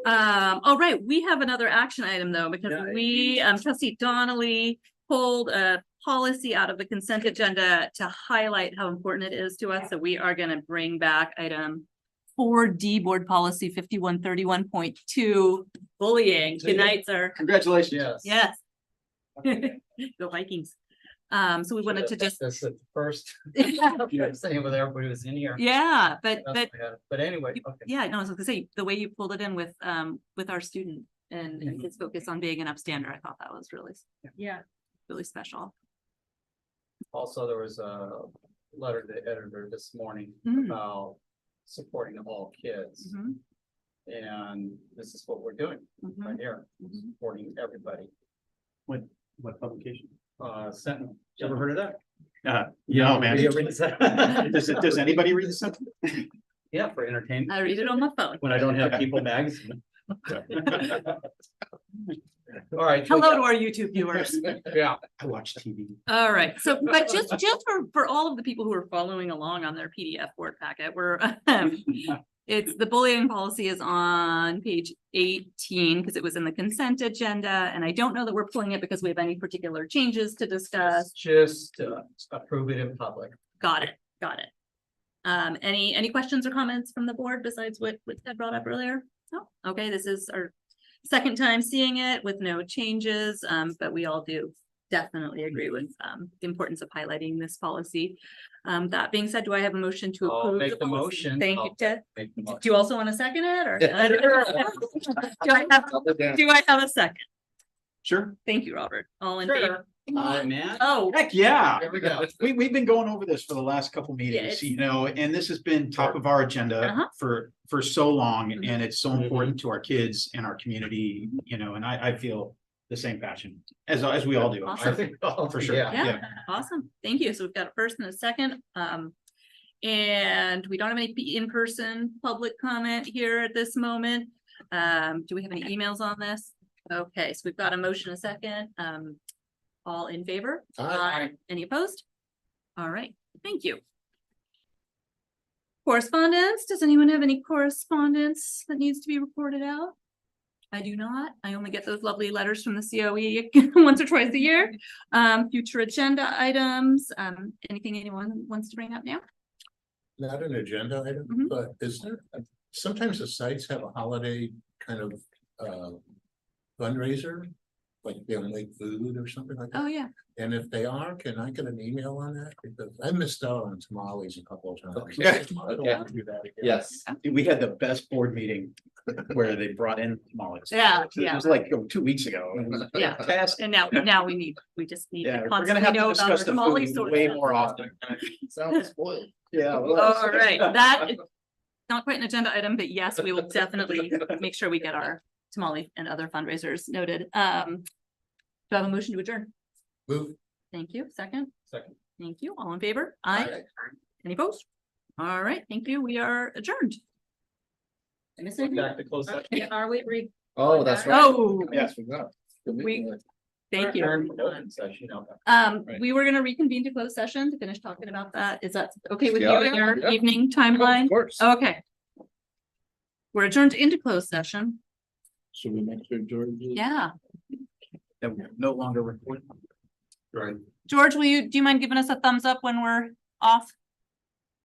A: All right, we have another action item though, because we, trustee Donnelly pulled a policy out of the consent agenda to highlight how important it is to us. So we are gonna bring back item 4D board policy 5131.2 bullying. Good night, sir.
E: Congratulations.
G: Yes.
A: Yes. Go Vikings. So we wanted to just,
G: That's the first. Yeah, saying with everybody was in here.
A: yeah, but
G: That's what we had. But anyway, okay.
A: yeah, no, I was gonna say, the way you pulled it in with our student and his focus on being an upstander, I thought that was really,
B: Yeah.
A: really special.
G: Also, there was a letter to the editor this morning
A: Mm.
G: about supporting all kids.
A: Mhm,
G: And this is what we're doing
A: mhm,
G: right here,
A: mhm.
G: supporting everybody.
E: What publication?
G: Sentinel, you ever heard of that?
E: No, man.
G: You ever read the
E: Does anybody read the Sentinel?
G: Yeah, for entertainment,
A: I read it on my phone.
G: when I don't have People magazine. All right. so
A: Hello to our YouTube viewers.
G: Yeah.
E: I watch TV.
A: All right, so, but just for all of the people who are following along on their PDF Word packet, we're, it's, the bullying policy is on page 18, because it was in the consent agenda, and I don't know that we're pulling it because we have any particular changes to discuss.
G: Just approve it in public.
A: Got it, got it. Any questions or comments from the board besides what Ted brought up earlier? No, okay, this is our second time seeing it with no changes, but we all do definitely agree with the importance of highlighting this policy. That being said, do I have a motion to
G: I'll
A: approve?
G: make the
A: policy?
G: motion.
A: Thank you,
G: I'll
A: Ted.
G: make the
A: Do
G: motion.
A: you also want to second it or? Do I have a second?
E: Sure.
A: Thank you, Robert. All in favor?
G: Sure. Hi, man.
A: Oh,
E: Heck, yeah.
G: There we go.
E: We've been going over this for the last couple meetings,
A: it's-
E: you know, and this has been top of our agenda
A: Uh-huh.
E: for so long,
A: Mhm.
E: and it's so important to our kids and our community, you know, and I feel the same passion as we all do.
A: Awesome.
G: I think, oh,
E: For sure.
G: yeah.
A: yeah, awesome. Thank you. So we've got a first and a second. And we don't have any in-person public comment here at this moment. Do we have any emails on this? Okay, so we've got a motion, a second. All in favor?
H: Aye.
A: Any opposed? All right, thank you. Correspondence, does anyone have any correspondence that needs to be reported out? I do not. I only get those lovely letters from the COE once or twice a year. Future agenda items, anything anyone wants to bring up now?
H: Not an agenda item,
A: Mhm.
H: but is there, sometimes the sites have a holiday kind of fundraiser? Like they'll make food or something like
A: Oh,
H: that,
A: yeah.
H: and if they are, can I get an email on that? Because I missed out on tamales a couple of times.
K: Okay.
H: I don't want to do that again.
K: Yes.
E: We had the best board meeting where they brought in tamales.
A: Yeah,
E: It
A: yeah.
E: was like 2 weeks ago. It was
A: Yeah.
E: fantastic.
A: And now we just need
E: Yeah,
A: to
E: we're gonna
A: constantly
E: have to
A: know about our
E: discuss the
A: tamale
E: food
A: source.
E: way more often.
K: Sounds spoiled.
E: Yeah.
A: All right, that is not quite an agenda item, but yes, we will definitely make sure we get our tamale and other fundraisers noted. Do I have a motion to adjourn?
H: Move.
A: Thank you. Second?
G: Second.
A: Thank you. All in favor? Aye. Any opposed? All right, thank you. We are adjourned. Did I miss anything?
G: Back to close session.
B: Are we?
K: Oh, that's right.
A: Oh,
K: Yes, we got. Good
A: We-
K: meeting.
A: thank you.
G: Adjourn open session, okay.
K: Right.
A: We were gonna reconvene to close session to finish talking about that. Is that okay with you
K: Yeah,
A: and your
K: yeah.
A: evening timeline?
K: Of course.
A: Okay. We're adjourned into closed session.
K: Should we make sure George?
A: Yeah.
E: That we're no longer recording.
L: Right.
A: George, do you mind giving us a thumbs up when we're off?